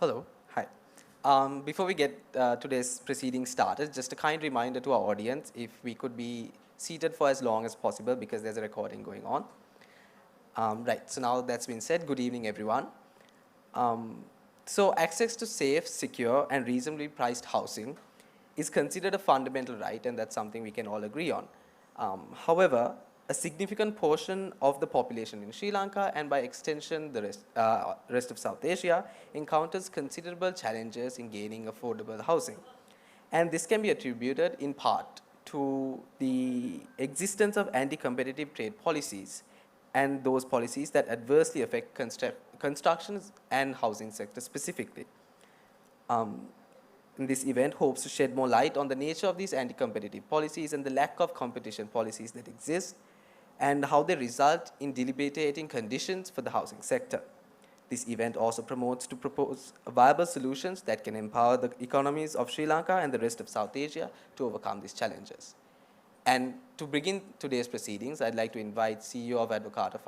Hello. Hi. Before we get today's proceedings started, just a kind reminder to our audience if we could be seated for as long as possible because there's a recording going on. Right, so now that's been said, good evening everyone. So access to safe, secure and reasonably priced housing is considered a fundamental right, and that's something we can all agree on. However, a significant portion of the population in Sri Lanka and by extension the rest of South Asia encounters considerable challenges in gaining affordable housing. And this can be attributed in part to the existence of anti-competitive trade policies and those policies that adversely affect construction and housing sector specifically. This event hopes to shed more light on the nature of these anti-competitive policies and the lack of competition policies that exist and how they result in debilitating conditions for the housing sector. This event also promotes to propose viable solutions that can empower the economies of Sri Lanka and the rest of South Asia to overcome these challenges. And to begin today's proceedings, I'd like to invite CEO of Advocata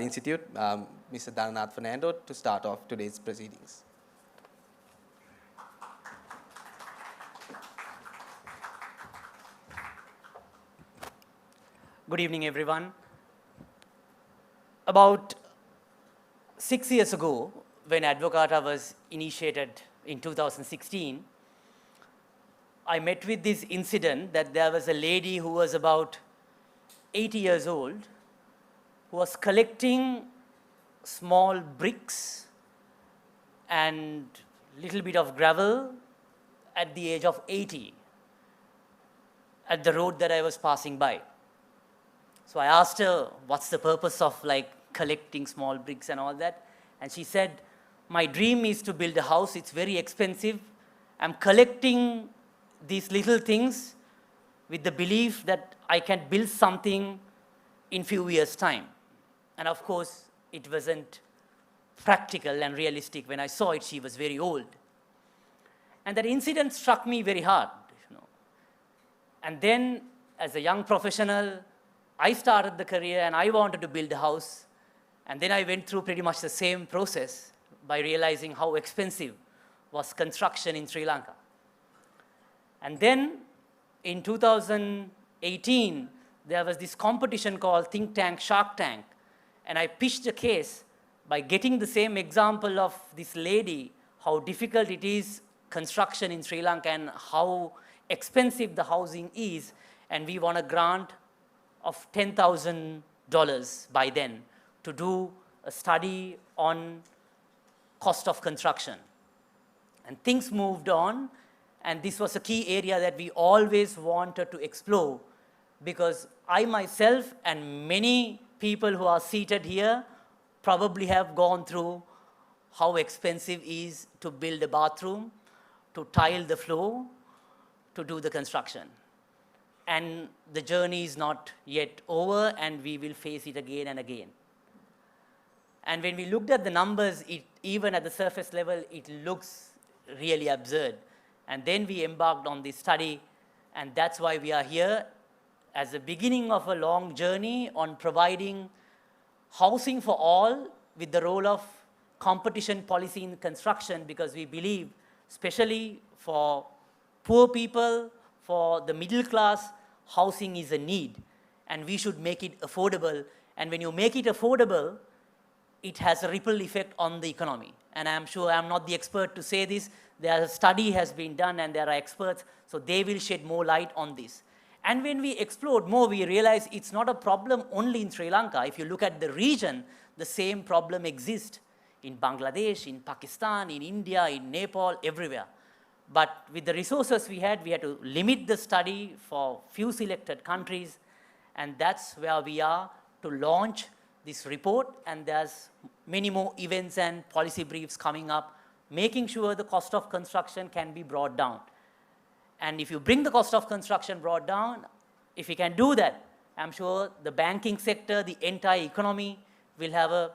Institute, Mr. Dhananath Fernando, to start off today's proceedings. Good evening, everyone. About 6 years ago, when Advocata was initiated in 2016, I met with this incident that there was a lady who was about 80 years old who was collecting small bricks and little bit of gravel at the age of 80 at the road that I was passing by. So I asked her, what's the purpose of collecting small bricks and all that? And she said, my dream is to build a house. It's very expensive. I'm collecting these little things with the belief that I can build something in few years' time. And of course, it wasn't practical and realistic. When I saw it, she was very old. And that incident struck me very hard. And then, as a young professional, I started the career and I wanted to build a house. And then I went through pretty much the same process by realizing how expensive was construction in Sri Lanka. And then in 2018, there was this competition called Think Tank Shark Tank. And I pitched a case by getting the same example of this lady, how difficult it is, construction in Sri Lanka, and how expensive the housing is. And we won a grant of $10,000 by then to do a study on cost of construction. And things moved on, and this was a key area that we always wanted to explore, because I myself and many people who are seated here probably have gone through how expensive it is to build a bathroom, to tile the floor, to do the construction. And the journey is not yet over, and we will face it again and again. And when we looked at the numbers, even at the surface level, it looks really absurd. And then we embarked on this study, and that's why we are here as the beginning of a long journey on providing housing for all with the role of competition policy in construction, because we believe, especially for poor people, for the middle class, housing is a need, and we should make it affordable. And when you make it affordable, it has a ripple effect on the economy. And I'm sure I'm not the expert to say this. There a study has been done, and there are experts, so they will shed more light on this. And when we explored more, we realized it's not a problem only in Sri Lanka. If you look at the region, the same problem exists in Bangladesh, in Pakistan, in India, in Nepal, everywhere. But with the resources we had to limit the study for few selected countries, and that's where we are to launch this report. And there's many more events and policy briefs coming up, making sure the cost of construction can be brought down. And if you bring the cost of construction brought down, if you can do that, I'm sure the banking sector, the entire economy will have a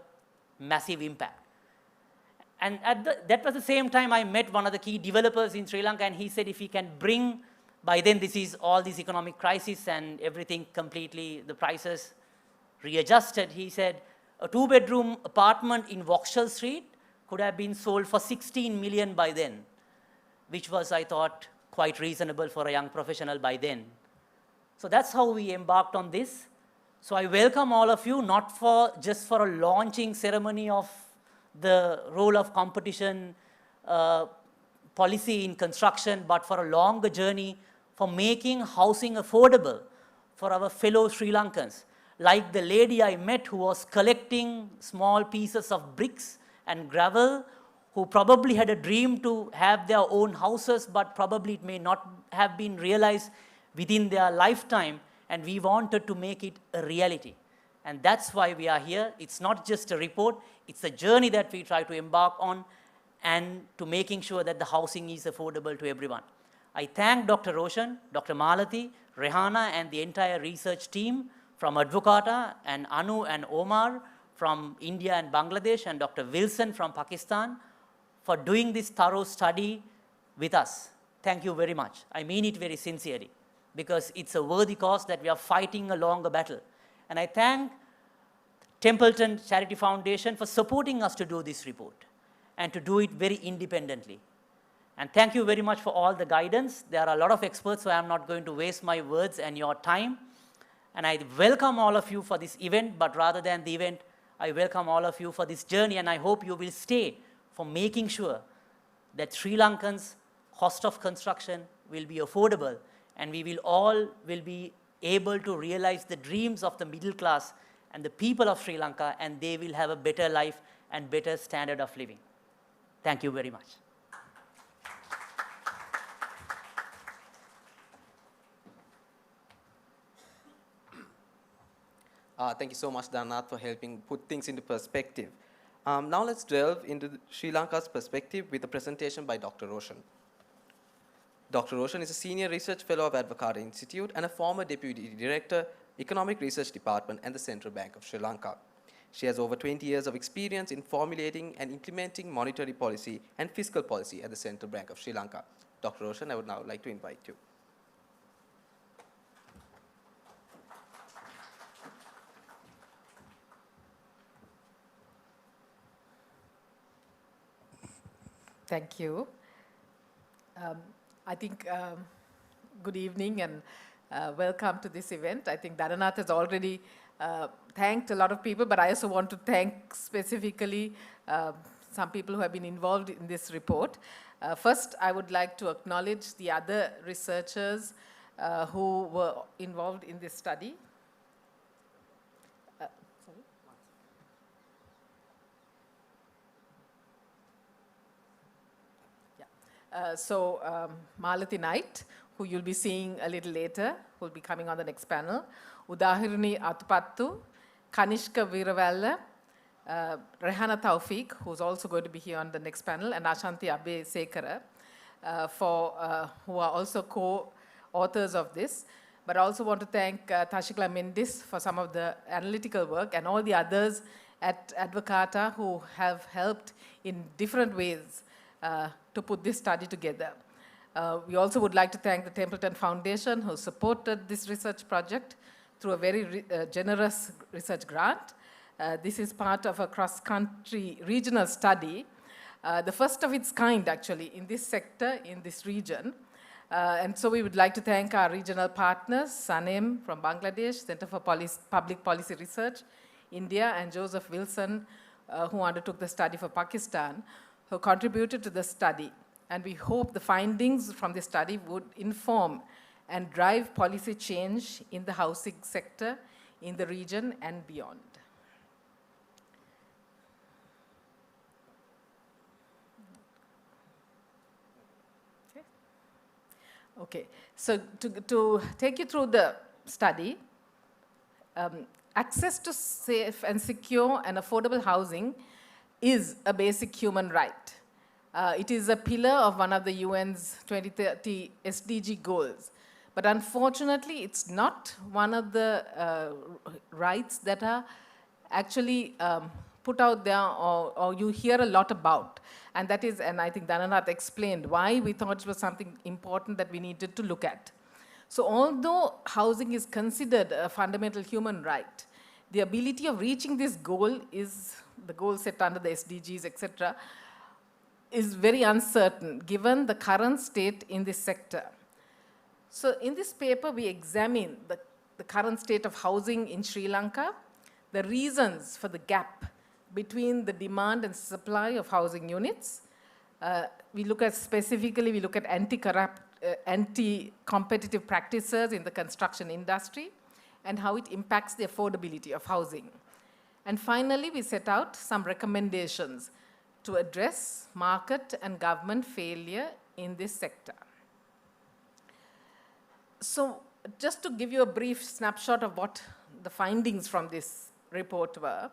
massive impact. And that was the same time I met one of the key developers in Sri Lanka, and he said if he can bring, by then this is all this economic crisis and everything completely, the prices readjusted. He said a 2-bedroom apartment in Vauxhall Street could have been sold for 16 million by then, which was, I thought, quite reasonable for a young professional by then. So that's how we embarked on this. So I welcome all of you, not for just for a launching ceremony of the role of competition policy in construction, but for a longer journey for making housing affordable for our fellow Sri Lankans. Like the lady I met who was collecting small pieces of bricks and gravel, who probably had a dream to have their own houses, but probably it may not have been realized within their lifetime, and we wanted to make it a reality. And that's why we are here. It's not just a report, it's a journey that we try to embark on and to making sure that the housing is affordable to everyone. I thank Dr. Roshan, Dr. Malati, Rehana, and the entire research team from Advocata, and Anu and Omar from India and Bangladesh, and Dr. Wilson from Pakistan for doing this thorough study with us. Thank you very much. I mean it very sincerely, because it's a worthy cause that we are fighting a longer battle. And I thank Templeton Charity Foundation for supporting us to do this report and to do it very independently. And thank you very much for all the guidance. There are a lot of experts, so I'm not going to waste my words and your time. And I welcome all of you for this event, but rather than the event, I welcome all of you for this journey, and I hope you will stay for making sure that Sri Lankans' cost of construction will be affordable, and we will all be able to realize the dreams of the middle class and the people of Sri Lanka, and they will have a better life and better standard of living. Thank you very much. Thank you so much, Dhananath, for helping put things into perspective. Now let's delve into Sri Lanka's perspective with a presentation by Dr. Roshan. Dr. Roshan is a senior research fellow of Advocata Institute and a former deputy director, Economic Research Department and the Central Bank of Sri Lanka. She has over 20 years of experience in formulating and implementing monetary policy and fiscal policy at the Central Bank of Sri Lanka. Dr. Roshan, I would now like to invite you. Thank you. I think good evening and welcome to this event. I think Dhananath has already thanked a lot of people, but I also want to thank specifically some people who have been involved in this report. First, I would like to acknowledge the other researchers who were involved in this study. Malati Knight, who you'll be seeing a little later, who will be coming on the next panel. Udahirani Atupattu, Kanishka Veerawalla, Rehana Taufik, who's also going to be here on the next panel, and Ashanti Abbe Sekara, who are also co-authors of this. But I also want to thank Tashikla Mendis for some of the analytical work and all the others at Advocata who have helped in different ways to put this study together. We also would like to thank the Templeton Foundation who supported this research project through a very generous research grant. This is part of a cross-country regional study, the first of its kind actually in this sector, in this region. And so we would like to thank our regional partners, SANEM from Bangladesh, Center for Public Policy Research, India, and Joseph Wilson, who undertook the study for Pakistan, who contributed to the study. And we hope the findings from the study would inform and drive policy change in the housing sector in the region and beyond. Okay, so to take you through the study, access to safe and secure and affordable housing is a basic human right. It is a pillar of one of the UN's 2030 SDG goals. But unfortunately, it's not one of the rights that are actually put out there or you hear a lot about. And that is, and I think Dhananath explained why we thought it was something important that we needed to look at. So although housing is considered a fundamental human right, the ability of reaching this goal is, the goal set under the SDGs, etc., is very uncertain given the current state in this sector. So in this paper, we examine the current state of housing in Sri Lanka, the reasons for the gap between the demand and supply of housing units. We look at anti-competitive practices in the construction industry and how it impacts the affordability of housing. And finally, we set out some recommendations to address market and government failure in this sector. So just to give you a brief snapshot of what the findings from this report were,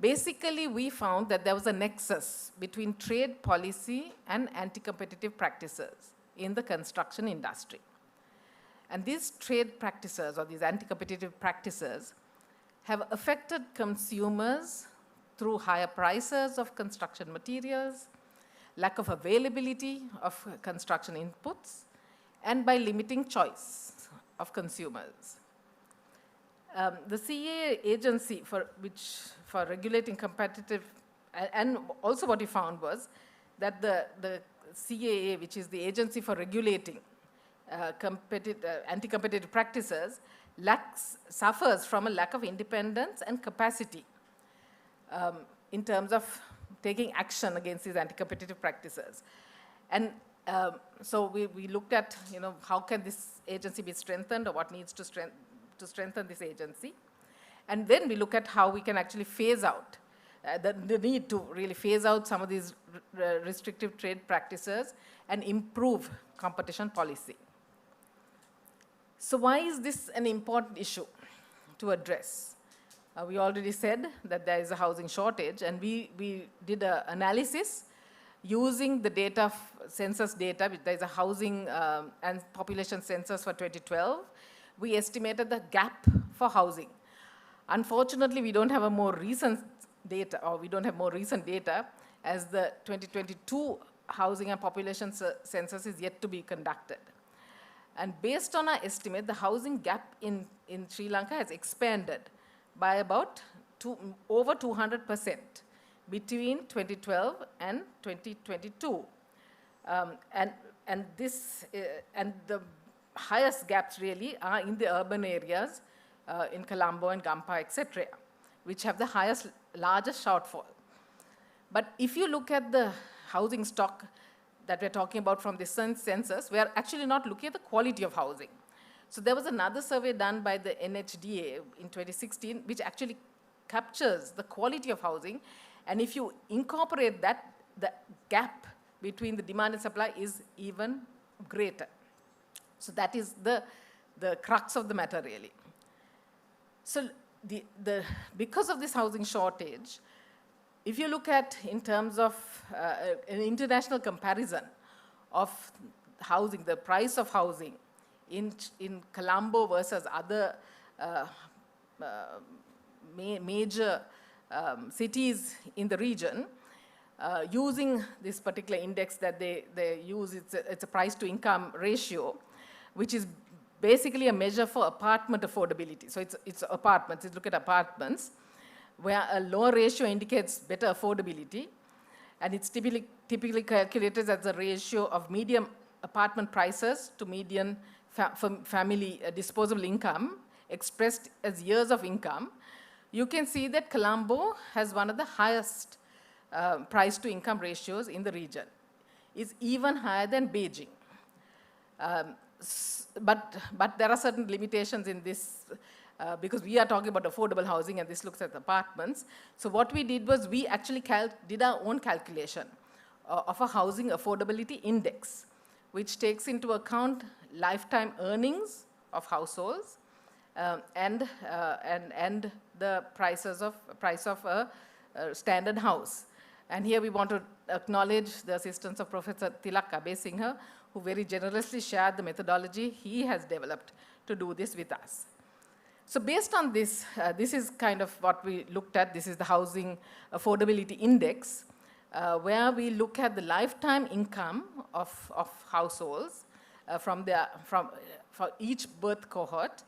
basically we found that there was a nexus between trade policy and anti-competitive practices in the construction industry. And these trade practices, or these anti-competitive practices, have affected consumers through higher prices of construction materials, lack of availability of construction inputs, and by limiting choice of consumers. The CAA agency for regulating competitive, and also what we found was that the CAA, which is the agency for regulating anti-competitive practices, suffers from a lack of independence and capacity in terms of taking action against these anti-competitive practices. And so we looked at, how can this agency be strengthened, or what needs to strengthen this agency. And then we look at how we can actually phase out, the need to really phase out some of these restrictive trade practices and improve competition policy. So why is this an important issue to address? We already said that there is a housing shortage, and we did an analysis using the data, census data. There is a housing and population census for 2012. We estimated the gap for housing. Unfortunately, we don't have a more recent data, or we don't have more recent data, as the 2022 housing and population census is yet to be conducted. And based on our estimate, the housing gap in Sri Lanka has expanded by about over 200% between 2012 and 2022. And the highest gaps really are in the urban areas, in Colombo and Gampa, etc., which have the largest shortfall. But if you look at the housing stock that we're talking about from the census, we are actually not looking at the quality of housing. So there was another survey done by the NHDA in 2016, which actually captures the quality of housing. And if you incorporate that, the gap between the demand and supply is even greater. So that is the crux of the matter, really. So because of this housing shortage, if you look at, in terms of an international comparison of housing, the price of housing in Colombo versus other major cities in the region, using this particular index that they use, it's a price to income ratio, which is basically a measure for apartment affordability. So it's apartments, look at apartments, where a lower ratio indicates better affordability, and it's typically calculated as a ratio of median apartment prices to median family disposable income, expressed as years of income. You can see that Colombo has one of the highest price to income ratios in the region. It's even higher than Beijing. But there are certain limitations in this, because we are talking about affordable housing and this looks at apartments. So what we did was we actually did our own calculation of a housing affordability index, which takes into account lifetime earnings of households and the price of a standard house. And here we want to acknowledge the assistance of Professor Tilak Abesinghe, who very generously shared the methodology he has developed to do this with us. So based on this, this is kind of what we looked at. This is the Housing Affordability Index, where we look at the lifetime income of households for each birth cohort,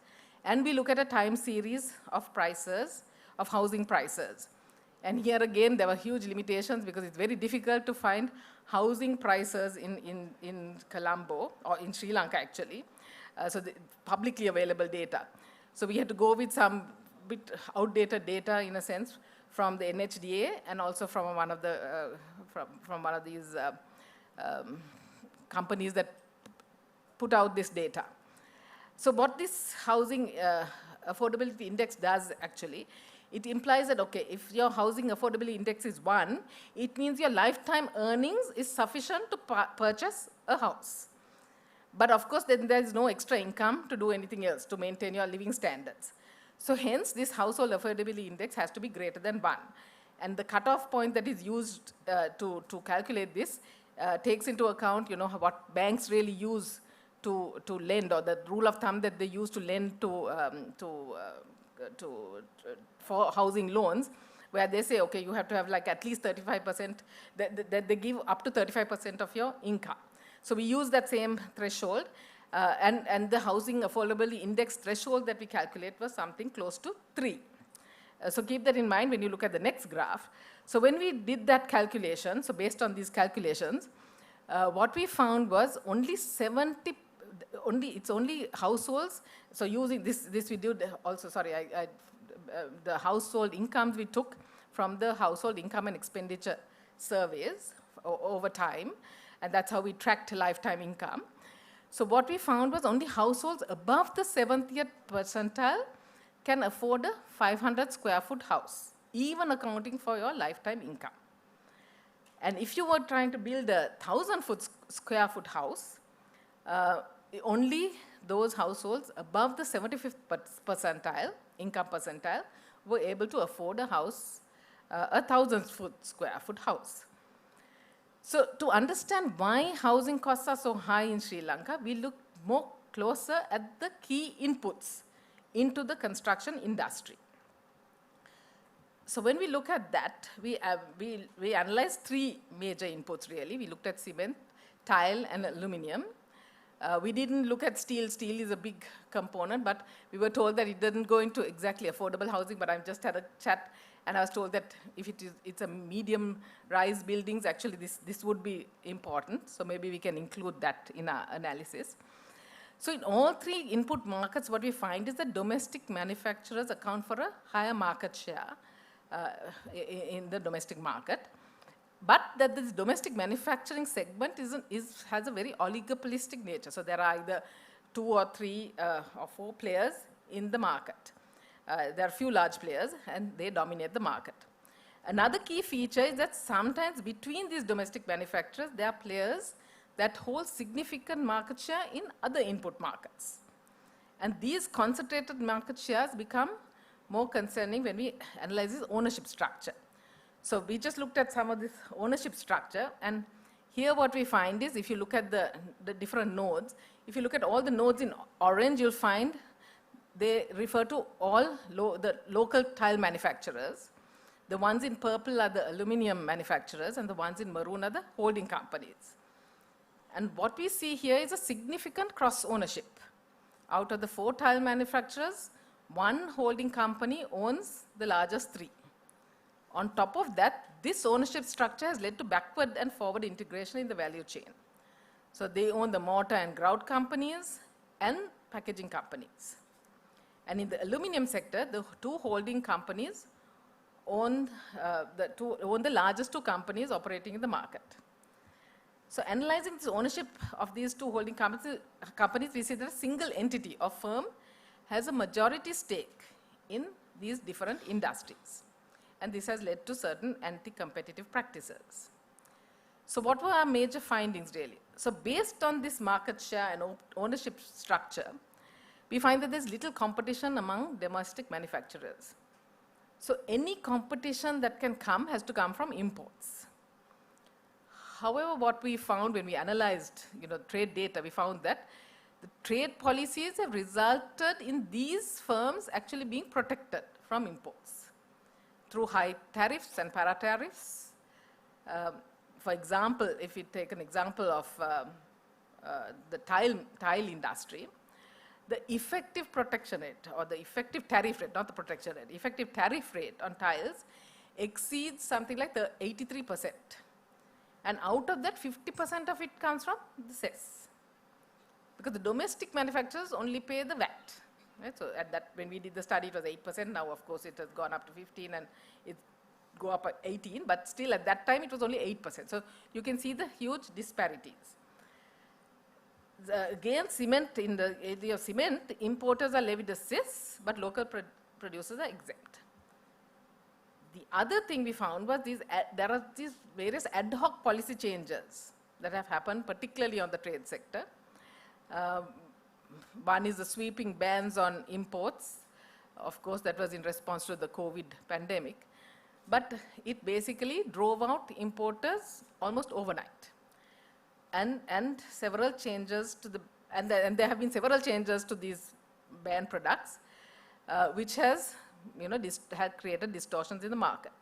and we look at a time series of prices, of housing prices. And here again, there were huge limitations because it's very difficult to find housing prices in Colombo, or in Sri Lanka actually, so the publicly available data. So we had to go with some bit outdated data in a sense from the NHDA and also from one of the from one of these companies that put out this data. So what this housing affordability index does actually, it implies that, okay, if your housing affordability index is 1, it means your lifetime earnings is sufficient to purchase a house. But of course, then there is no extra income to do anything else, to maintain your living standards. So hence, this household affordability index has to be greater than 1. And the cutoff point that is used to calculate this takes into account, you know, what banks really use to lend, or the rule of thumb that they use to lend for housing loans, where they say, okay, you have to have like at least 35%, that they give up to 35% of your income. So we use that same threshold, and the housing affordability index threshold that we calculate was something close to 3. So keep that in mind when you look at the next graph. So when we did that calculation, so based on these calculations, what we found was it's only households. So using this we did also, sorry, the household incomes we took from the household income and expenditure surveys over time, and that's how we tracked lifetime income. So what we found was only households above the 70th percentile can afford a 500 square foot house, even accounting for your lifetime income. And if you were trying to build a 1,000 square foot house, only those households above the 75th percentile, income percentile, were able to afford a house, a 1,000 square foot house. So to understand why housing costs are so high in Sri Lanka, we looked more closer at the key inputs into the construction industry. So when we look at that, we analyzed 3 major inputs really. We looked at cement, tile, and aluminum. We didn't look at steel. Steel is a big component, but we were told that it doesn't go into exactly affordable housing, but I've just had a chat, and I was told that if it's a medium-rise buildings, actually this would be important, so maybe we can include that in our analysis. So in all 3 input markets, what we find is that domestic manufacturers account for a higher market share in the domestic market, but that this domestic manufacturing segment has a very oligopolistic nature. So there are either 2 or 3 or 4 players in the market. There are few large players, and they dominate the market. Another key feature is that sometimes between these domestic manufacturers, there are players that hold significant market share in other input markets. And these concentrated market shares become more concerning when we analyze this ownership structure. So we just looked at some of this ownership structure, and here what we find is, if you look at the different nodes, if you look at all the nodes in orange, you'll find they refer to all the local tile manufacturers. The ones in purple are the aluminum manufacturers, and the ones in maroon are the holding companies. And what we see here is a significant cross-ownership. Out of the 4 tile manufacturers, 1 holding company owns the largest 3. On top of that, this ownership structure has led to backward and forward integration in the value chain. So they own the mortar and grout companies and packaging companies. And in the aluminum sector, the 2 holding companies own the largest 2 companies operating in the market. So analyzing this ownership of these 2 holding companies, we see that a single entity or firm has a majority stake in these different industries. And this has led to certain anti-competitive practices. So what were our major findings really? So based on this market share and ownership structure, we find that there's little competition among domestic manufacturers. So any competition that can come has to come from imports. However, what we found when we analyzed trade data, we found that the trade policies have resulted in these firms actually being protected from imports through high tariffs and para-tariffs. For example, if we take an example of the tile industry, the effective protection rate or the effective tariff rate, not the protection rate, effective tariff rate on tiles exceeds something like the 83%. And out of that, 50% of it comes from the cess. Because the domestic manufacturers only pay the VAT. Right? So at that, when we did the study, it was 8%. Now, of course, it has gone up to 15 and it go up at 18, but still at that time, it was only 8%. So you can see the huge disparities. Again, cement, in the area of cement, importers are levied a cess, but local producers are exempt. The other thing we found was there are these various ad hoc policy changes that have happened, particularly on the trade sector. One is the sweeping bans on imports. Of course, that was in response to the COVID pandemic. But it basically drove out importers almost overnight. And several changes to and there have been several changes to these banned products, which has, had created distortions in the market.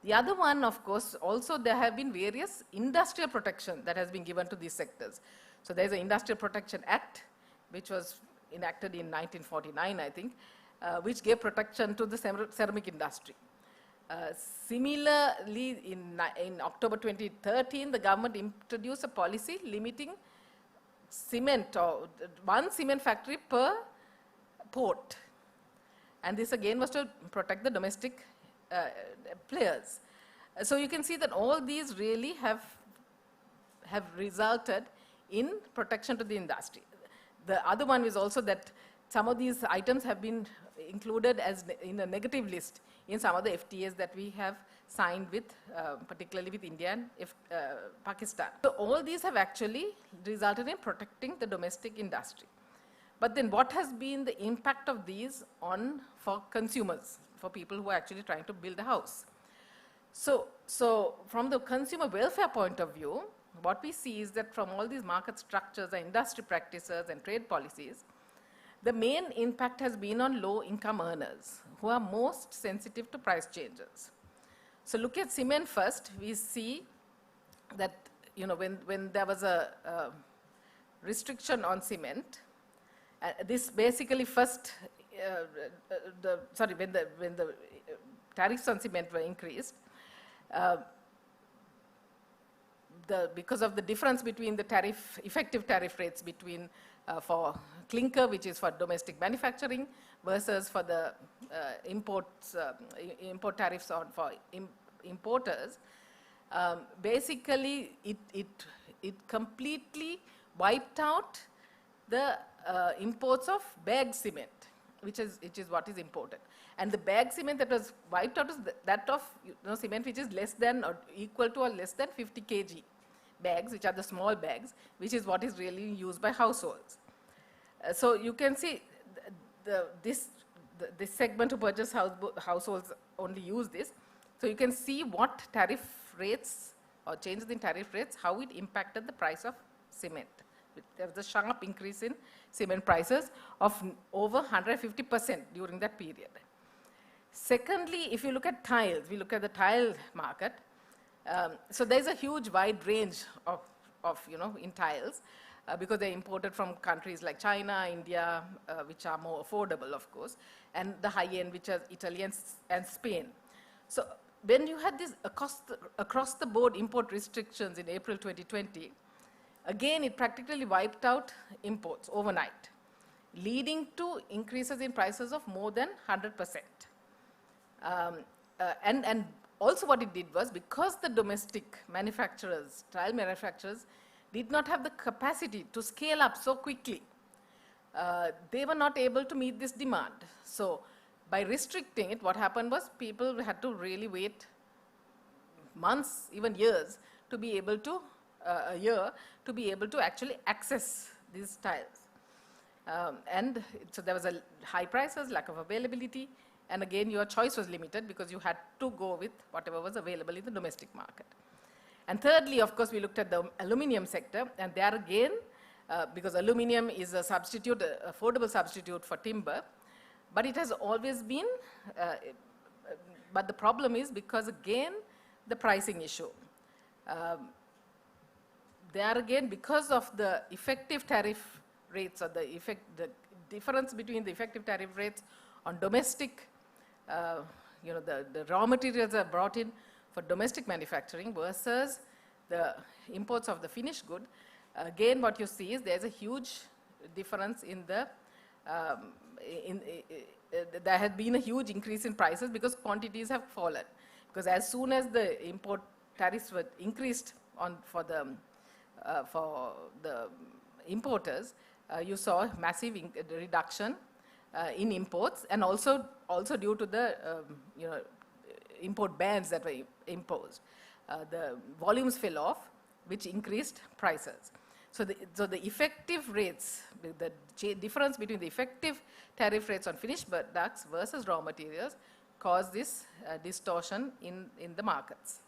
The other one, of course, also there have been various industrial protection that has been given to these sectors. So there's an Industrial Protection Act, which was enacted in 1949, I think, which gave protection to the ceramic industry. Similarly, in October 2013, the government introduced a policy limiting cement, or one cement factory per port. And this again was to protect the domestic players. So you can see that all these really have resulted in protection to the industry. The other one is also that some of these items have been included as in a negative list in some of the FTAs that we have signed with, particularly with India and Pakistan. So all these have actually resulted in protecting the domestic industry. But then what has been the impact of these for consumers, for people who are actually trying to build a house? So from the consumer welfare point of view, what we see is that from all these market structures and industry practices and trade policies, the main impact has been on low-income earners who are most sensitive to price changes. So look at cement first. We see that when there was a restriction on cement, this basically first, when the tariffs on cement were increased, because of the difference between the effective tariff rates between for clinker, which is for domestic manufacturing, versus for the import tariffs for importers, basically it completely wiped out the imports of bagged cement, which is what is imported. And the bagged cement that was wiped out is that of cement which is less than or equal to or less than 50 kg bags, which are the small bags, which is what is really used by households. So you can see this segment who purchase households only use this. So you can see what tariff rates or changes in tariff rates, how it impacted the price of cement. There was a sharp increase in cement prices of over 150% during that period. Secondly, if you look at tiles, we look at the tile market. So there's a huge wide range of in tiles because they're imported from countries like China, India, which are more affordable, of course, and the high end, which are Italy and Spain. So when you had these across the board import restrictions in April 2020, again, it practically wiped out imports overnight, leading to increases in prices of more than 100%. And also what it did was, because the domestic manufacturers, tile manufacturers, did not have the capacity to scale up so quickly, they were not able to meet this demand. So by restricting it, what happened was people had to really wait months, even years, to be able to, to be able to actually access these tiles. And so there was a high prices, lack of availability, and again, your choice was limited because you had to go with whatever was available in the domestic market. And thirdly, of course, we looked at the aluminum sector, and there again, because aluminum is a substitute, affordable substitute for timber, but it has always been, but the problem is because again, the pricing issue. There again, because of the effective tariff rates or the difference between the effective tariff rates on domestic, the raw materials are brought in for domestic manufacturing versus the imports of the finished good, again what you see is there's a huge difference in the, there has been a huge increase in prices because quantities have fallen. Because as soon as the import tariffs were increased for the importers, you saw a massive reduction in imports, and also due to the import bans that were imposed. The volumes fell off, which increased prices. So the effective rates, the difference between the effective tariff rates on finished products versus raw materials caused this distortion in the markets.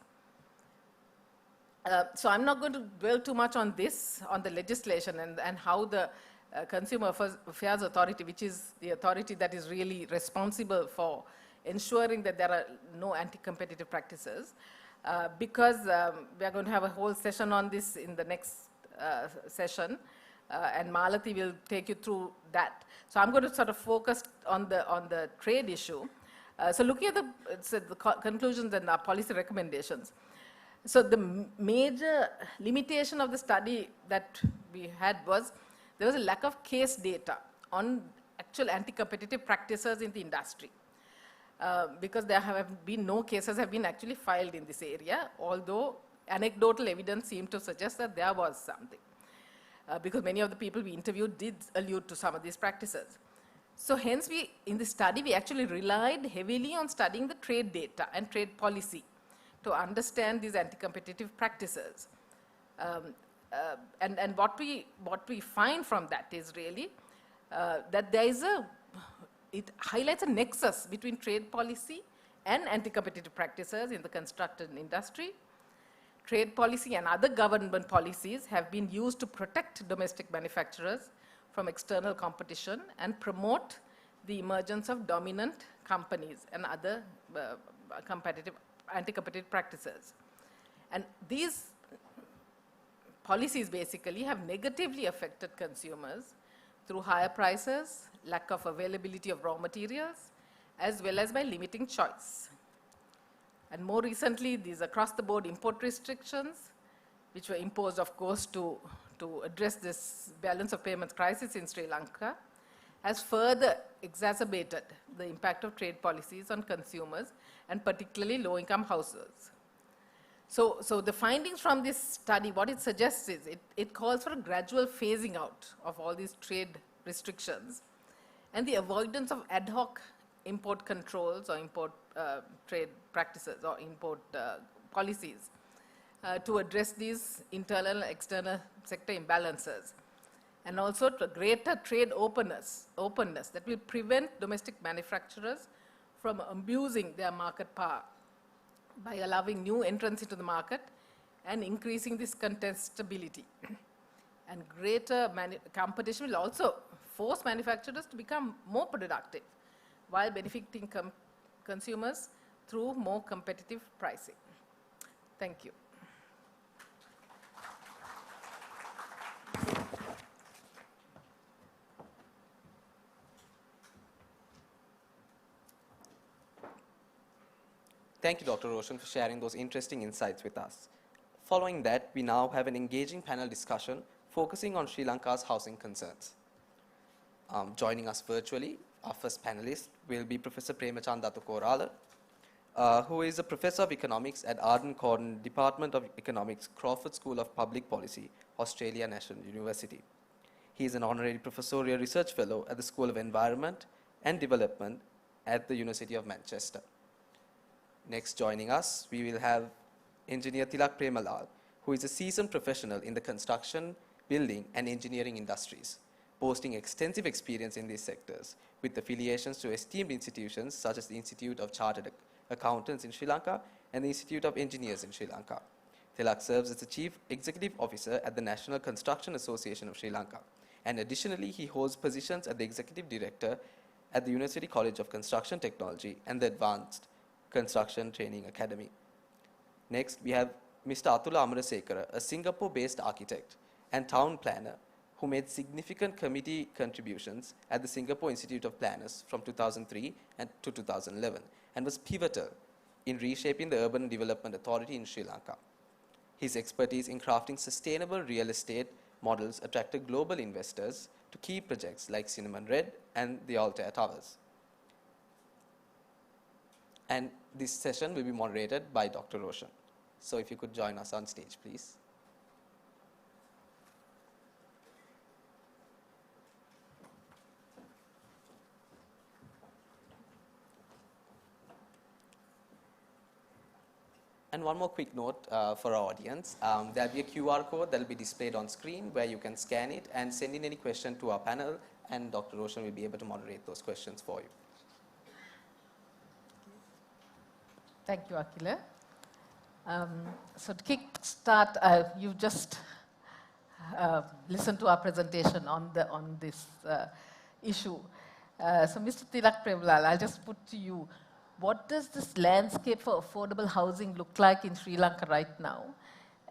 So I'm not going to dwell too much on this, on the legislation and how the Consumer Affairs Authority, which is the authority that is really responsible for ensuring that there are no anti-competitive practices, because we are going to have a whole session on this in the next session, and Malati will take you through that. So I'm going to sort of focus on the trade issue. So looking at the conclusions and our policy recommendations. So the major limitation of the study that we had was there was a lack of case data on actual anti-competitive practices in the industry. Because there have been no cases have been actually filed in this area, although anecdotal evidence seemed to suggest that there was something. Because many of the people we interviewed did allude to some of these practices. So hence in the study, we actually relied heavily on studying the trade data and trade policy to understand these anti-competitive practices. And what we find from that is really that there is it highlights a nexus between trade policy and anti-competitive practices in the construction industry. Trade policy and other government policies have been used to protect domestic manufacturers from external competition and promote the emergence of dominant companies and other anti-competitive practices. And these policies basically have negatively affected consumers through higher prices, lack of availability of raw materials, as well as by limiting choice. And more recently, these across-the-board import restrictions, which were imposed, of course, to address this balance of payments crisis in Sri Lanka, has further exacerbated the impact of trade policies on consumers, and particularly low-income households. So the findings from this study, what it suggests is it calls for a gradual phasing out of all these trade restrictions and the avoidance of ad hoc import controls or import trade practices or import policies to address these internal and external sector imbalances, and also to greater trade openness that will prevent domestic manufacturers from abusing their market power by allowing new entrants into the market and increasing this contestability. And greater competition will also force manufacturers to become more productive while benefiting consumers through more competitive pricing. Thank you. Thank you, Dr. Roshan, for sharing those interesting insights with us. Following that, we now have an engaging panel discussion focusing on Sri Lanka's housing concerns. Joining us virtually, our first panelist will be Professor Premachand Advocata, who is a professor of economics at Arden Corden Department of Economics, Crawford School of Public Policy, Australia National University. He is an honorary professorial research fellow at the School of Environment and Development at the University of Manchester. Next, joining us, we will have Engineer Tilak Premalal, who is a seasoned professional in the construction, building, and engineering industries, boasting extensive experience in these sectors with affiliations to esteemed institutions such as the Institute of Chartered Accountants in Sri Lanka and the Institute of Engineers in Sri Lanka. Tilak serves as the Chief Executive Officer at the National Construction Association of Sri Lanka, and additionally, he holds positions as the Executive Director at the University College of Construction Technology and the Advanced Construction Training Academy. Next, we have Mr. Atula Amarasekara, a Singapore-based architect and town planner who made significant committee contributions at the Singapore Institute of Planners from 2003 to 2011 and was pivotal in reshaping the Urban Development Authority in Sri Lanka. His expertise in crafting sustainable real estate models attracted global investors to key projects like Cinnamon Red and the Altair Towers. And this session will be moderated by Dr. Roshan. So if you could join us on stage, please. And one more quick note for our audience. There'll be a QR code that will be displayed on screen where you can scan it and send in any question to our panel, and Dr. Roshan will be able to moderate those questions for you. Thank you, Akila. So to kick start, you just listened to our presentation on this issue. So Mr. Tilak Premlal, I'll just put to you, what does this landscape for affordable housing look like in Sri Lanka right now?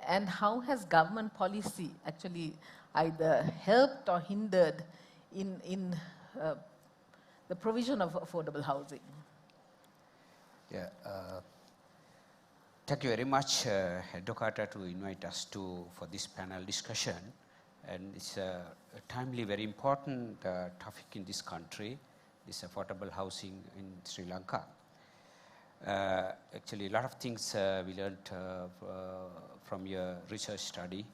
And how has government policy actually either helped or hindered in the provision of affordable housing? Yeah, thank you very much, Advocata, to invite us for this panel discussion. And it's a timely, very important topic in this country, this affordable housing in Sri Lanka. Actually, a lot of things we learned from your research study,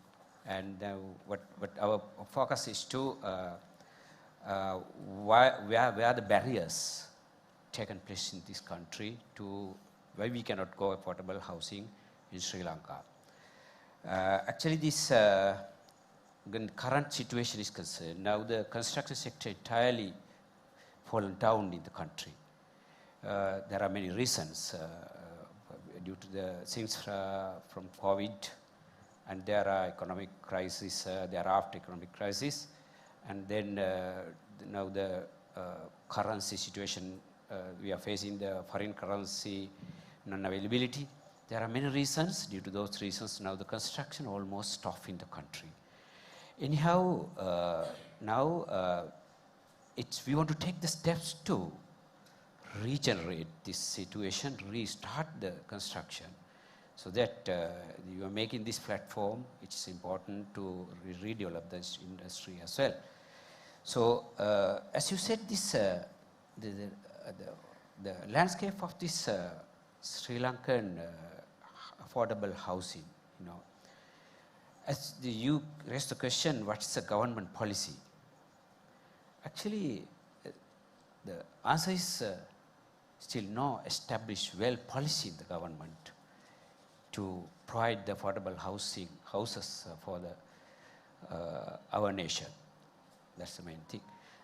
and what our focus is to where the barriers taken place in this country to why we cannot go affordable housing in Sri Lanka. Actually, this current situation is concerned. Now the construction sector entirely fallen down in the country. There are many reasons due to the things from COVID, and there are economic crisis, thereafter economic crisis, and then now the currency situation, we are facing the foreign currency non-availability. There are many reasons. Due to those reasons, now the construction almost stopped in the country. Anyhow, now we want to take the steps to regenerate this situation, restart the construction, so that you are making this platform. It's important to redevelop this industry as well. So, as you said, this the landscape of this Sri Lankan affordable housing, you know, as you raised the question, what's the government policy? Actually, the answer is still no established well policy in the government to provide the affordable houses for our nation. That's the main thing.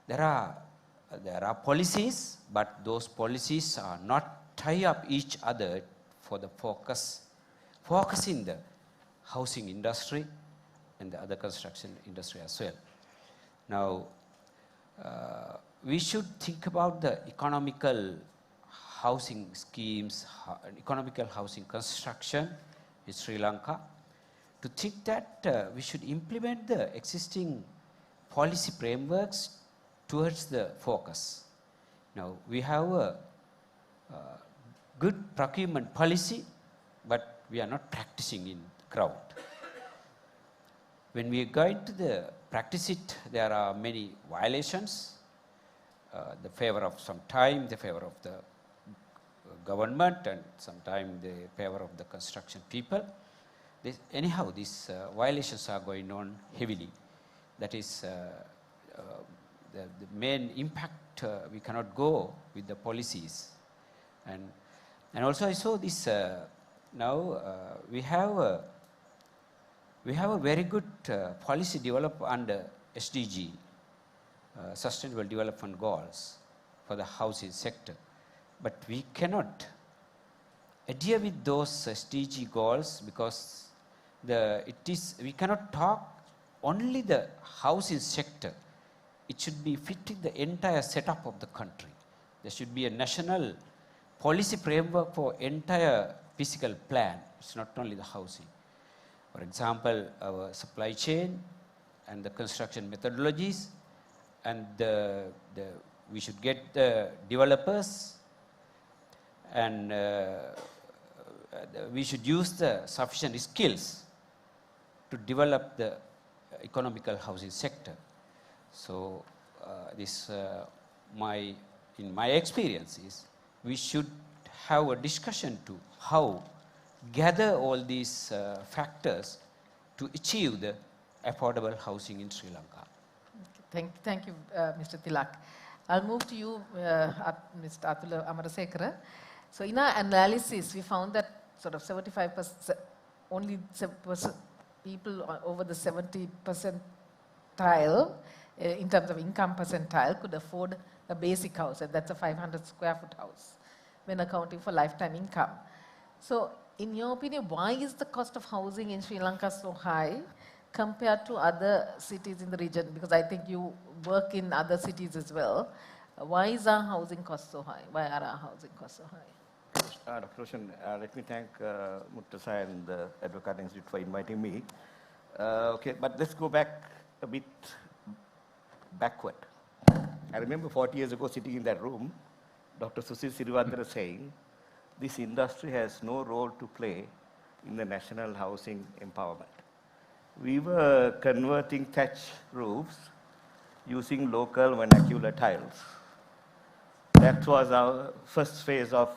There are policies, but those policies are not tie up each other for the focusing the housing industry and the other construction industry as well. Now, we should think about the economical housing schemes, economical housing construction in Sri Lanka. To think that we should implement the existing policy frameworks towards the focus. Now, we have a good procurement policy, but we are not practicing in the ground. When we are going to practice it, there are many violations. The favor of some time, the favor of the government, and sometimes the favor of the construction people. Anyhow, these violations are going on heavily. That is the main impact. We cannot go with the policies, and also I saw this. Now we have a very good policy developed under SDG, Sustainable Development Goals, for the housing sector, but we cannot adhere with those SDG goals because we cannot talk only the housing sector. It should be fitting the entire setup of the country. There should be a national policy framework for entire physical plan. It's not only the housing. For example, our supply chain, and the construction methodologies, and we should get the developers, and we should use the sufficient skills to develop the economical housing sector. So in my experience is, we should have a discussion to how gather all these factors to achieve the affordable housing in Sri Lanka. Thank you, Mr. Tilak. I'll move to you, Mr. Atula Amarasekara. So in our analysis, we found that sort of 75%, only 7% people over the 70 percentile, in terms of income percentile, could afford a basic house, and that's a 500 square foot house, when accounting for lifetime income. So in your opinion, why is the cost of housing in Sri Lanka so high compared to other cities in the region? Because I think you work in other cities as well. Why is our housing cost so high? Why are our housing costs so high? Dr. Roshan, let me thank Muttasa and the Advocata Institute for inviting me. Okay, but let's go back a bit backward. I remember 40 years ago sitting in that room, Dr. Susil Sirivadara saying, this industry has no role to play in the national housing empowerment. We were converting thatch roofs using local vernacular tiles. That was our first phase of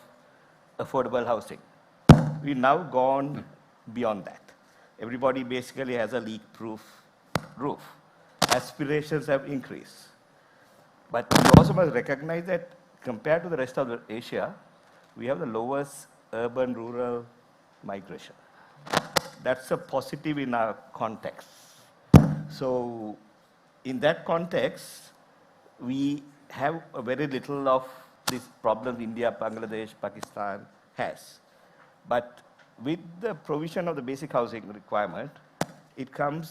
affordable housing. We've now gone beyond that. Everybody basically has a leak-proof roof. Aspirations have increased. But we also must recognize that compared to the rest of Asia, we have the lowest urban-rural migration. That's a positive in our context. So in that context, we have a very little of these problems India, Bangladesh, Pakistan has. But with the provision of the basic housing requirement,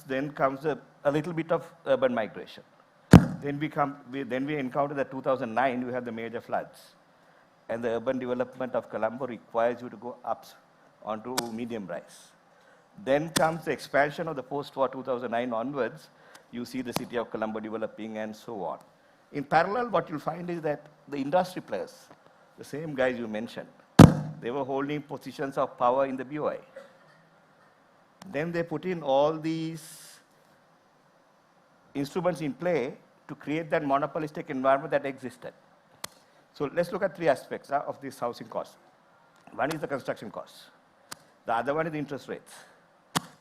then comes a little bit of urban migration. Then we encounter that 2009, we had the major floods. And the urban development of Colombo requires you to go up onto medium rise. Then comes the expansion of the post-war 2009 onwards. You see the city of Colombo developing and so on. In parallel, what you'll find is that the industry players, the same guys you mentioned, they were holding positions of power in the BOI. Then they put in all these instruments in play to create that monopolistic environment that existed. So let's look at three aspects of this housing cost. One is the construction cost. The other one is the interest rates.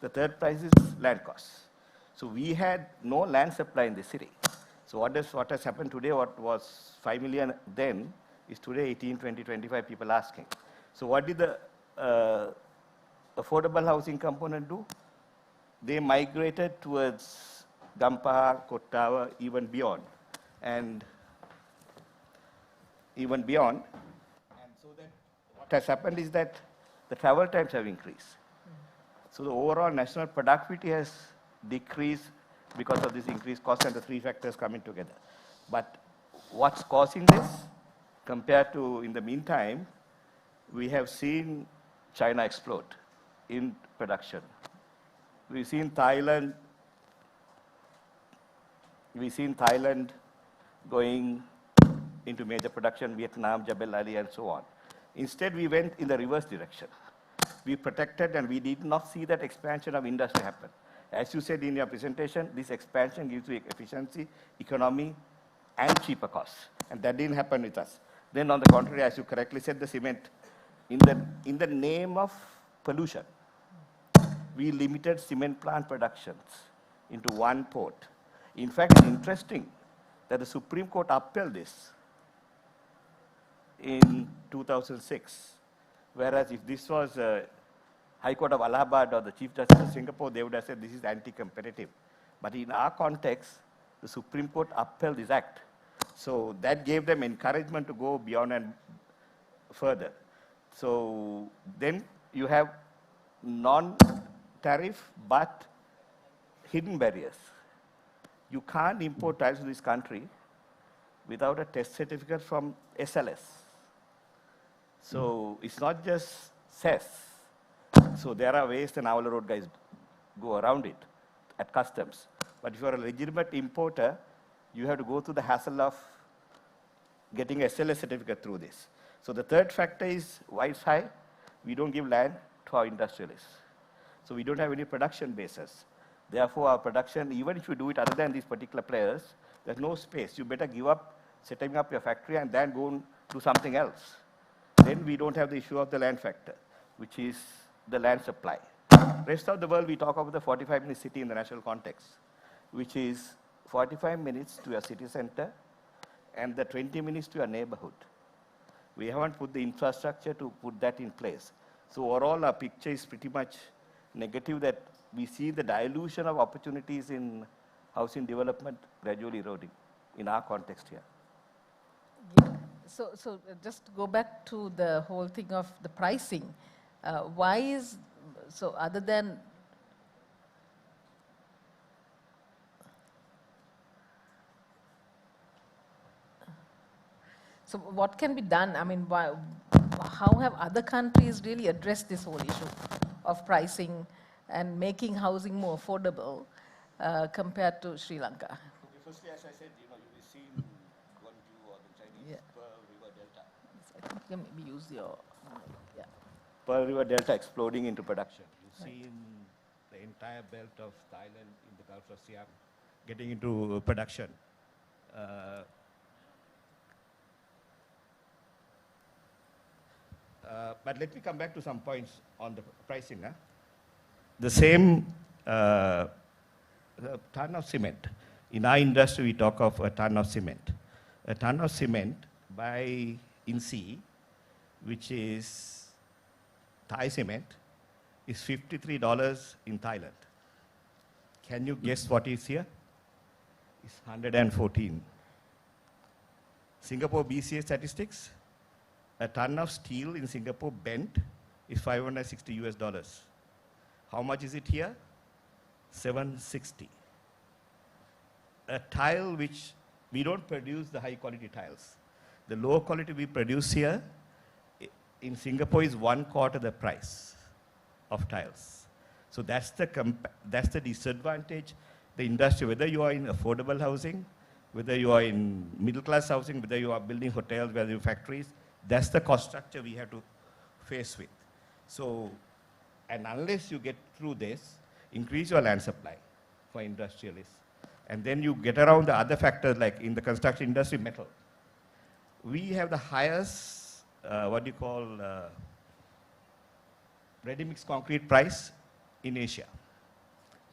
The third price is land costs. So we had no land supply in the city. So what has happened today, what was 5 million then, is today 18, 20, 25 people asking. So what did the affordable housing component do? They migrated towards Gampaha, Kottawa, even beyond. And even beyond. And so that what has happened is that the travel times have increased. So the overall national productivity has decreased because of this increased cost and the three factors coming together. But what's causing this? Compared to, in the meantime, we have seen China explode in production. We've seen Thailand going into major production, Vietnam, Jebel Ali, and so on. Instead, we went in the reverse direction. We protected and we did not see that expansion of industry happen. As you said in your presentation, this expansion gives you efficiency, economy, and cheaper costs. And that didn't happen with us. Then on the contrary, as you correctly said, the cement, in the name of pollution, we limited cement plant productions into one port. In fact, it's interesting that the Supreme Court upheld this in 2006. Whereas if this was High Court of Allahabad or the Chief Justice of Singapore, they would have said this is anti-competitive. But in our context, the Supreme Court upheld this act. So that gave them encouragement to go beyond and further. So then you have non-tariff but hidden barriers. You can't import tiles to this country without a test certificate from SLS. So it's not just CES. So there are ways the Navala Road guys go around it at customs. But if you are a legitimate importer, you have to go through the hassle of getting a SLS certificate through this. So the third factor is why it's high. We don't give land to our industrialists. So we don't have any production bases. Therefore, our production, even if you do it other than these particular players, there's no space. You better give up setting up your factory and then go and do something else. Then we don't have the issue of the land factor, which is the land supply. Rest of the world, we talk about the 45-minute city in the national context, which is 45 minutes to your city center and the 20 minutes to your neighborhood. We haven't put the infrastructure to put that in place. So overall, our picture is pretty much negative that we see the dilution of opportunities in housing development gradually eroding in our context here. Yeah. So just to go back to the whole thing of the pricing, why is, so other than, so what can be done? I mean, how have other countries really addressed this whole issue of pricing and making housing more affordable compared to Sri Lanka? Okay, firstly, as I said, you've seen Guangzhou or the Chinese Pearl River Delta. I think you can maybe use your, yeah. Pearl River Delta exploding into production. You've seen the entire belt of Thailand in the Gulf of Siam getting into production. But let me come back to some points on the pricing. The same ton of cement. In our industry, we talk of a ton of cement. A ton of cement by INSEE, which is Thai cement, is $53 in Thailand. Can you guess what is here? It's 114. Singapore BCA statistics, a ton of steel in Singapore bent is $560 US. How much is it here? 760. A tile which we don't produce the high quality tiles. The low quality we produce here in Singapore is 1/4 the price of tiles. So that's the disadvantage. The industry, whether you are in affordable housing, whether you are in middle class housing, whether you are building hotels, whether you factories, that's the cost structure we have to face with. So, and unless you get through this, increase your land supply for industrialists, and then you get around the other factors like in the construction industry, metal. We have the highest, ready-mix concrete price in Asia.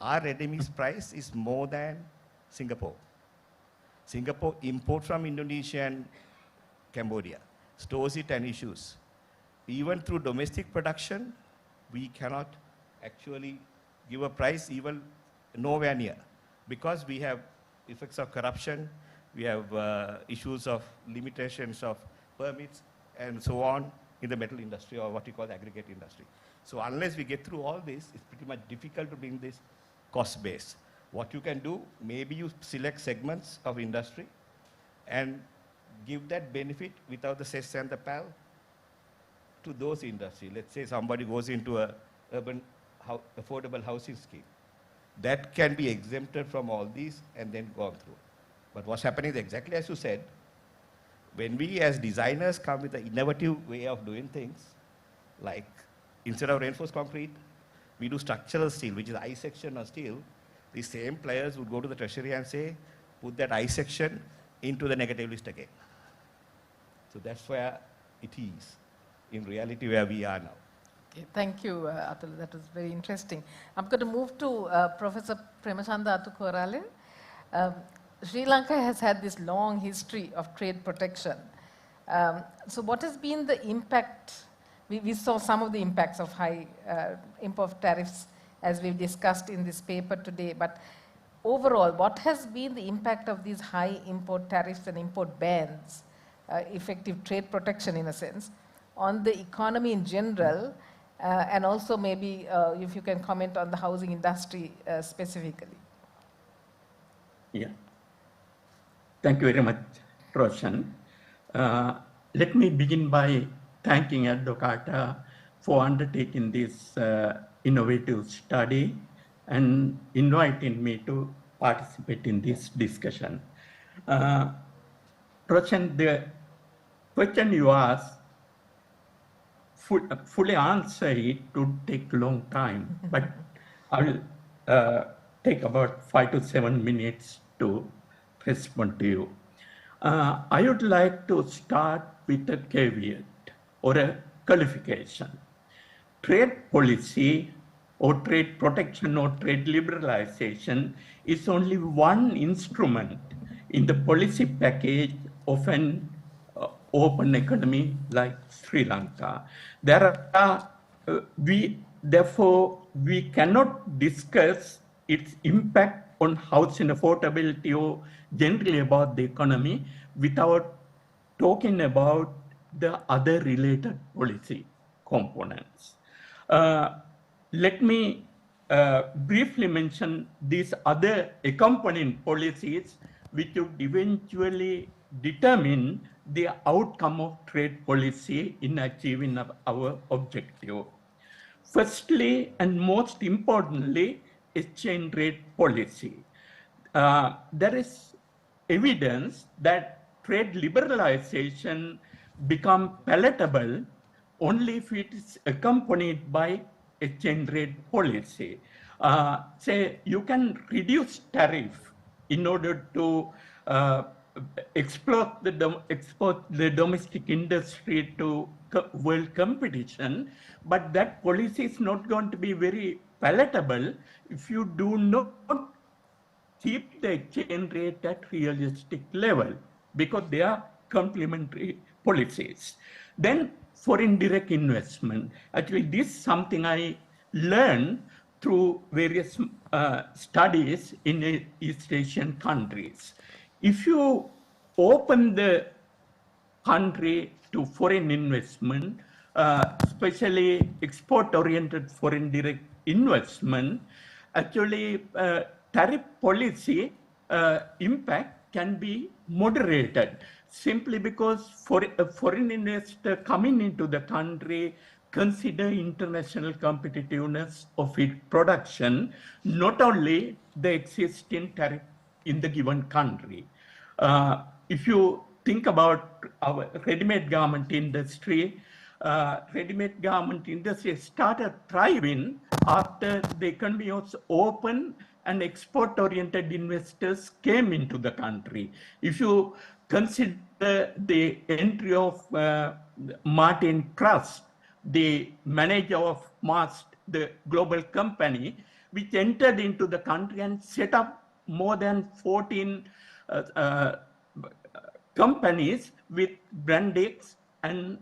Our ready-mix price is more than Singapore. Singapore imports from Indonesia and Cambodia, stores it and issues. Even through domestic production, we cannot actually give a price even nowhere near, because we have effects of corruption, we have issues of limitations of permits and so on in the metal industry, or what we call the aggregate industry. So unless we get through all this, it's pretty much difficult to bring this cost base. What you can do, maybe you select segments of industry and give that benefit without the cess and the pal to those industries. Let's say somebody goes into a urban affordable housing scheme. That can be exempted from all these and then gone through. But what's happening is exactly as you said, when we as designers come with an innovative way of doing things, like instead of reinforced concrete, we do structural steel, which is I section of steel. The same players would go to the treasury and say, put that I section into the negative list again. So that's where it is, in reality, where we are now. Okay, thank you, Atul. That was very interesting. I'm going to move to Professor Premachanda Atukorale. Sri Lanka has had this long history of trade protection. So what has been the impact? We saw some of the impacts of high import tariffs as we've discussed in this paper today, but overall, what has been the impact of these high import tariffs and import bans, effective trade protection in a sense, on the economy in general, and also maybe if you can comment on the housing industry specifically? Yeah. Thank you very much, Roshan. Let me begin by thanking Advocata for undertaking this innovative study and inviting me to participate in this discussion. Roshan, the question you asked, fully answer it would take a long time, but I will take about 5 to 7 minutes to respond to you. I would like to start with a caveat or a qualification. Trade policy or trade protection or trade liberalization is only one instrument in the policy package of an open economy like Sri Lanka. Therefore, we cannot discuss its impact on housing affordability or generally about the economy without talking about the other related policy components. Let me briefly mention these other accompanying policies which would eventually determine the outcome of trade policy in achieving our objective. Firstly, and most importantly, exchange rate policy. There is evidence that trade liberalization become palatable only if it is accompanied by exchange rate policy. Say you can reduce tariff in order to export the domestic industry to world competition, but that policy is not going to be very palatable if you do not keep the exchange rate at realistic level because they are complementary policies. Then foreign direct investment. Actually, this is something I learned through various studies in East Asian countries. If you open the country to foreign investment, especially export-oriented foreign direct investment, actually tariff policy impact can be moderated simply because for a foreign investor coming into the country consider international competitiveness of its production, not only the existing tariff in the given country. If you think about our ready-made garment industry, ready-made garment industry started thriving after the economy was open and export-oriented investors came into the country. If you consider the entry of Martin Trust, the manager of Mast, the global company, which entered into the country and set up more than 14 companies with Brandex and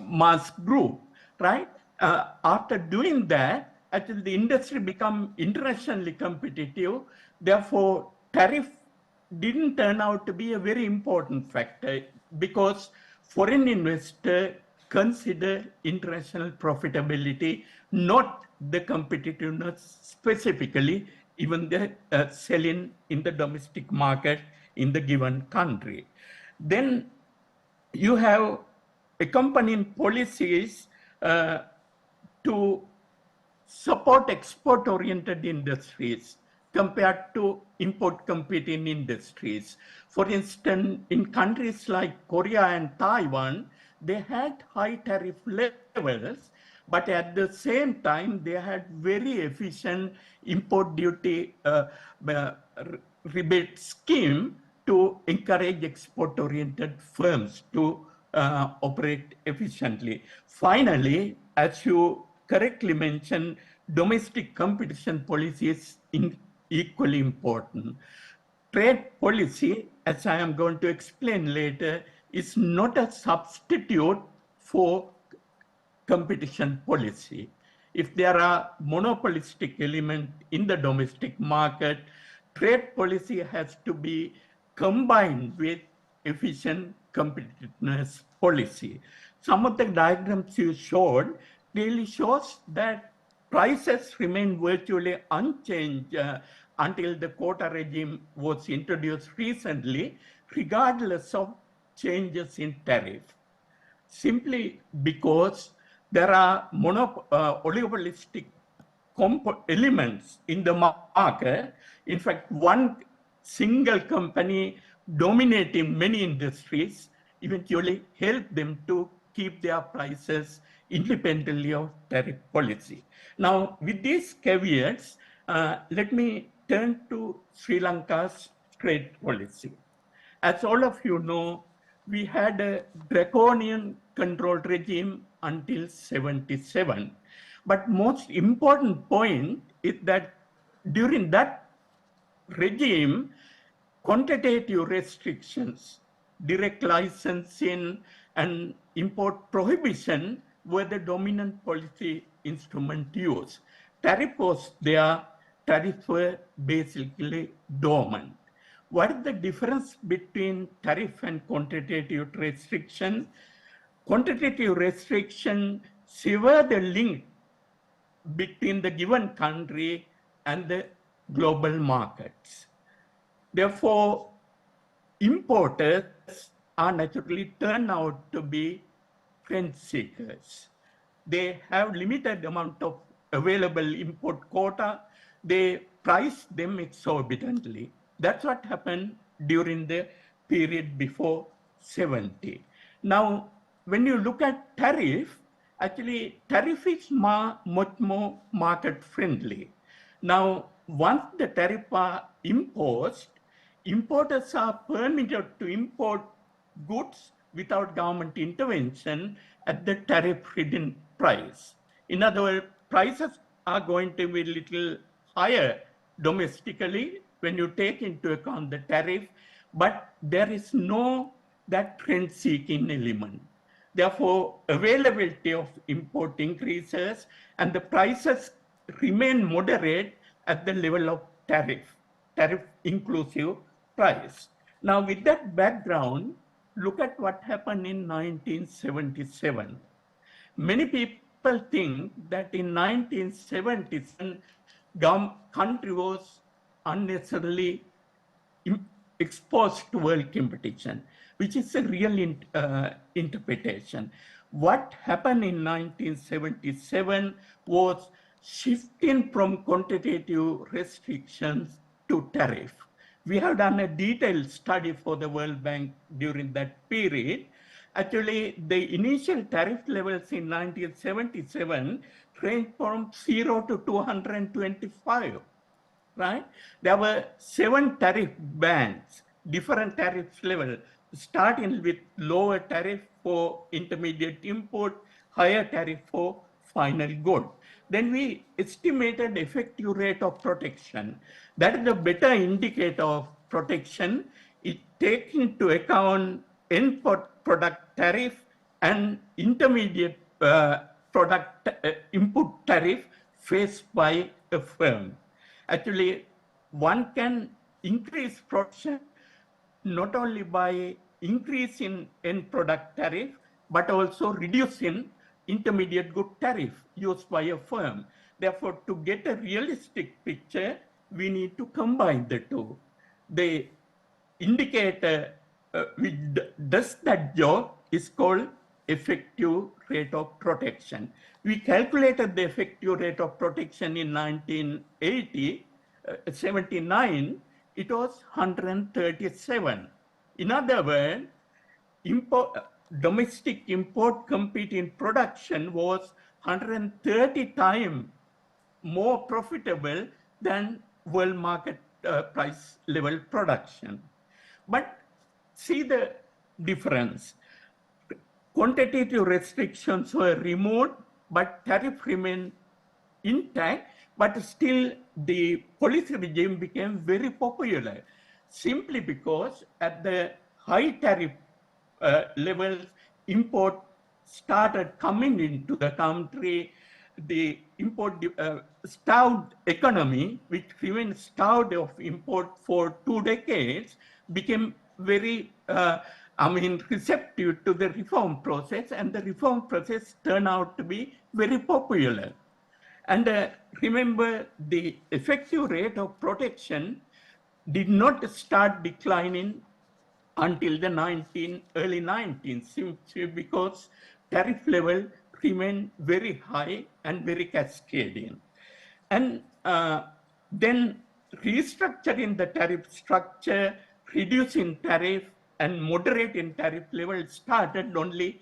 Mars Group, right? After doing that, actually the industry become internationally competitive. Therefore, tariff didn't turn out to be a very important factor because foreign investor consider international profitability, not the competitiveness specifically, even the selling in the domestic market in the given country. Then you have accompanying policies to support export-oriented industries compared to import competing industries. For instance, in countries like Korea and Taiwan, they had high tariff levels, but at the same time, they had very efficient import duty rebate scheme to encourage export-oriented firms to operate efficiently. Finally, as you correctly mentioned, domestic competition policy is equally important. Trade policy, as I am going to explain later, is not a substitute for competition policy. If there are monopolistic elements in the domestic market, trade policy has to be combined with efficient competitiveness policy. Some of the diagrams you showed clearly shows that prices remain virtually unchanged until the quota regime was introduced recently, regardless of changes in tariff. Simply because there are oligopolistic elements in the market. In fact, one single company dominating many industries eventually helped them to keep their prices independently of tariff policy. Now, with these caveats, let me turn to Sri Lanka's trade policy. As all of you know, we had a draconian control regime until 77. But most important point is that during that regime, quantitative restrictions, direct licensing, and import prohibition were the dominant policy instrument used. Tariff was there, tariffs were basically dormant. What is the difference between tariff and quantitative restriction? Quantitative restriction sever the link between the given country and the global markets. Therefore, importers are naturally turned out to be rent seekers. They have limited amount of available import quota. They price them exorbitantly. That's what happened during the period before 70. Now, when you look at tariff, actually tariff is much more market friendly. Now, once the tariff are imposed, importers are permitted to import goods without government intervention at the tariff-ridden price. In other words, prices are going to be a little higher domestically when you take into account the tariff, but there is no that trend-seeking element. Therefore, availability of import increases and the prices remain moderate at the level of tariff inclusive price. Now, with that background, look at what happened in 1977. Many people think that in 1977, country was unnecessarily exposed to world competition, which is a real interpretation. What happened in 1977 was shifting from quantitative restrictions to tariff. We have done a detailed study for the World Bank during that period. Actually, the initial tariff levels in 1977 ranged from 0 to 225. Right? There were 7 tariff bands, different tariff levels, starting with lower tariff for intermediate import, higher tariff for final good. Then we estimated effective rate of protection. That is the better indicator of protection. It takes into account end product tariff and intermediate product input tariff faced by a firm. Actually, one can increase production not only by increasing end product tariff, but also reducing intermediate good tariff used by a firm. Therefore, to get a realistic picture, we need to combine the two. The indicator which does that job is called effective rate of protection. We calculated the effective rate of protection in 79, it was 137. In other words, domestic import competing production was 130 times more profitable than world market price level production. But see the difference. Quantitative restrictions were removed, but tariff remained intact, but still the policy regime became very popular simply because at the high tariff levels, import started coming into the country. The import starved economy, which remained starved of import for 2 decades, became very receptive to the reform process, and the reform process turned out to be very popular. And remember, the effective rate of protection did not start declining until the early 19th, because tariff level remained very high and very cascading. And then restructuring the tariff structure, reducing tariff and moderating tariff level started only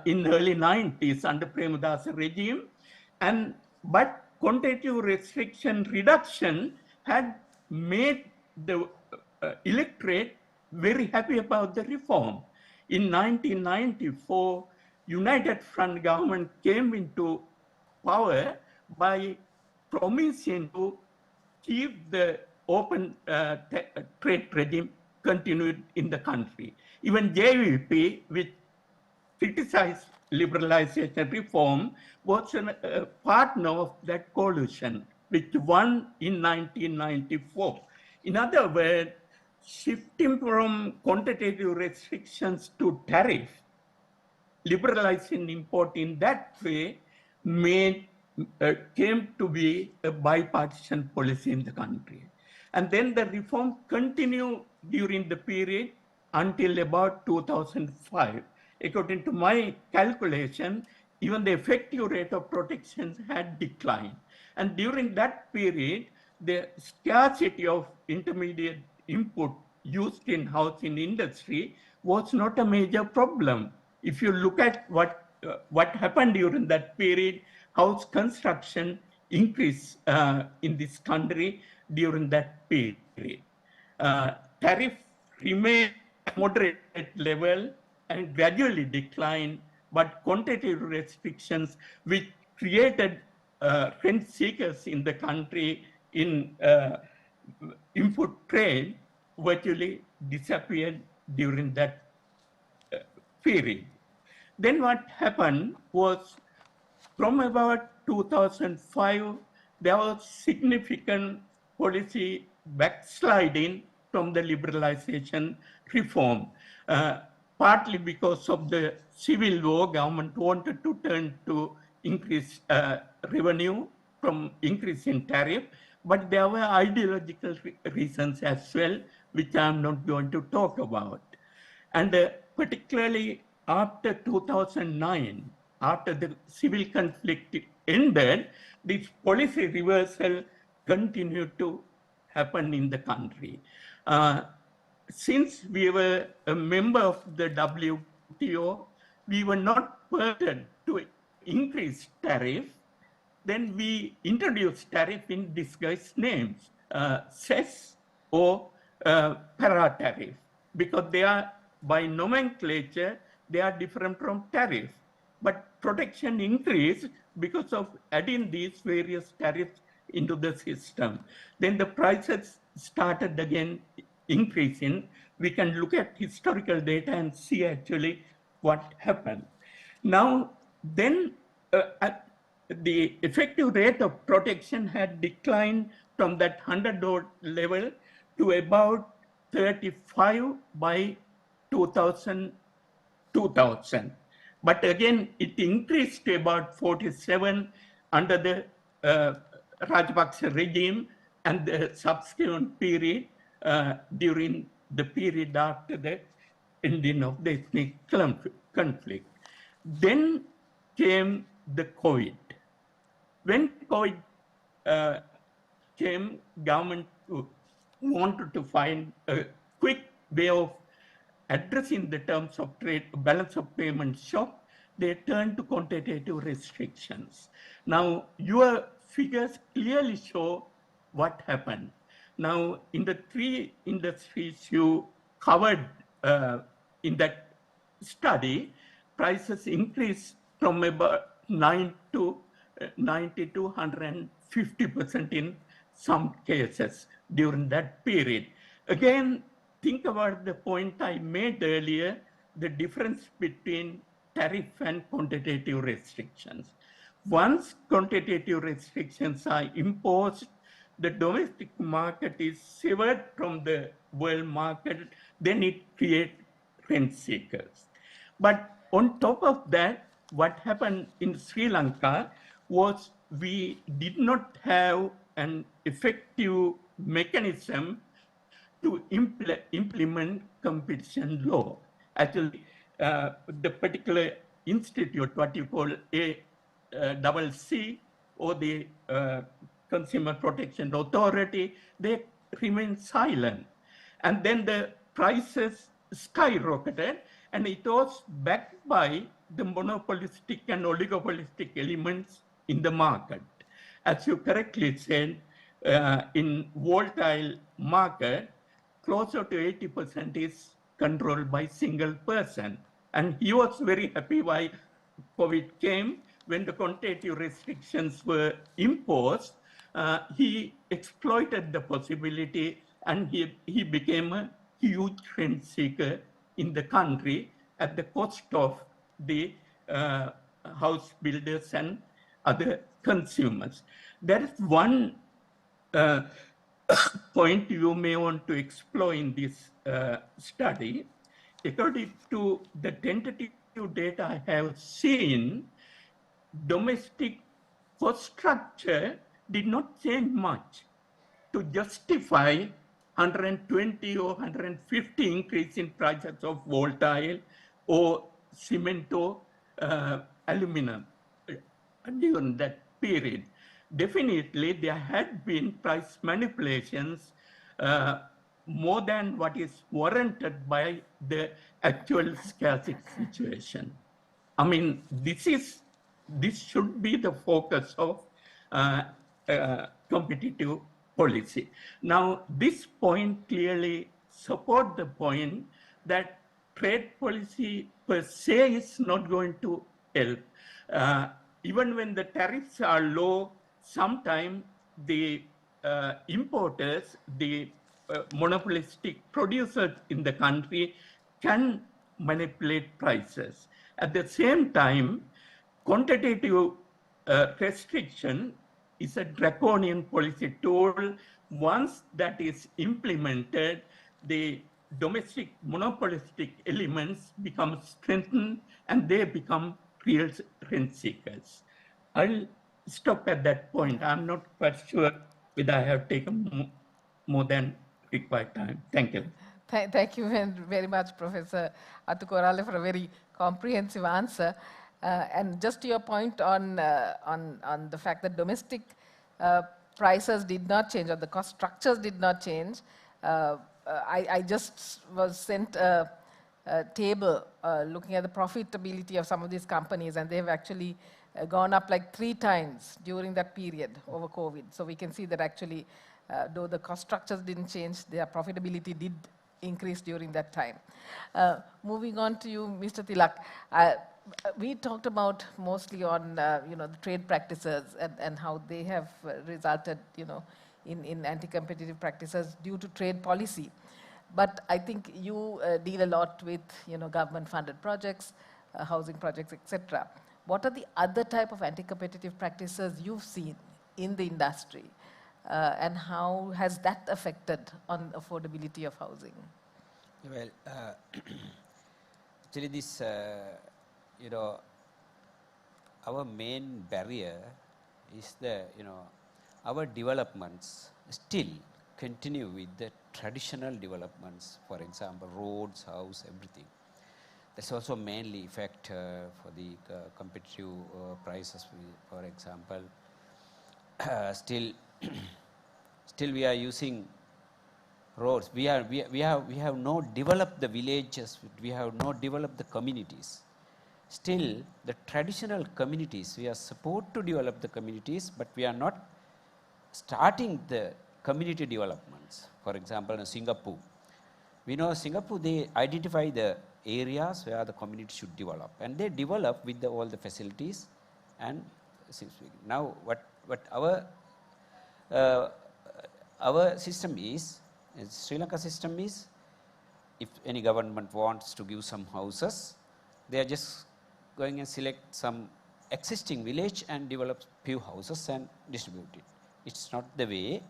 in early 90s under Premadasa regime. But quantitative restriction reduction had made the electorate very happy about the reform. In 1994, United Front government came into power by promising to keep the open trade regime continued in the country. Even JVP, which criticized liberalization reform, was a partner of that coalition, which won in 1994. In other words, shifting from quantitative restrictions to tariff, liberalizing import in that way came to be a bipartisan policy in the country. And then the reform continued during the period until about 2005. According to my calculation, even the effective rate of protection had declined. And during that period, the scarcity of intermediate input used in housing industry was not a major problem. If you look at what happened during that period, house construction increased in this country during that period. Tariff remained at moderate level and gradually declined, but quantitative restrictions which created rent seekers in the country in input trade virtually disappeared during that period. Then what happened was from about 2005, there was significant policy backsliding from the liberalization reform. Partly because of the civil war, government wanted to turn to increase revenue from increase in tariff, but there were ideological reasons as well, which I'm not going to talk about. And particularly after 2009, after the civil conflict ended, this policy reversal continued to happen in the country. Since we were a member of the WTO, we were not permitted to increase tariff. Then we introduced tariff in disguised names, cess or para tariff, because they are, by nomenclature, they are different from tariff. But protection increased because of adding these various tariffs into the system. Then the prices started again increasing. We can look at historical data and see actually what happened. Now, then the effective rate of protection had declined from that $100 level to about 35 by 2000. But again, it increased to about 47 under the Rajapaksa regime and the subsequent period during the period after the ending of the ethnic conflict. Then came the COVID. When COVID came, government wanted to find a quick way of addressing the terms of trade, balance of payment shock. They turned to quantitative restrictions. Now, your figures clearly show what happened. Now, in the three industries you covered in that study, prices increased from about 90 to 150% in some cases during that period. Again, think about the point I made earlier, the difference between tariff and quantitative restrictions. Once quantitative restrictions are imposed, the domestic market is severed from the world market, then it creates rent seekers. But on top of that, what happened in Sri Lanka was we did not have an effective mechanism to implement competition law. Actually, the particular institute, what you call ACC, or the Consumer Protection Authority, they remained silent. And then the prices skyrocketed, and it was backed by the monopolistic and oligopolistic elements in the market. As you correctly said, in volatile market, closer to 80% is controlled by single person. And he was very happy why COVID came. When the quantitative restrictions were imposed, he exploited the possibility, and he became a huge rent seeker in the country at the cost of the house builders and other consumers. There is one uh, point you may want to explore in this study. According to the tentative data I have seen, domestic cost structure did not change much to justify 120 or 150 increase in prices of volatile or cement or aluminum during that period. Definitely, there had been price manipulations more than what is warranted by the actual scarcity situation. I mean, this should be the focus of competitive policy. Now, this point clearly support the point that trade policy per se is not going to help. Even when the tariffs are low, sometimes the importers, the monopolistic producers in the country can manipulate prices. At the same time, quantitative restriction is a draconian policy tool. Once that is implemented, the domestic monopolistic elements become strengthened and they become real rent seekers. I'll stop at that point. I'm not quite sure whether I have taken more than required time. Thank you. Thank you very much, Professor Atukorale, for a very comprehensive answer. And just to your point on the fact that domestic prices did not change, or the cost structures did not change, I just was sent a table looking at the profitability of some of these companies, and they've actually gone up like 3 times during that period over COVID. So we can see that actually, though the cost structures didn't change, their profitability did increase during that time. Moving on to you, Mr. Tilak. We talked about mostly on the trade practices and how they have resulted in anti-competitive practices due to trade policy. But I think you deal a lot with government-funded projects, housing projects, etc. What are the other type of anti-competitive practices you've seen in the industry, and how has that affected on affordability of housing? Well, actually this, our main barrier is our developments still continue with the traditional developments, for example, roads, house, everything. That's also mainly effect for the competitive prices, for example. Still we are using roads. We have not developed the villages. We have not developed the communities. Still, the traditional communities, we are supposed to develop the communities, but we are not starting the community developments. For example, in Singapore, we know Singapore, they identify the areas where the community should develop, and they develop with all the facilities. And now, what our system is, Sri Lanka system is, if any government wants to give some houses, they are just going and select some existing village and develop few houses and distribute it. It's not the way.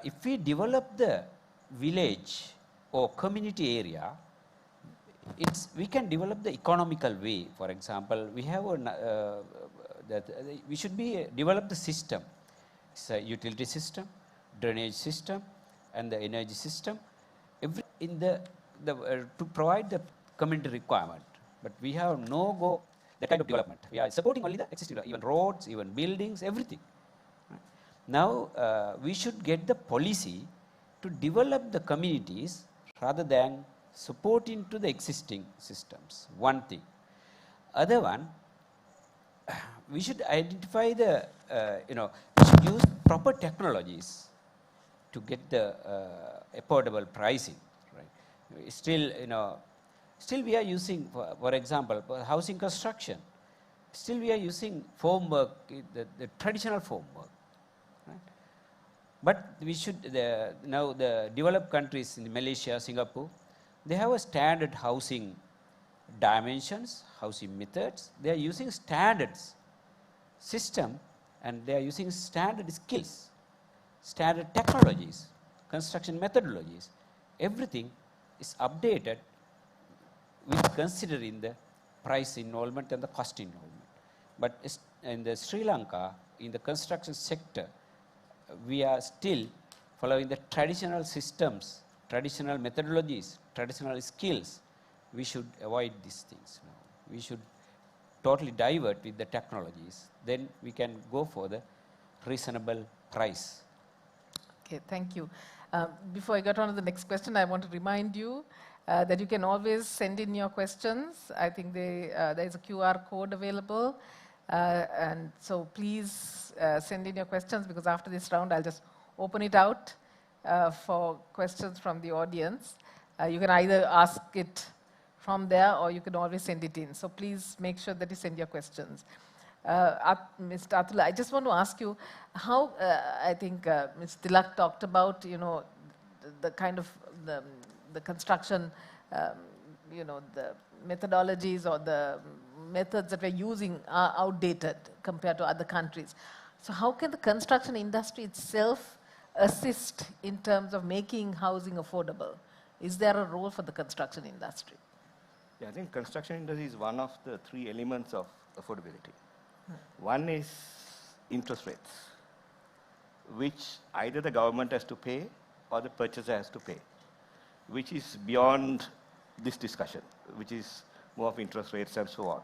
If we develop the village or community area, we can develop the economical way. For example, we have we should develop the system. It's a utility system, drainage system, and the energy system, to provide the community requirement. But we have that kind of development. We are supporting only the existing, even roads, even buildings, everything. Now, we should get the policy to develop the communities rather than support into the existing systems, one thing. Other one, we should identify the, we should use proper technologies to get the affordable pricing, right? Still we are using, for example, for housing construction, still we are using formwork, the traditional formwork, right? But we should, now the developed countries in Malaysia, Singapore, they have a standard housing dimensions, housing methods. They are using standards system and they are using standard skills, standard technologies, construction methodologies. Everything is updated with considering the price involvement and the cost involvement. But in the Sri Lanka, in the construction sector, we are still following the traditional systems, traditional methodologies, traditional skills. We should avoid these things now. We should totally divert with the technologies. Then we can go for the reasonable price. Okay, thank you. Before I get on to the next question, I want to remind you that you can always send in your questions. I think there is a QR code available. And so please send in your questions, because after this round, I'll just open it out for questions from the audience. You can either ask it from there or you can always send it in. So please make sure that you send your questions. Mr. Atula, I just want to ask you how, I think Mr. Tilak talked about, the kind of the construction, the methodologies or the methods that we're using are outdated compared to other countries. So how can the construction industry itself assist in terms of making housing affordable? Is there a role for the construction industry? Yeah, I think construction industry is one of the three elements of affordability. One is interest rates, which either the government has to pay or the purchaser has to pay, which is beyond this discussion, which is more of interest rates and so on.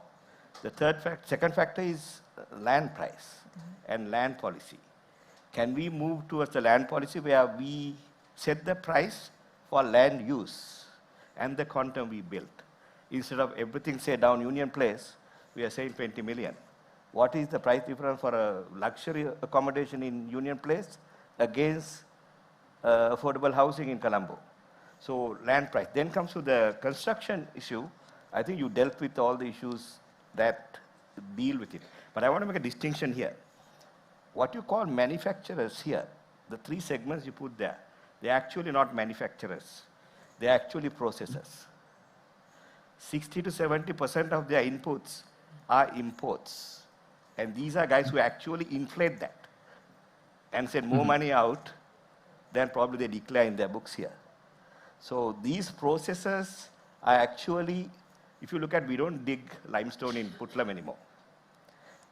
The second factor is land price and land policy. Can we move towards the land policy where we set the price for land use and the quantum we built? Instead of everything, say, down Union Place, we are saying 20 million. What is the price difference for a luxury accommodation in Union Place against affordable housing in Colombo? So land price. Then comes to the construction issue. I think you dealt with all the issues that deal with it. But I want to make a distinction here. What you call manufacturers here, the three segments you put there, they're actually not manufacturers. They're actually processors. 60 to 70% of their inputs are imports. And these are guys who actually inflate that and send more money out than probably they declare in their books here. So these processors are actually, if you look at, we don't dig limestone in Putlam anymore.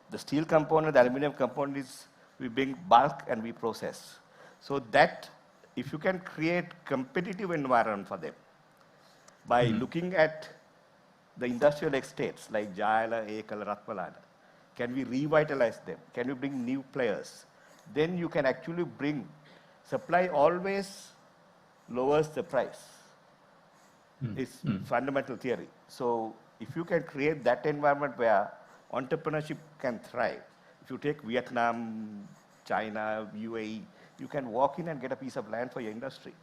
The steel component, the aluminum component is, we bring bulk and we process. So that, if you can create competitive environment for them by looking at the industrial estates like Jayala, Ekal, Ratmalana, can we revitalize them? Can we bring new players? Then you can actually bring, supply always lowers the price. It's fundamental theory. So if you can create that environment where entrepreneurship can thrive, if you take Vietnam, China, UAE, you can walk in and get a piece of land for your industry.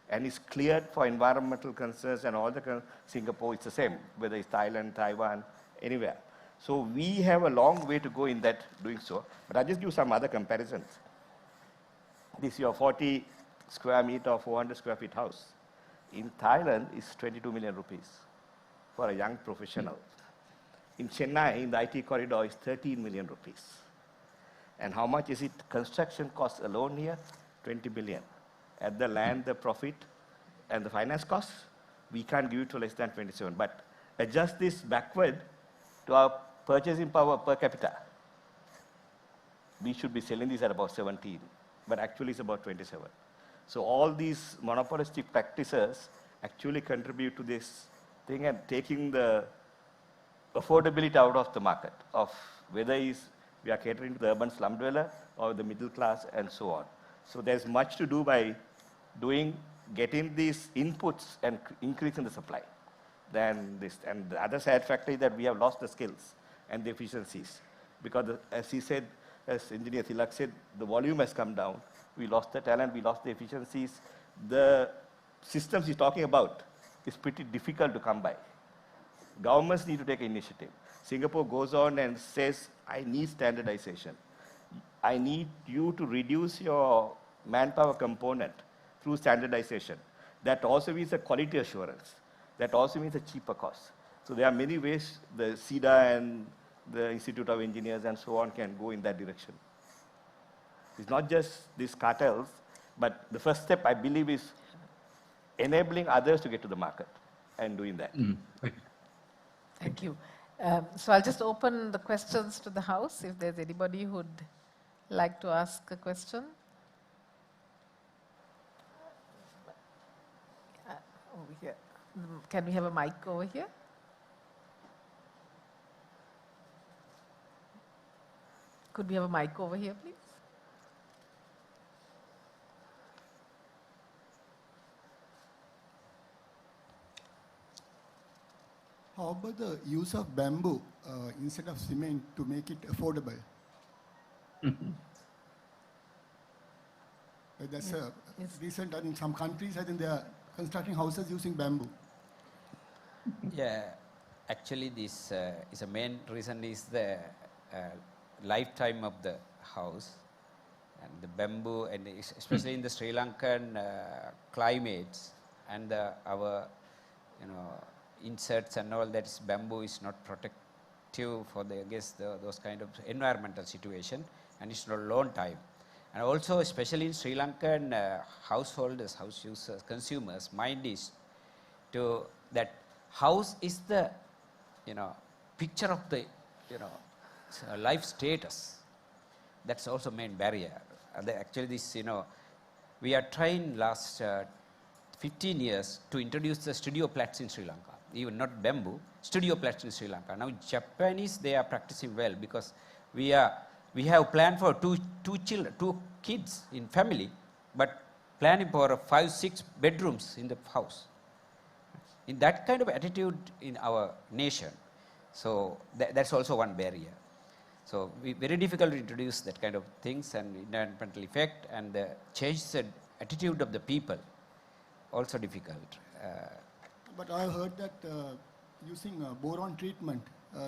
And it's cleared for environmental concerns and all the, Singapore, it's the same, whether it's Thailand, Taiwan, anywhere. So we have a long way to go in that doing so. But I'll just give some other comparisons. This your 40 square meter or 400 square feet house. In Thailand, it's 22 million rupees for a young professional. In Chennai, in the IT corridor, it's 13 million rupees. And how much is it construction cost alone here? 20 billion. At the land, the profit, and the finance costs, we can't give it to less than 27. But adjust this backward to our purchasing power per capita. We should be selling this at about 17, but actually it's about 27. So all these monopolistic practices actually contribute to this thing and taking the affordability out of the market, of whether it's We are catering to the urban slum dweller or the middle class and so on. So there's much to do by getting these inputs and increasing the supply than this. And the other sad factor is that we have lost the skills and the efficiencies. Because as he said, as Engineer Tilak said, the volume has come down. We lost the talent, we lost the efficiencies. The systems he's talking about is pretty difficult to come by. Governments need to take initiative. Singapore goes on and says, I need standardization. I need you to reduce your manpower component through standardization. That also means a quality assurance. That also means a cheaper cost. So there are many ways the SIDA and the Institute of Engineers and so on can go in that direction. It's not just these cartels, but the first step, I believe, is enabling others to get to the market and doing that. Thank you. So I'll just open the questions to the House, if there's anybody who'd like to ask a question. Over here. Can we have a mic over here? Could we have a mic over here, please? How about the use of bamboo instead of cement to make it affordable? That's a recent, in some countries, I think they are constructing houses using bamboo. Yeah, actually this is a main reason is the lifetime of the house and the bamboo, and especially in the Sri Lankan climates and our inserts and all that is bamboo is not protective for the against those kind of environmental situation, and it's not a long time. And also especially in Sri Lankan householders, house users, consumers, mind is to that house is the picture of the life status. That's also main barrier. Actually this we are trying last 15 years to introduce the studio flats in Sri Lanka. Even not bamboo, studio flats in Sri Lanka. Now Japanese, they are practicing well because we have planned for two kids in family, but planning for 5-6 bedrooms in the house. In that kind of attitude in our nation, so that's also one barrier. So very difficult to introduce that kind of things and environmental effect and change the attitude of the people, also difficult. But I heard that using boron treatment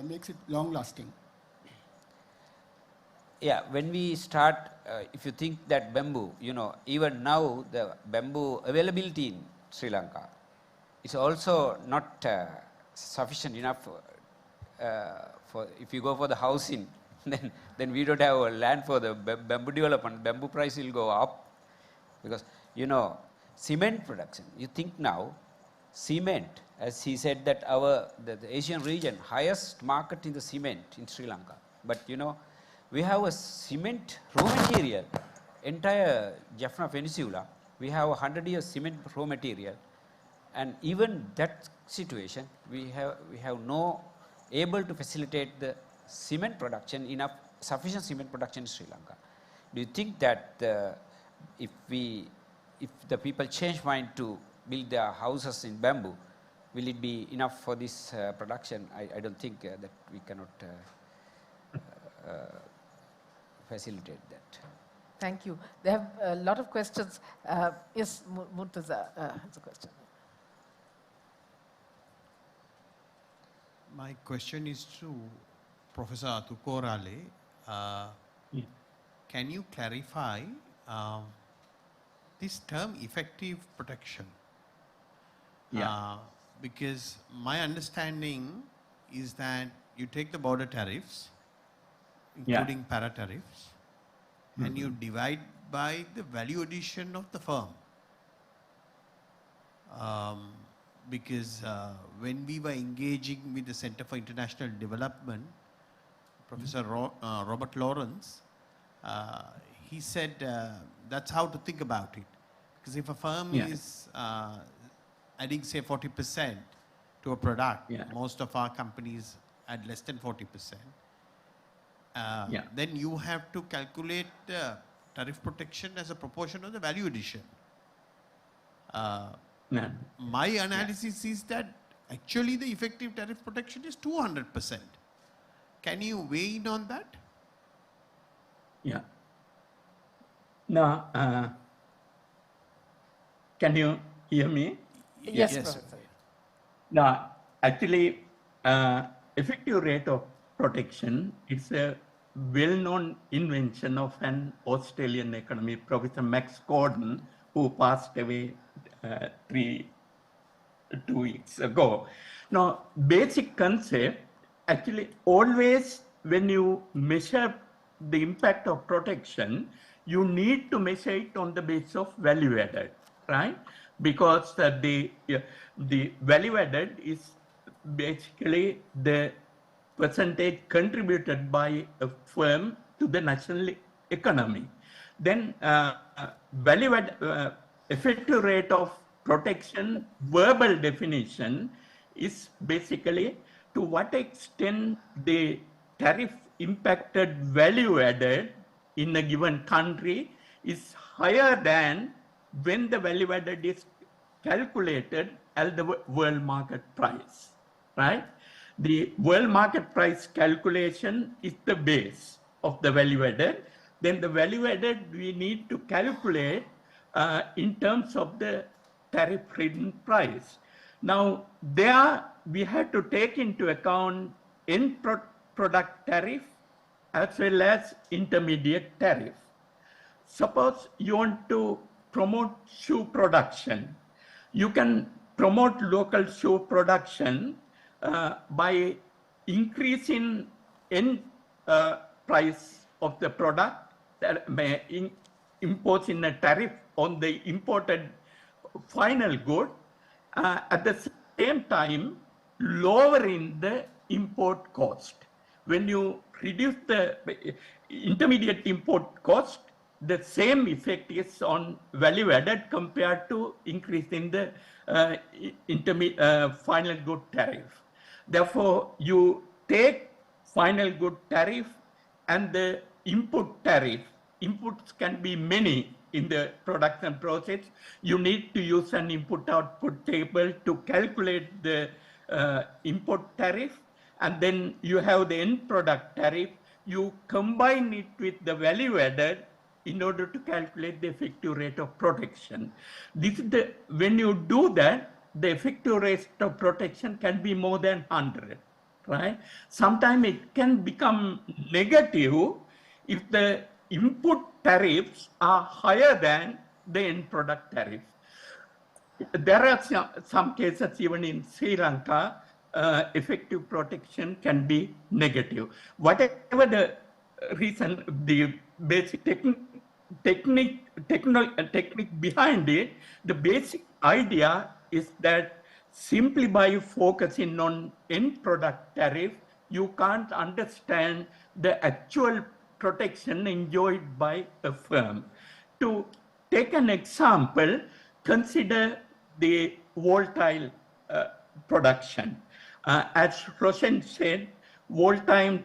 makes it long-lasting. Yeah, when we start, if you think that bamboo, even now the bamboo availability in Sri Lanka is also not sufficient enough for if you go for the housing, then we don't have a land for the bamboo development. Bamboo price will go up because cement production. You think now cement, as he said that the Asian region highest market in the cement in Sri Lanka, but we have a cement raw material, entire Jaffna Peninsula, we have 100 years cement raw material, and even that situation, we have no able to facilitate the cement production, sufficient cement production in Sri Lanka. Do you think that if the people change mind to build their houses in bamboo, will it be enough for this production? I don't think that we cannot facilitate that. Thank you. They have a lot of questions. Yes, Murtaza has a question. My question is to Professor Atukorale. Can you clarify this term effective protection? Yeah. Because my understanding is that you take the border tariffs, including para tariffs, and you divide by the value addition of the firm. Because when we were engaging with the Center for International Development, Professor Robert Lawrence, he said that's how to think about it. Because if a firm is adding say 40% to a product, most of our companies add less than 40%. Yeah. then you have to calculate tariff protection as a proportion of the value addition. Yeah. My analysis is that actually the effective tariff protection is 200%. Can you weigh in on that? Yeah. Now, can you hear me? Yes, Yes, sir. Professor. Now, actually, effective rate of protection is a well-known invention of an Australian economist, Professor Max Gordon, who passed away 2 weeks ago. Now, basic concept, actually always when you measure the impact of protection, you need to measure it on the basis of value added, right? Because the value added is basically the percentage contributed by a firm to the national economy. Then value add, effective rate of protection verbal definition is basically to what extent the tariff impacted value added in a given country is higher than when the value added is calculated at the world market price, right? The world market price calculation is the base of the value added. Then the value added we need to calculate in terms of the tariff ridden price. Now, there we have to take into account end product tariff as well as intermediate tariff. Suppose you want to promote shoe production. You can promote local shoe production by increasing end price of the product, that may imposing a tariff on the imported final good, at the same time lowering the import cost. When you reduce the intermediate import cost, the same effect is on value added compared to increasing the final good tariff. Therefore, you take final good tariff and the input tariff. Inputs can be many in the production process. You need to use an input-output table to calculate the import tariff, and then you have the end product tariff. You combine it with the value added in order to calculate the effective rate of protection. This is the, when you do that, the effective rate of protection can be more than 100, right? Sometimes it can become negative if the input tariffs are higher than the end product tariff. There are some cases even in Sri Lanka, effective protection can be negative. Whatever the reason, the basic technique behind it, the basic idea is that simply by focusing on end product tariff, you can't understand the actual protection enjoyed by a firm. To take an example, consider the volatile production. As Roshan said, volatile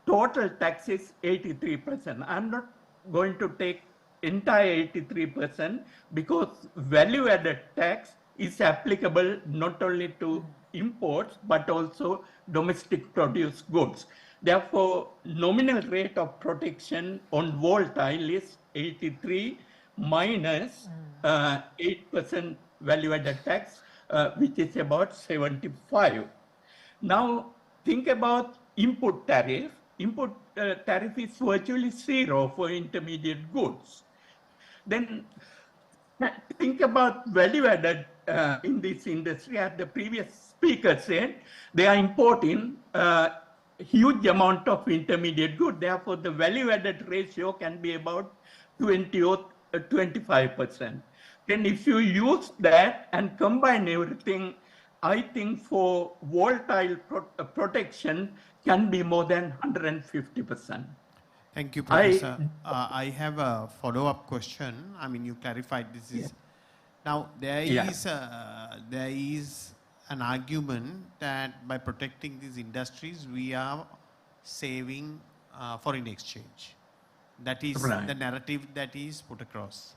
total tax is 83%. I'm not going to take entire 83% because value-added tax is applicable not only to imports but also domestic produce goods. Therefore, nominal rate of protection on volatile is 83 minus 8% value-added tax, which is about 75. Now, think about input tariff. Input tariff is virtually zero for intermediate goods. Then think about value added in this industry. As the previous speaker said, they are importing huge amount of intermediate good. Therefore, the value added ratio can be about 20 or 25%. Then if you use that and combine everything, I think for volatile protection can be more than 150%. Thank you, Professor. I have a follow-up question. I mean, you clarified this is... Now, there is an argument that by protecting these industries, we are saving foreign exchange. That is Right. the narrative that is put across.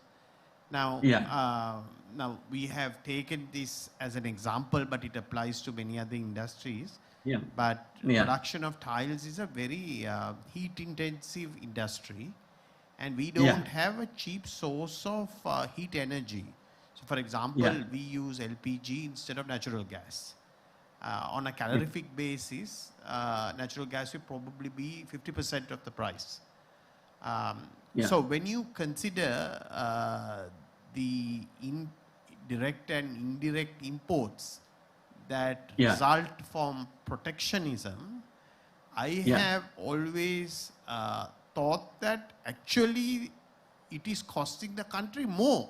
Now, Yeah. now we have taken this as an example, but it applies to many other industries. Yeah. But Yeah. production of tiles is a very heat-intensive industry, and we Yeah. don't have a cheap source of heat energy. So, for example, Yeah. we use LPG instead of natural gas. On a calorific basis, natural gas will probably be 50% of the price. Yeah. So when you consider the direct and indirect imports that Yeah. result from protectionism, I Yeah. have always thought that actually it is costing the country more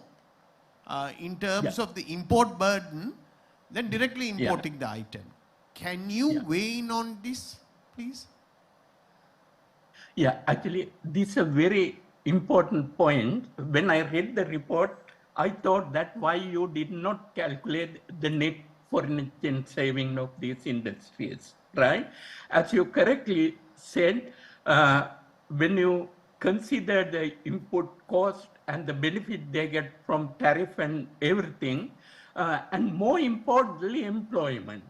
in terms Yeah. of the import burden than directly Yeah. importing the item. Can you Yeah. weigh in on this, please? Yeah, actually, this is a very important point. When I read the report, I thought that why you did not calculate the net foreign exchange saving of these industries, right? As you correctly said, when you consider the input cost and the benefit they get from tariff and everything, and more importantly, employment.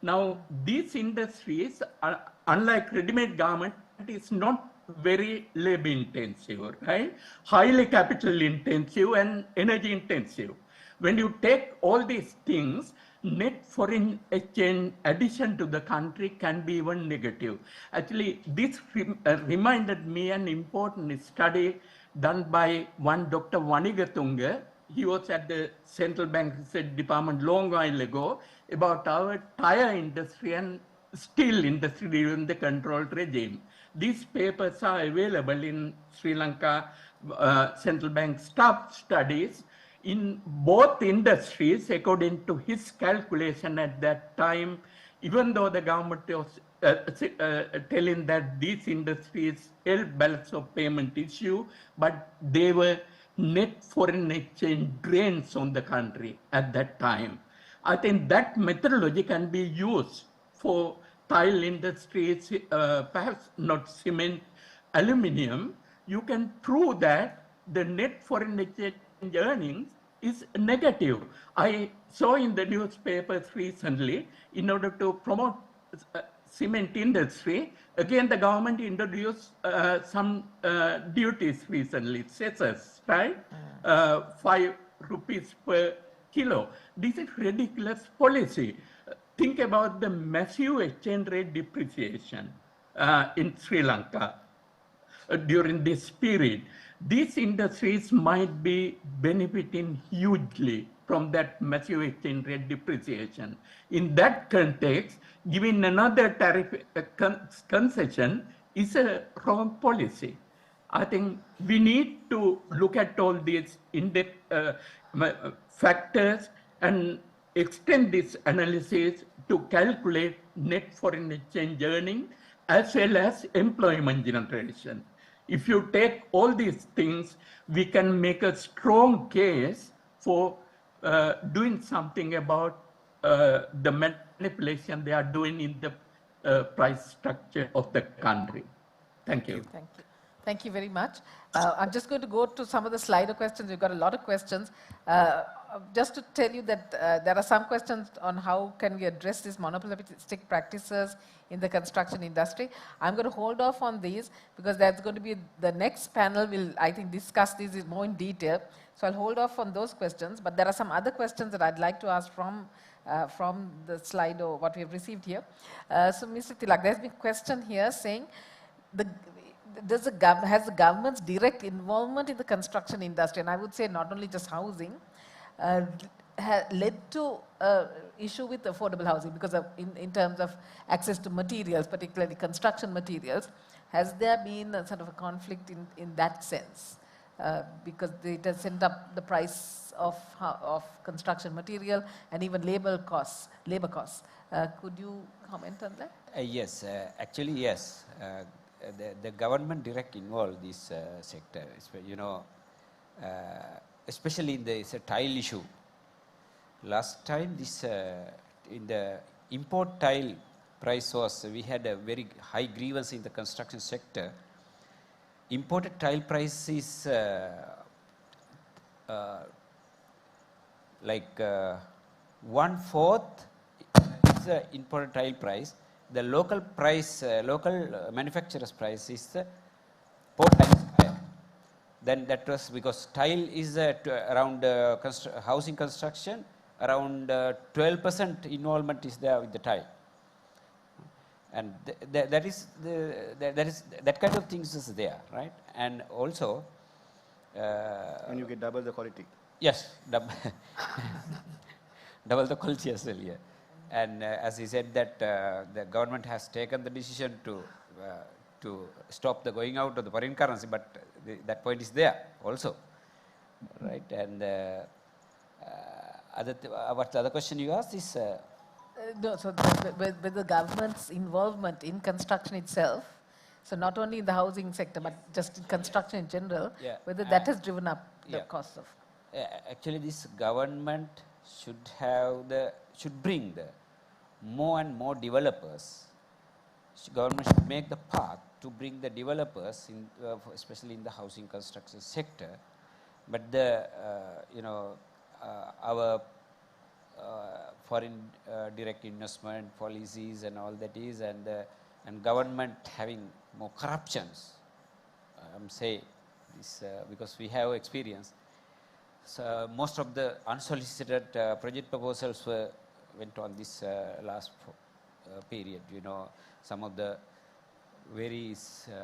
Now, these industries, unlike ready-made garment, is not very labor intensive, right? Highly capital intensive and energy intensive. When you take all these things, net foreign exchange addition to the country can be even negative. Actually, this reminded me an important study done by one Dr. Vanigatunga. He was at the Central Bank Research Department long while ago about our tire industry and steel industry during the controlled regime. These papers are available in Sri Lanka Central Bank staff studies. In both industries, according to his calculation at that time, even though the government was telling that these industries held balance of payment issue, but they were net foreign exchange drains on the country at that time. I think that methodology can be used for tile industries, perhaps not cement, aluminium. You can prove that the net foreign exchange earnings is negative. I saw in the newspapers recently, in order to promote cement industry, again the government introduced some duties recently, cesses, right? 5 rupees per kilo. This is ridiculous policy. Think about the massive exchange rate depreciation in Sri Lanka during this period. These industries might be benefiting hugely from that massive exchange rate depreciation. In that context, giving another tariff concession is a wrong policy. I think we need to look at all these factors and extend this analysis to calculate net foreign exchange earning as well as employment generation. If you take all these things, we can make a strong case for doing something about the manipulation they are doing in the price structure of the country. Thank you. Thank you. Thank you very much. I'm just going to go to some of the Slido questions. We've got a lot of questions. Just to tell you that there are some questions on how can we address these monopolistic practices in the construction industry. I'm going to hold off on these because that's going to be the next panel will, I think, discuss these more in detail. So I'll hold off on those questions. But there are some other questions that I'd like to ask from the Slido, what we have received here. So Mr. Tilak, there's been a question here saying, has the government's direct involvement in the construction industry, and I would say not only just housing, led to issue with affordable housing because of in terms of access to materials, particularly construction materials? Has there been a sort of a conflict in that sense? Because it has sent up the price of construction material and even labor costs. Could you comment on that? Yes, actually yes. The government direct involved this sector, you know, especially in the tile issue. Last time this in the import tile price was, we had a very high grievance in the construction sector. Imported tile price is like 1/4 is the imported tile price. The local price, manufacturer's price is 4 times higher. Then that was because tile is around housing construction, around 12% involvement is there with the tile. And that kind of things is there, right? And also, And you get double the quality. yes, double the quality as well, yeah. And as he said that the government has taken the decision to stop the going out of the foreign currency, but that point is there also, right? And what the other question you asked is? No, so with the government's involvement in construction itself, so not only in the housing sector, but just in construction in general, Yeah. whether that has driven up the Yeah. cost of. Actually, this government should bring the more and more developers. Government should make the path to bring the developers, especially in the housing construction sector. But our foreign direct investment policies and all that is, and government having more corruptions. I'm saying this because we have experience. So most of the unsolicited project proposals went on this last period. Some of the very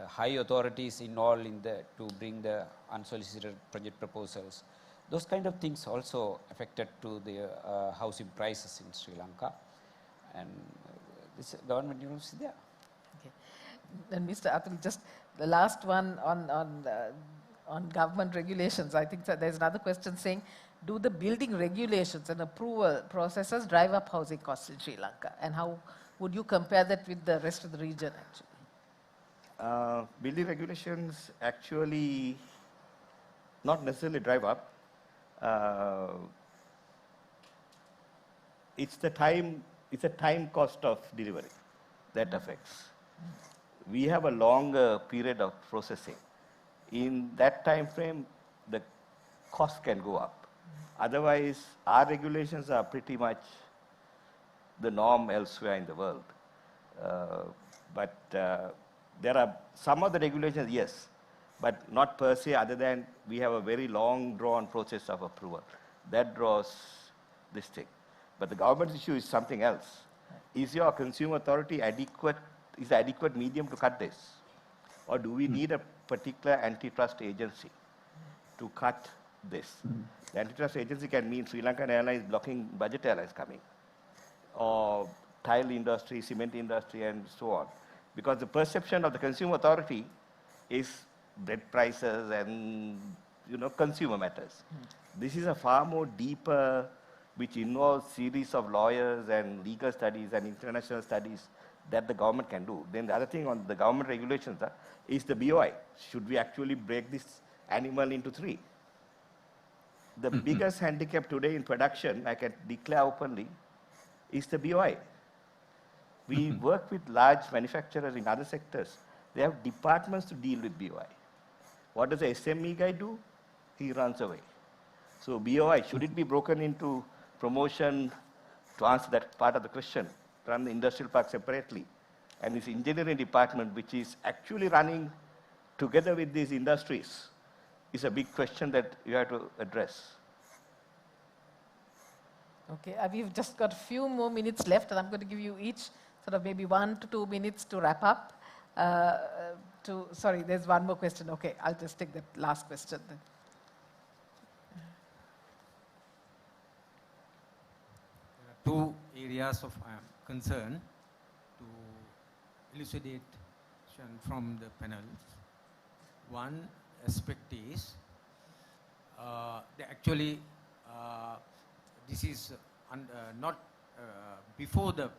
high authorities involved to bring the unsolicited project proposals. Those kind of things also affected to the housing prices in Sri Lanka, and this government is there. Okay. And Mr. Atul, just the last one on government regulations. I think that there's another question saying, do the building regulations and approval processes drive up housing costs in Sri Lanka? And how would you compare that with the rest of the region actually? Building regulations actually not necessarily drive up. It's a time cost of delivery that affects. We have a longer period of processing. In that time frame, the cost can go up. Otherwise, our regulations are pretty much the norm elsewhere in the world. But there are some of the regulations, yes, but not per se, other than we have a very long drawn process of approval. That draws this thing. But the government's issue is something else. Is your consumer authority is the adequate medium to cut this? Or do we need a particular antitrust agency to cut this? The antitrust agency can mean Sri Lankan Airlines blocking budget airlines coming, or tile industry, cement industry, and so on. Because the perception of the consumer authority is bread prices and consumer matters. This is a far more deeper, which involves series of lawyers and legal studies and international studies that the government can do. Then the other thing on the government regulations is the BOI. Should we actually break this animal into three? The biggest handicap today in production, I can declare openly, is the BOI. We work with large manufacturers in other sectors. They have departments to deal with BOI. What does the SME guy do? He runs away. So BOI, should it be broken into promotion, to answer that part of the question, run the industrial park separately? And this engineering department, which is actually running together with these industries, is a big question that you have to address. Okay, we've just got a few more minutes left, and I'm going to give you each sort of maybe 1 to 2 minutes to wrap up. Sorry, there's one more question. Okay, I'll just take that last question then. There are 2 areas of concern to elucidate from the panel. One aspect is this is not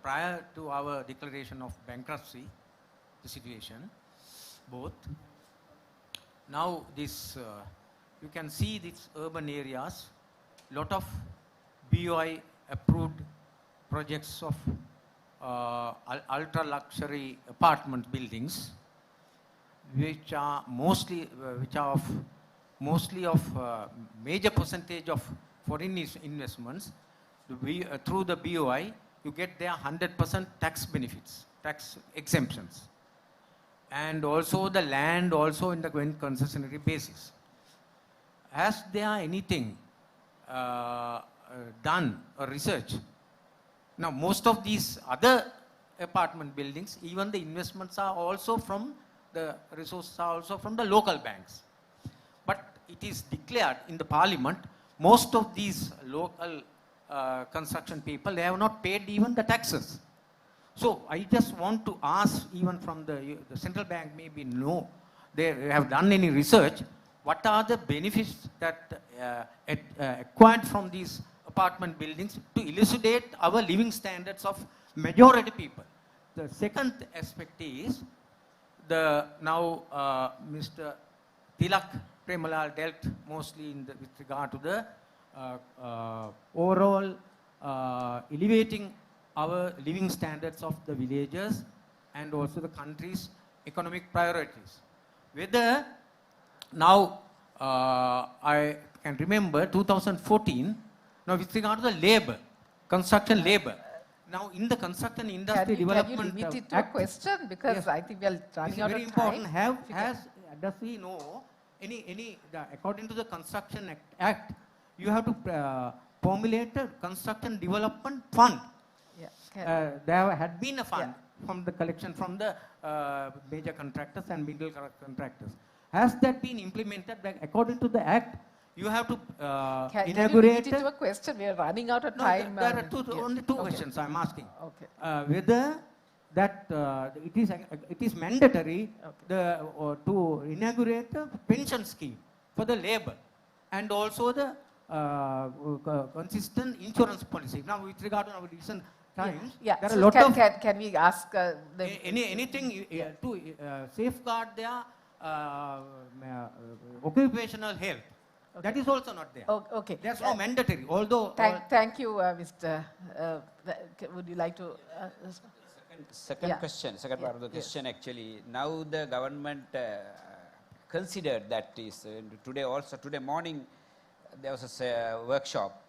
prior to our declaration of bankruptcy, the situation, both. Now this, you can see these urban areas, lot of BOI approved projects of ultra luxury apartment buildings, which are mostly major percentage of foreign investments. Through the BOI, you get their 100% tax benefits, tax exemptions, and also the land also in the concessionary basis. Has there anything done or research? Now, most of these other apartment buildings, even the investments are also from the resources are also from the local banks. But it is declared in the parliament, most of these local construction people, they have not paid even the taxes. So I just want to ask, even from the central bank, maybe no, they have done any research, what are the benefits that acquired from these apartment buildings to elucidate our living standards of majority people. The second aspect is, Mr. Tilak Premalal dealt mostly with regard to the overall elevating our living standards of the villagers and also the country's economic priorities. Whether now I can remember 2014, now with regard to the labor, construction labor. Now in the construction industry development Can you limit it to act, a question? Because yes, I think we are running out very of time. important. Does he know according to the Construction Act, you have to formulate a construction development fund. Yeah, there had been a fund from the collection from the major contractors and middle contractors. Has that been implemented? According to the Act, you have to Can inaugurate. you limit it to a question? We are running out of time. There are only two questions I'm asking. Okay. Whether that it is mandatory to inaugurate a pension scheme for the labor and also the consistent insurance policy. Now, with regard to our recent times, there are a So lot of can we ask anything to safeguard their occupational health. That is also not there. Okay. There's no mandatory, although... Thank you, Mr. Would you like to... Second question, second part of the question actually. Now the government considered that is, today morning there was a workshop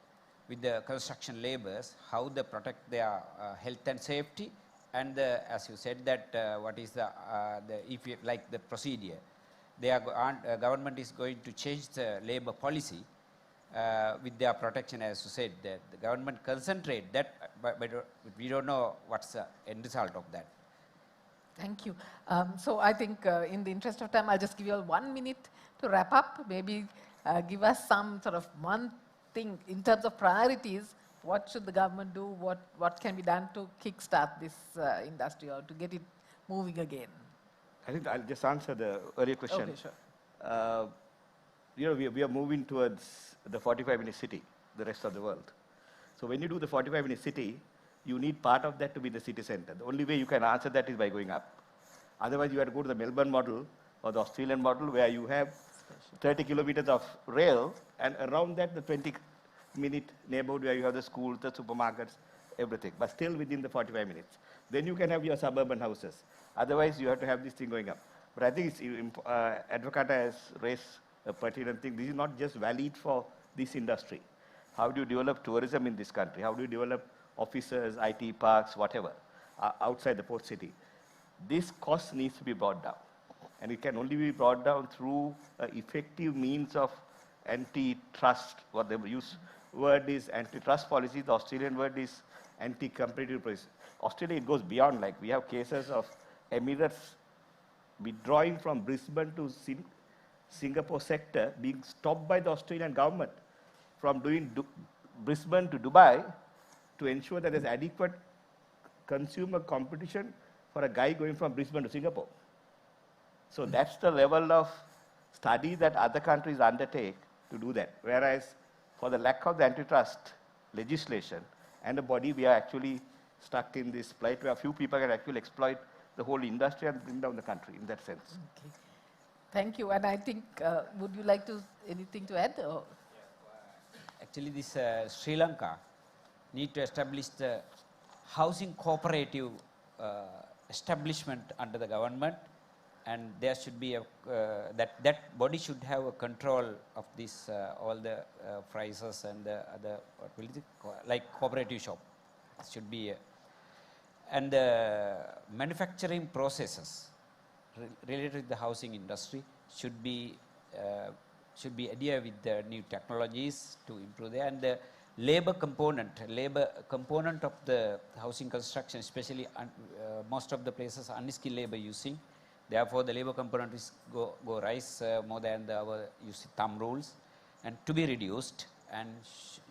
with the construction laborers, how they protect their health and safety, and as you said that what is the procedure. Government is going to change the labor policy with their protection, as you said. The government concentrate that, but we don't know what's the end result of that. Thank you. So I think in the interest of time, I'll just give you all 1 minute to wrap up. Maybe give us some sort of one thing in terms of priorities. What should the government do? What can be done to kickstart this industry or to get it moving again? I think I'll just answer the earlier question. Okay, sure. We are moving towards the 45-minute city, the rest of the world. So when you do the 45-minute city, you need part of that to be the city center. The only way you can answer that is by going up. Otherwise, you have to go to the Melbourne model or the Australian model where you have 30 kilometers of rail and around that the 20-minute neighborhood where you have the schools, the supermarkets, everything, but still within the 45 minutes. Then you can have your suburban houses. Otherwise, you have to have this thing going up. But I think Advocata has raised a pertinent thing. This is not just valid for this industry. How do you develop tourism in this country? How do you develop offices, IT parks, whatever, outside the port city? This cost needs to be brought down. And it can only be brought down through effective means of antitrust. What the word is antitrust policy. The Australian word is anti-competitive policy. Australia, it goes beyond. Like we have cases of Emirates withdrawing from Brisbane to Singapore sector being stopped by the Australian government from doing Brisbane to Dubai to ensure that there's adequate consumer competition for a guy going from Brisbane to Singapore. So that's the level of study that other countries undertake to do that. Whereas for the lack of the antitrust legislation and the body, we are actually stuck in this plight where a few people can actually exploit the whole industry and bring down the country in that sense. Okay. Thank you. And I think, would you like to anything to add? Or? Actually, this Sri Lanka need to establish the housing cooperative establishment under the government, and there should be a that body should have a control of this all the prices and the other what will it like cooperative shop should be and the manufacturing processes related to the housing industry should be adhere with the new technologies to improve there, and the labor component of the housing construction, especially most of the places unskilled labor using. Therefore, the labor component is go rise more than our thumb rules, and to be reduced and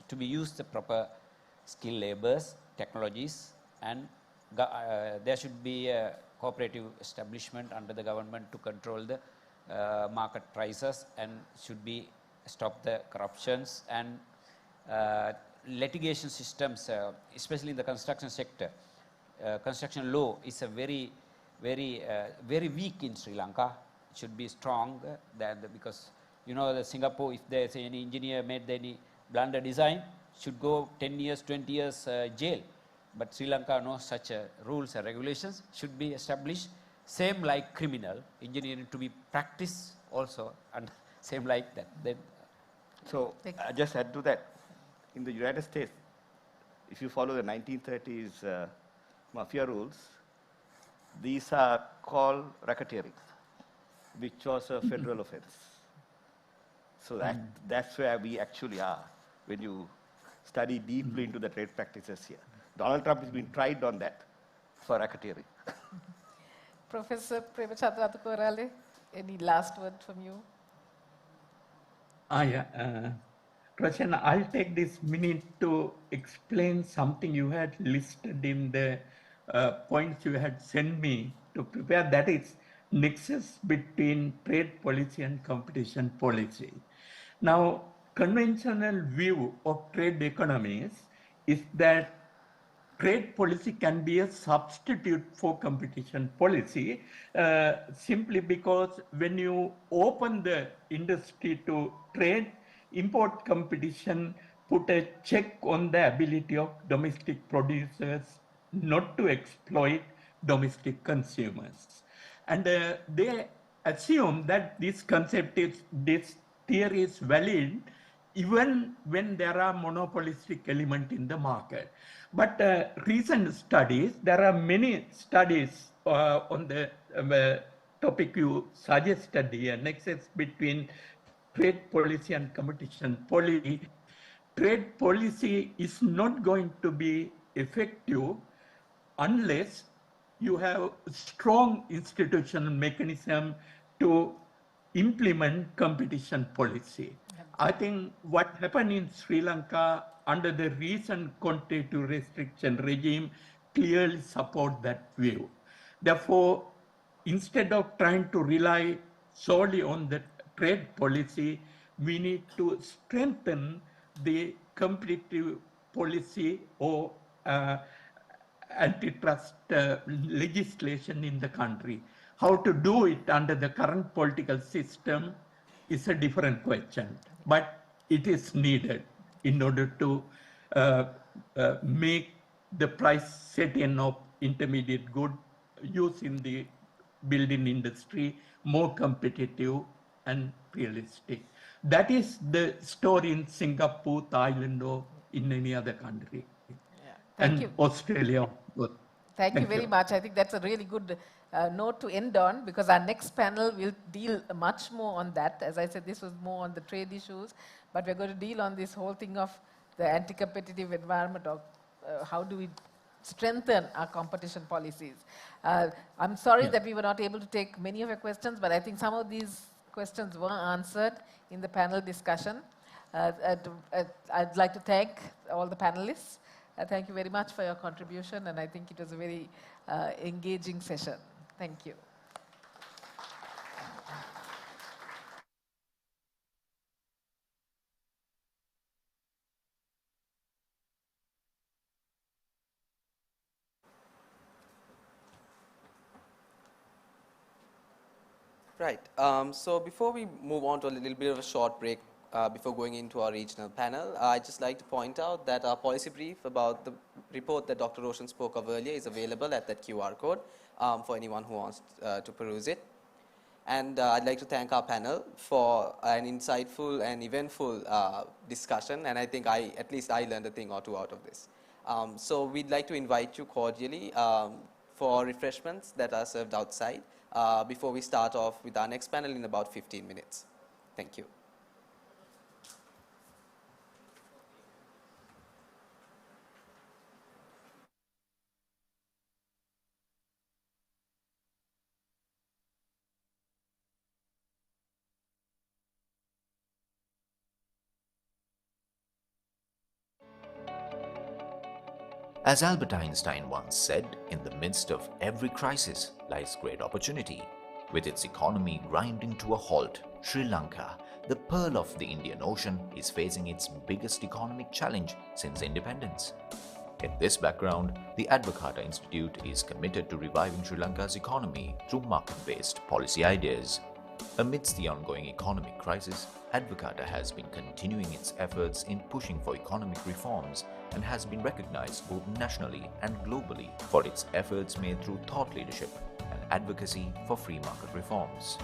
to be used the proper skilled labors, technologies, and there should be a cooperative establishment under the government to control the market prices, and should be stop the corruptions and litigation systems, especially in the construction sector. Construction law is a very weak in Sri Lanka. It should be strong because you know the Singapore, if there is any engineer made any blunder design, should go 10 years, 20 years jail. But Sri Lanka, no such rules and regulations should be established. Same like criminal engineering to be practiced also, and same like that. Then, so I just add to that. In the United States, if you follow the 1930s mafia rules, these are called racketeering, which was a federal offense. So that's where we actually are when you study deeply into the trade practices here. Donald Trump has been tried on that for racketeering. Professor Premachandra Advocata, any last word from you? Roshan, I'll take this minute to explain something you had listed in the points you had sent me to prepare. That is nexus between trade policy and competition policy. Now, conventional view of trade economies is that trade policy can be a substitute for competition policy simply because when you open the industry to trade, import competition put a check on the ability of domestic producers not to exploit domestic consumers. And they assume that this concept is, this theory is valid even when there are monopolistic element in the market. But recent studies, there are many studies on the topic you suggested here, nexus between trade policy and competition policy. Trade policy is not going to be effective unless you have strong institutional mechanism to implement competition policy. I think what happened in Sri Lanka under the recent quantitative restriction regime clearly support that view. Therefore, instead of trying to rely solely on the trade policy, we need to strengthen the competitive policy or antitrust legislation in the country. How to do it under the current political system is a different question, but it is needed in order to make the price setting of intermediate good use in the building industry more competitive and realistic. That is the story in Singapore, Thailand, or in any other country. Thank and you. Australia. Thank you very much. I think that's a really good note to end on, because our next panel will deal much more on that. As I said, this was more on the trade issues, but we're going to deal on this whole thing of the anti-competitive environment, or how do we strengthen our competition policies. I'm sorry that we were not able to take many of your questions, but I think some of these questions were answered in the panel discussion. I'd like to thank all the panelists. Thank you very much for your contribution, and I think it was a very engaging session. Thank you. Right. So before we move on to a little bit of a short break, before going into our regional panel, I'd just like to point out that our policy brief about the report that Dr. Roshan spoke of earlier is available at that QR code for anyone who wants to peruse it. And I'd like to thank our panel for an insightful and eventful discussion, and I think at least I learned a thing or two out of this. So we'd like to invite you cordially for refreshments that are served outside before we start off with our next panel in about 15 minutes. Thank you. As Albert Einstein once said, in the midst of every crisis lies great opportunity. With its economy grinding to a halt, Sri Lanka, the pearl of the Indian Ocean, is facing its biggest economic challenge since independence. In this background, the Advocata Institute is committed to reviving Sri Lanka's economy through market-based policy ideas. Amidst the ongoing economic crisis, Advocata has been continuing its efforts in pushing for economic reforms and has been recognized both nationally and globally for its efforts made through thought leadership and advocacy for free market reforms.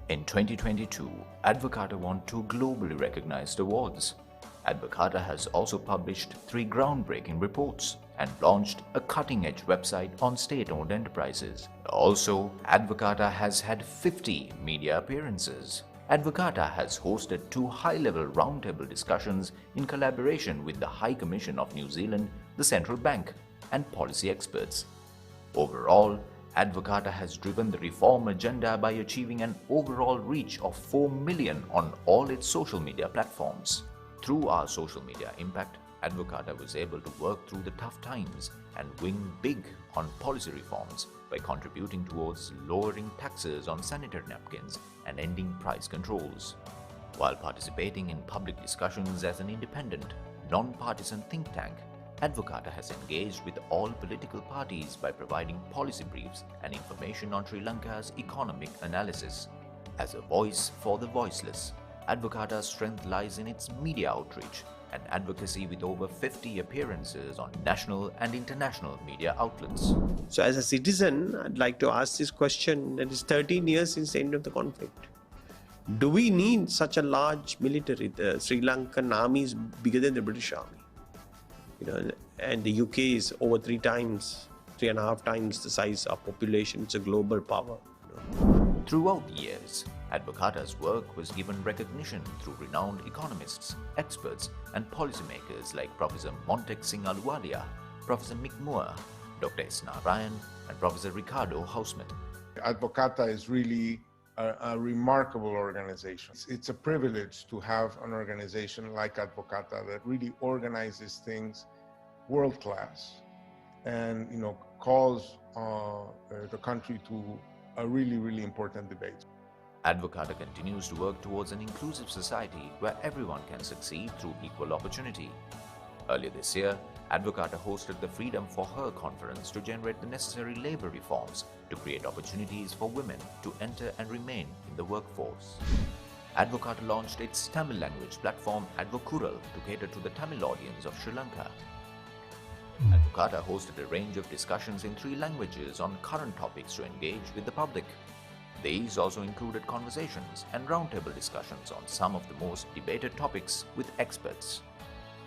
In 2022, Advocata won 2 globally recognized awards. Advocata has also published 3 groundbreaking reports and launched a cutting-edge website on state-owned enterprises. Also, Advocata has had 50 media appearances. Advocata has hosted 2 high-level roundtable discussions in collaboration with the High Commission of New Zealand, the Central Bank, and policy experts. Overall, Advocata has driven the reform agenda by achieving an overall reach of 4 million on all its social media platforms. Through our social media impact, Advocata was able to work through the tough times and win big on policy reforms by contributing towards lowering taxes on sanitary napkins and ending price controls. While participating in public discussions as an independent, non-partisan think tank, Advocata has engaged with all political parties by providing policy briefs and information on Sri Lanka's economic analysis. As a voice for the voiceless, Advocata's strength lies in its media outreach and advocacy with over 50 appearances on national and international media outlets. So as a citizen, I'd like to ask this question that is 13 years since the end of the conflict. Do we need such a large military? The Sri Lankan army is bigger than the British army. And the UK is over 3.5 times the size of population. It's a global power. Throughout the years, Advocata's work was given recognition through renowned economists, experts, and policymakers like Professor Montek Singh Ahluwalia, Professor Mick Moore, Dr. S. Narayan, and Professor Ricardo Hausman. Advocata is really a remarkable organization. It's a privilege to have an organization like Advocata that really organizes things world class and calls the country to a really, really important debate. Advocata continues to work towards an inclusive society where everyone can succeed through equal opportunity. Earlier this year, Advocata hosted the Freedom for Her conference to generate the necessary labor reforms to create opportunities for women to enter and remain in the workforce. Advocata launched its Tamil language platform Advokural to cater to the Tamil audience of Sri Lanka. Advocata hosted a range of discussions in 3 languages on current topics to engage with the public. These also included conversations and roundtable discussions on some of the most debated topics with experts.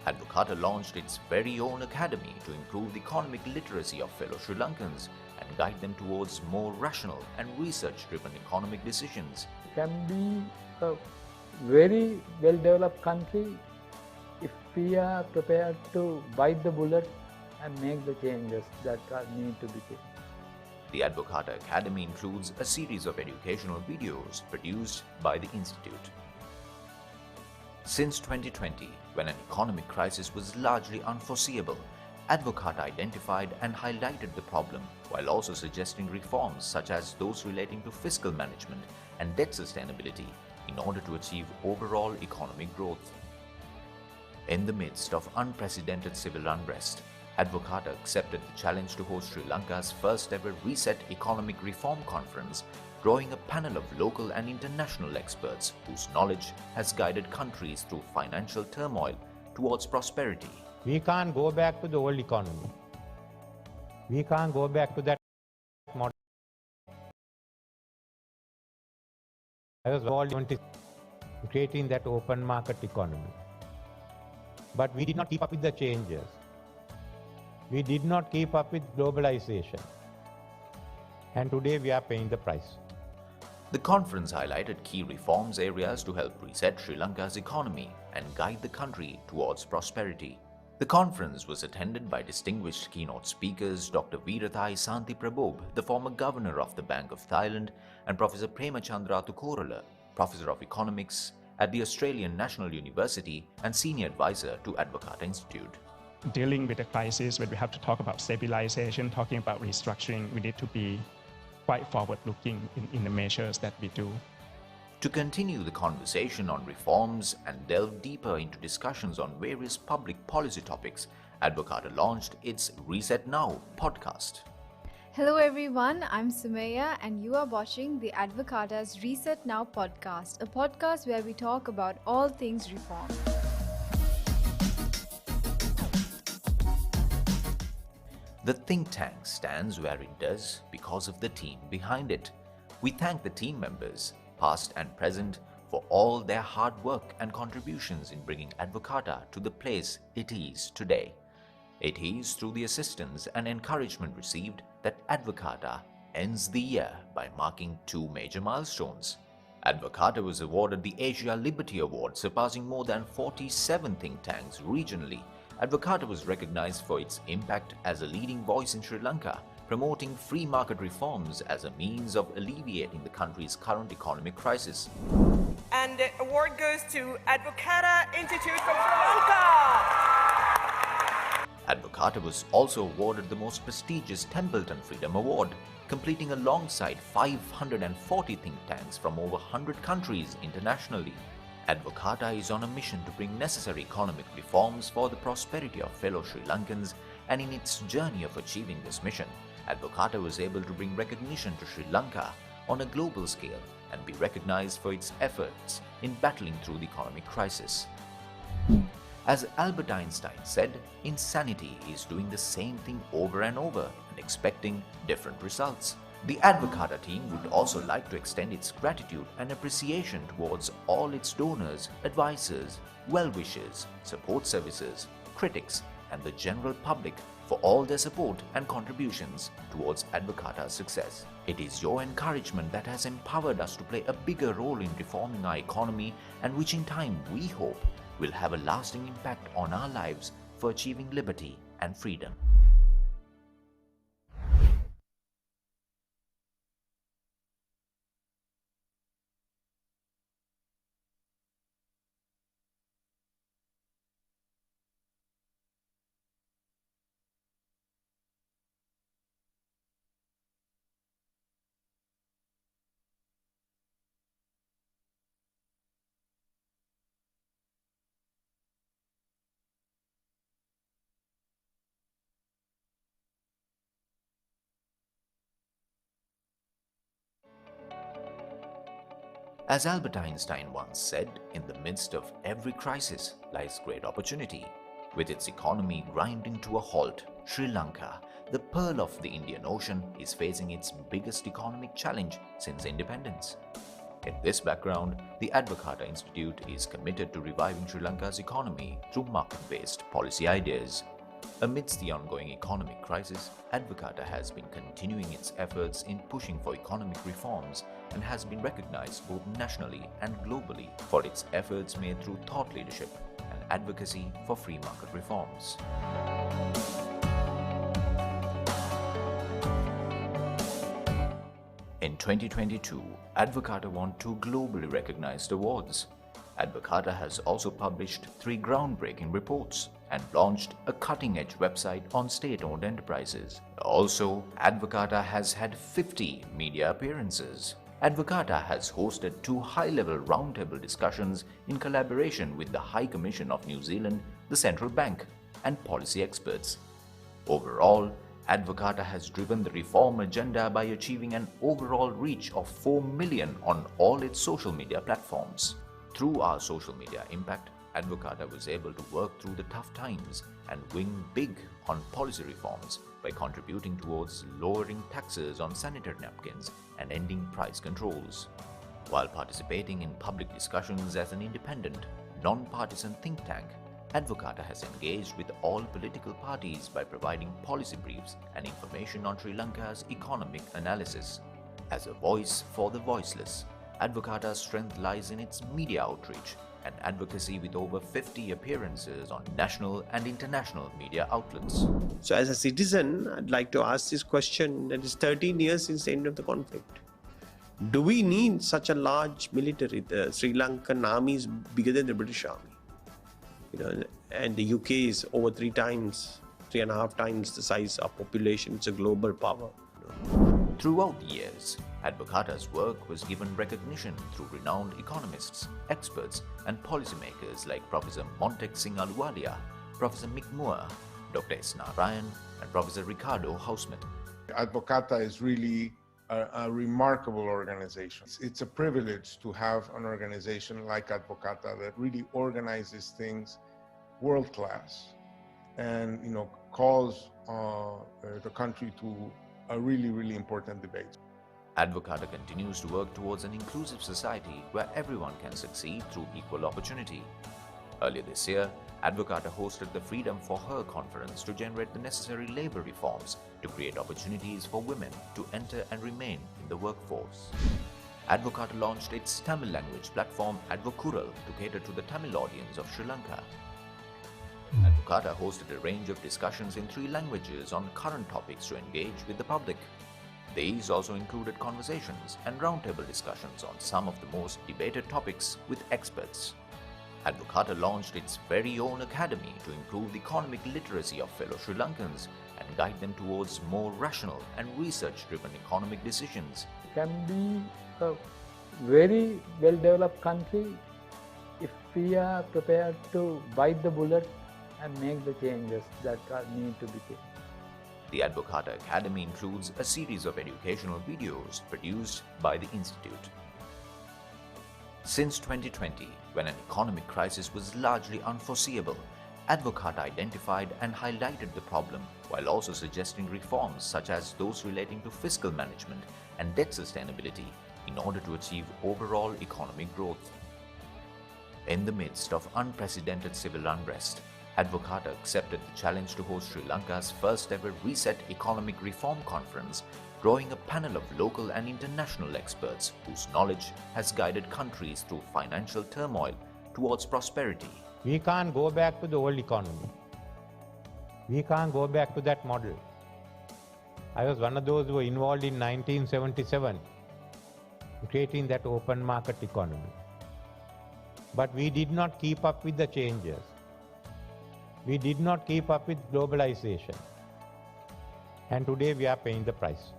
Advocata launched its very own academy to improve the economic literacy of fellow Sri Lankans and guide them towards more rational and research-driven economic decisions. It can be a very well-developed country if we are prepared to bite the bullet and make the changes that need to be taken. The Advocata Academy includes a series of educational videos produced by the Institute. Since 2020, when an economic crisis was largely unforeseeable, Advocata identified and highlighted the problem while also suggesting reforms such as those relating to fiscal management and debt sustainability in order to achieve overall economic growth. In the midst of unprecedented civil unrest, Advocata accepted the challenge to host Sri Lanka's first ever Reset Economic Reform Conference, drawing a panel of local and international experts whose knowledge has guided countries through financial turmoil towards prosperity. We can't go back to the old economy. We can't go back to that model. I was all creating that open market economy. But we did not keep up with the changes. We did not keep up with globalization. And today we are paying the price. The conference highlighted key reforms areas to help reset Sri Lanka's economy and guide the country towards prosperity. The conference was attended by distinguished keynote speakers Dr. Veerathai Santi Prabhob, the former governor of the Bank of Thailand, and Professor Premachandra Thukorala, professor of economics at the Australian National University and senior advisor to Advocata Institute. Dealing with a crisis, when we have to talk about stabilization, talking about restructuring, we need to be quite forward-looking in the measures that we do. To continue the conversation on reforms and delve deeper into discussions on various public policy topics, Advocata launched its Reset Now podcast. Hello everyone, I'm Sumaya and you are watching the Advocata's Reset Now podcast, a podcast where we talk about all things reform. The think tank stands where it does because of the team behind it. We thank the team members, past and present, for all their hard work and contributions in bringing Advocata to the place it is today. It is through the assistance and encouragement received that Advocata ends the year by marking two major milestones. Advocata was awarded the Asia Liberty Award, surpassing more than 47 think tanks regionally. Advocata was recognized for its impact as a leading voice in Sri Lanka, promoting free market reforms as a means of alleviating the country's current economic crisis. And the award goes to Advocata Institute from Sri Lanka. Advocata was also awarded the most prestigious Templeton Freedom Award, completing alongside 540 think tanks from over 100 countries internationally. Advocata is on a mission to bring necessary economic reforms for the prosperity of fellow Sri Lankans, and in its journey of achieving this mission, Advocata was able to bring recognition to Sri Lanka on a global scale and be recognized for its efforts in battling through the economic crisis. As Albert Einstein said, insanity is doing the same thing over and over and expecting different results. The Advocata team would also like to extend its gratitude and appreciation towards all its donors, advisors, well-wishers, support services, critics, and the general public for all their support and contributions towards Advocata's success. It is your encouragement that has empowered us to play a bigger role in reforming our economy, and which in time we hope will have a lasting impact on our lives for achieving liberty and freedom. As Albert Einstein once said, in the midst of every crisis lies great opportunity. With its economy grinding to a halt, Sri Lanka, the pearl of the Indian Ocean, is facing its biggest economic challenge since independence. In this background, the Advocata Institute is committed to reviving Sri Lanka's economy through market-based policy ideas. Amidst the ongoing economic crisis, Advocata has been continuing its efforts in pushing for economic reforms and has been recognized both nationally and globally for its efforts made through thought leadership and advocacy for free market reforms. In 2022, Advocata won 2 globally recognized awards. Advocata has also published 3 groundbreaking reports and launched a cutting-edge website on state-owned enterprises. Also, Advocata has had 50 media appearances. Advocata has hosted 2 high-level roundtable discussions in collaboration with the High Commission of New Zealand, the Central Bank, and policy experts. Overall, Advocata has driven the reform agenda by achieving an overall reach of 4 million on all its social media platforms. Through our social media impact, Advocata was able to work through the tough times and win big on policy reforms by contributing towards lowering taxes on sanitary napkins and ending price controls. While participating in public discussions as an independent, non-partisan think tank, Advocata has engaged with all political parties by providing policy briefs and information on Sri Lanka's economic analysis. As a voice for the voiceless, Advocata's strength lies in its media outreach and advocacy with over 50 appearances on national and international media outlets. So as a citizen, I'd like to ask this question that is 13 years since the end of the conflict. Do we need such a large military? The Sri Lankan army is bigger than the British army. And the UK is over 3.5 times the size of population. It's a global power. Throughout the years, Advocata's work was given recognition through renowned economists, experts, and policymakers like Professor Montek Singh Ahluwalia, Professor Mick Moore, Dr. S. Narayan, and Professor Ricardo Hausman. Advocata is really a remarkable organization. It's a privilege to have an organization like Advocata that really organizes things world class and calls the country to a really important debate. Advocata continues to work towards an inclusive society where everyone can succeed through equal opportunity. Earlier this year, Advocata hosted the Freedom for Her conference to generate the necessary labor reforms to create opportunities for women to enter and remain in the workforce. Advocata launched its Tamil language platform Advokural to cater to the Tamil audience of Sri Lanka. Advocata hosted a range of discussions in 3 languages on current topics to engage with the public. These also included conversations and roundtable discussions on some of the most debated topics with experts. Advocata launched its very own academy to improve the economic literacy of fellow Sri Lankans and guide them towards more rational and research-driven economic decisions. It can be a very well-developed country if we are prepared to bite the bullet and make the changes that need to be taken. The Advocata Academy includes a series of educational videos produced by the Institute. Since 2020, when an economic crisis was largely unforeseeable, Advocata identified and highlighted the problem while also suggesting reforms such as those relating to fiscal management and debt sustainability in order to achieve overall economic growth. In the midst of unprecedented civil unrest, Advocata accepted the challenge to host Sri Lanka's first ever Reset Economic Reform Conference, drawing a panel of local and international experts whose knowledge has guided countries through financial turmoil towards prosperity. We can't go back to the old economy. We can't go back to that model. I was one of those who were involved in 1977, creating that open market economy. But we did not keep up with the changes. We did not keep up with globalization. And today we are paying the price.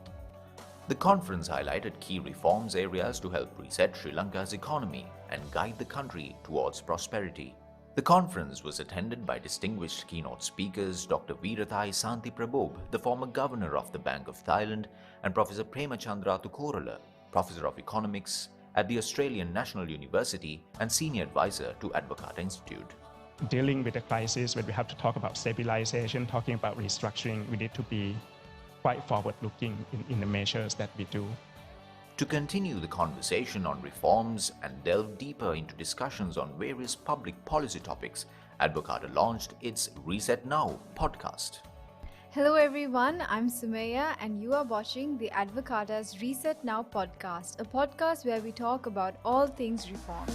The conference highlighted key reforms areas to help reset Sri Lanka's economy and guide the country towards prosperity. The conference was attended by distinguished keynote speakers Dr. Veerathai Santi Prabhob, the former governor of the Bank of Thailand, and Professor Premachandra Thukorala, Professor of Economics at the Australian National University and Senior Advisor to Advocata Institute. Dealing with the crisis, when we have to talk about stabilization, talking about restructuring, we need to be quite forward-looking in the measures that we do. To continue the conversation on reforms and delve deeper into discussions on various public policy topics, Advocata launched its Reset Now podcast. Hello everyone, I'm Sumaya and you are watching the Advocata's Reset Now podcast, a podcast where we talk about all things reform.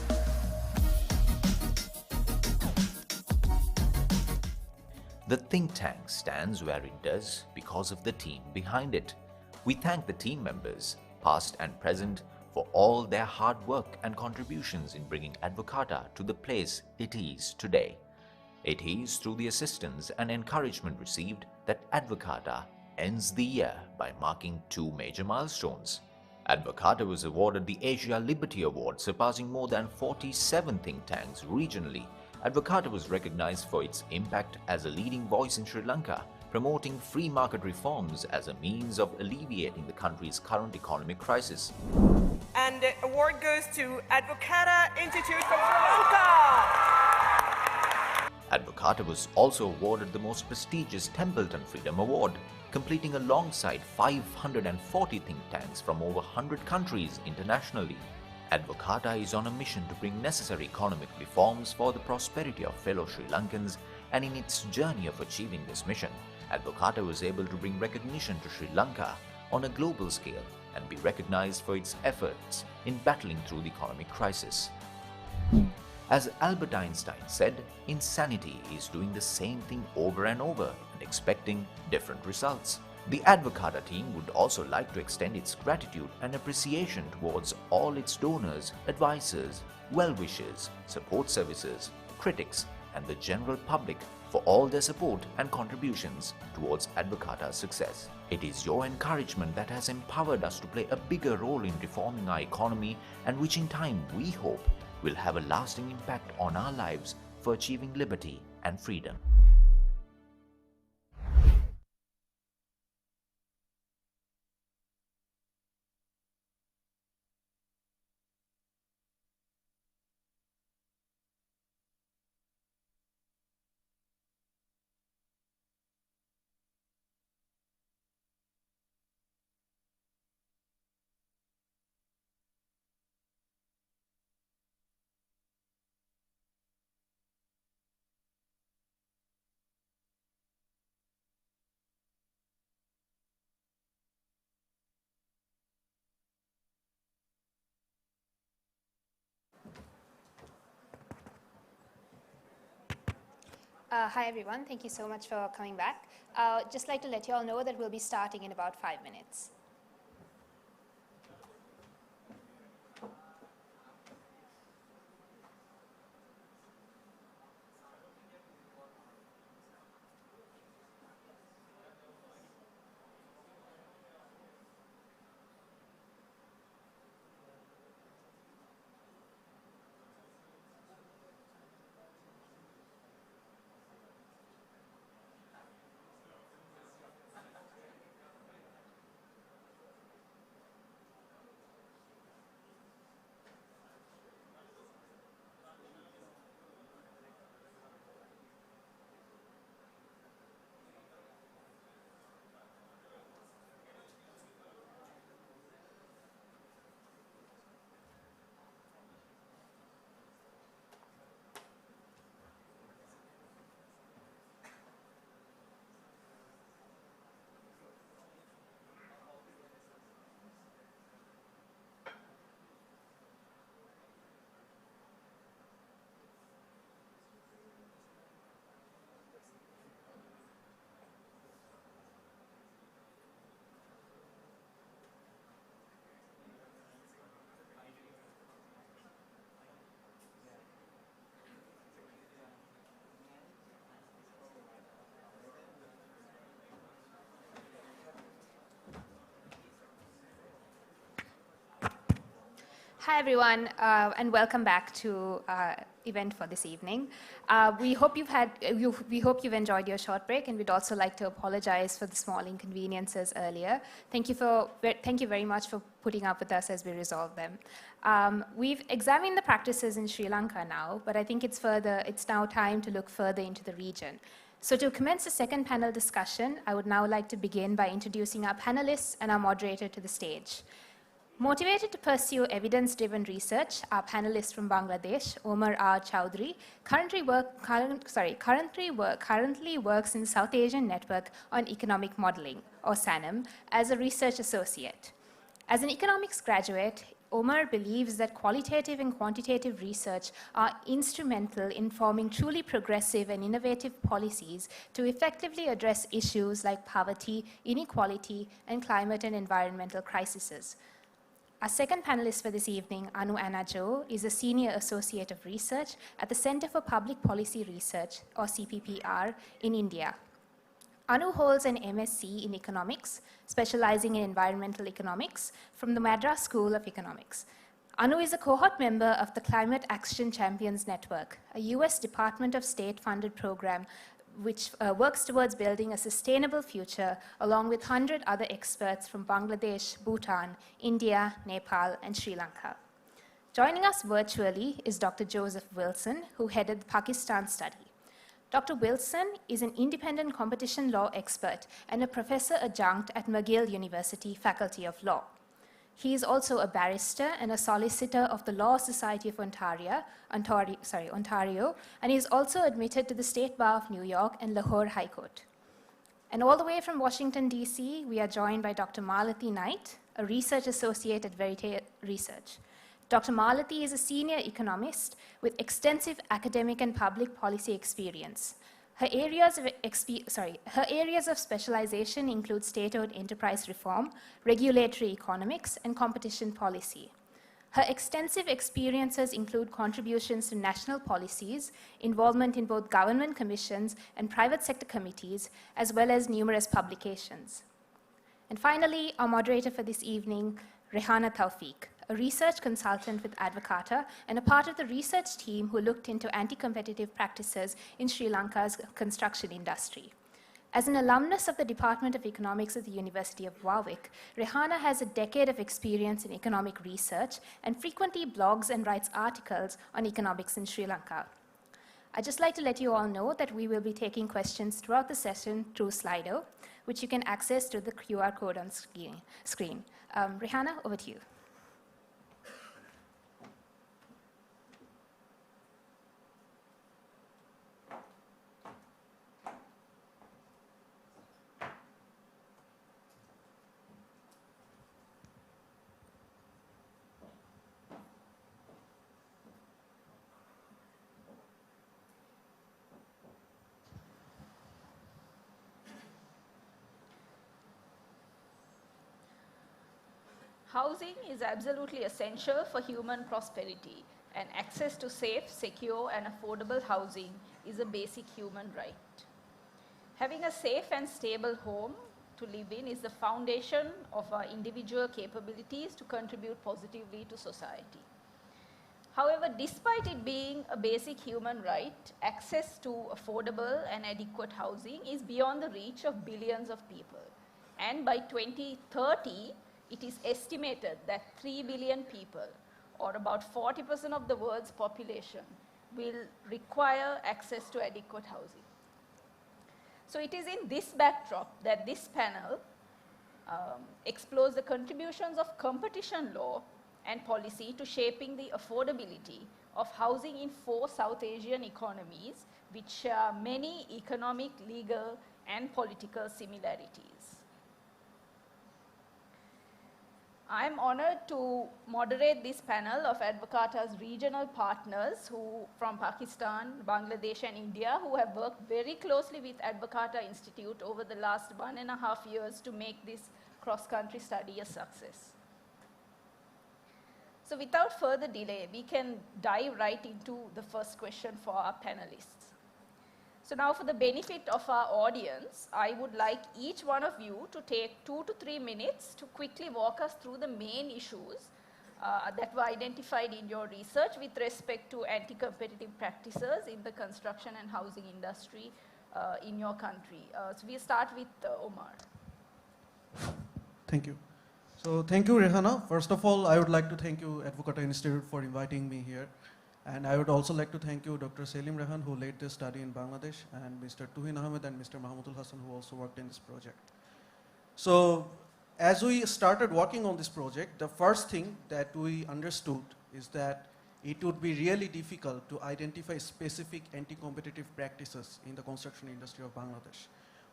The think tank stands where it does because of the team behind it. We thank the team members, past and present, for all their hard work and contributions in bringing Advocata to the place it is today. It is through the assistance and encouragement received that Advocata ends the year by marking 2 major milestones. Advocata was awarded the Asia Liberty Award, surpassing more than 47 think tanks regionally. Advocata was recognized for its impact as a leading voice in Sri Lanka, promoting free market reforms as a means of alleviating the country's current economic crisis. And the award goes to Advocata Institute from Sri Lanka. Advocata was also awarded the most prestigious Templeton Freedom Award, completing alongside 540 think tanks from over 100 countries internationally. Advocata is on a mission to bring necessary economic reforms for the prosperity of fellow Sri Lankans, and in its journey of achieving this mission, Advocata was able to bring recognition to Sri Lanka on a global scale and be recognized for its efforts in battling through the economic crisis. As Albert Einstein said, insanity is doing the same thing over and over and expecting different results. The Advocata team would also like to extend its gratitude and appreciation towards all its donors, advisors, well-wishers, support services, critics, and the general public for all their support and contributions towards Advocata's success. It is your encouragement that has empowered us to play a bigger role in reforming our economy, and which in time we hope will have a lasting impact on our lives for achieving liberty and freedom. Hi everyone, thank you so much for coming back. Just like to let you all know that we'll be starting in about 5 minutes. Hi everyone, and welcome back to our event for this evening. We hope you've enjoyed your short break, and we'd also like to apologize for the small inconveniences earlier. Thank you very much for putting up with us as we resolve them. We've examined the practices in Sri Lanka now, but I think it's now time to look further into the region. So to commence the second panel discussion, I would now like to begin by introducing our panelists and our moderator to the stage. Motivated to pursue evidence-driven research, our panelist from Bangladesh, Omar R. Chowdhury, currently works in the South Asian Network on Economic Modeling, or SANEM, as a research associate. As an economics graduate, Omar believes that qualitative and quantitative research are instrumental in forming truly progressive and innovative policies to effectively address issues like poverty, inequality, and climate and environmental crises. Our second panelist for this evening, Anu Anajo, is a Senior Associate of Research at the Center for Public Policy Research, or CPPR, in India. Anu holds an MSc in Economics, specializing in environmental economics, from the Madras School of Economics. Anu is a cohort member of the Climate Action Champions Network, a US Department of State-funded program which works towards building a sustainable future along with 100 other experts from Bangladesh, Bhutan, India, Nepal, and Sri Lanka. Joining us virtually is Dr. Joseph Wilson, who headed the Pakistan study. Dr. Wilson is an independent competition law expert and a professor adjunct at McGill University Faculty of Law. He is also a barrister and a solicitor of the Law Society of Ontario, and he is also admitted to the State Bar of New York and Lahore High Court. And all the way from Washington, D.C., we are joined by Dr. Malati Knight, a research associate at Verite Research. Dr. Malati is a senior economist with extensive academic and public policy experience. Her areas of specialization include state-owned enterprise reform, regulatory economics, and competition policy. Her extensive experiences include contributions to national policies, involvement in both government commissions and private sector committees, as well as numerous publications. And finally, our moderator for this evening, Rehana Tawfiq, a research consultant with Advocata and a part of the research team who looked into anti-competitive practices in Sri Lanka's construction industry. As an alumnus of the Department of Economics at the University of Warwick, Rehana has a decade of experience in economic research and frequently blogs and writes articles on economics in Sri Lanka. I'd just like to let you all know that we will be taking questions throughout the session through Slido, which you can access through the QR code on screen. Rehana, over to you. Housing is absolutely essential for human prosperity, and access to safe, secure, and affordable housing is a basic human right. Having a safe and stable home to live in is the foundation of our individual capabilities to contribute positively to society. However, despite it being a basic human right, access to affordable and adequate housing is beyond the reach of billions of people. And by 2030, it is estimated that 3 billion people, or about 40% of the world's population, will require access to adequate housing. So it is in this backdrop that this panel explores the contributions of competition law and policy to shaping the affordability of housing in 4 South Asian economies, which share many economic, legal, and political similarities. I am honored to moderate this panel of Advocata's regional partners from Pakistan, Bangladesh, and India who have worked very closely with Advocata Institute over the last 1.5 years to make this cross-country study a success. So without further delay, we can dive right into the first question for our panelists. So now, for the benefit of our audience, I would like each one of you to take 2 to 3 minutes to quickly walk us through the main issues that were identified in your research with respect to anti-competitive practices in the construction and housing industry in your country. So we'll start with Omar. Thank you. So thank you, Rehana. First of all, I would like to thank you, Advocata Institute, for inviting me here. And I would also like to thank you, Dr. Selim Rehan, who led this study in Bangladesh, and Mr. Tuhin Ahmed and Mr. Mahmudul Hassan, who also worked in this project. So as we started working on this project, the first thing that we understood is that it would be really difficult to identify specific anti-competitive practices in the construction industry of Bangladesh.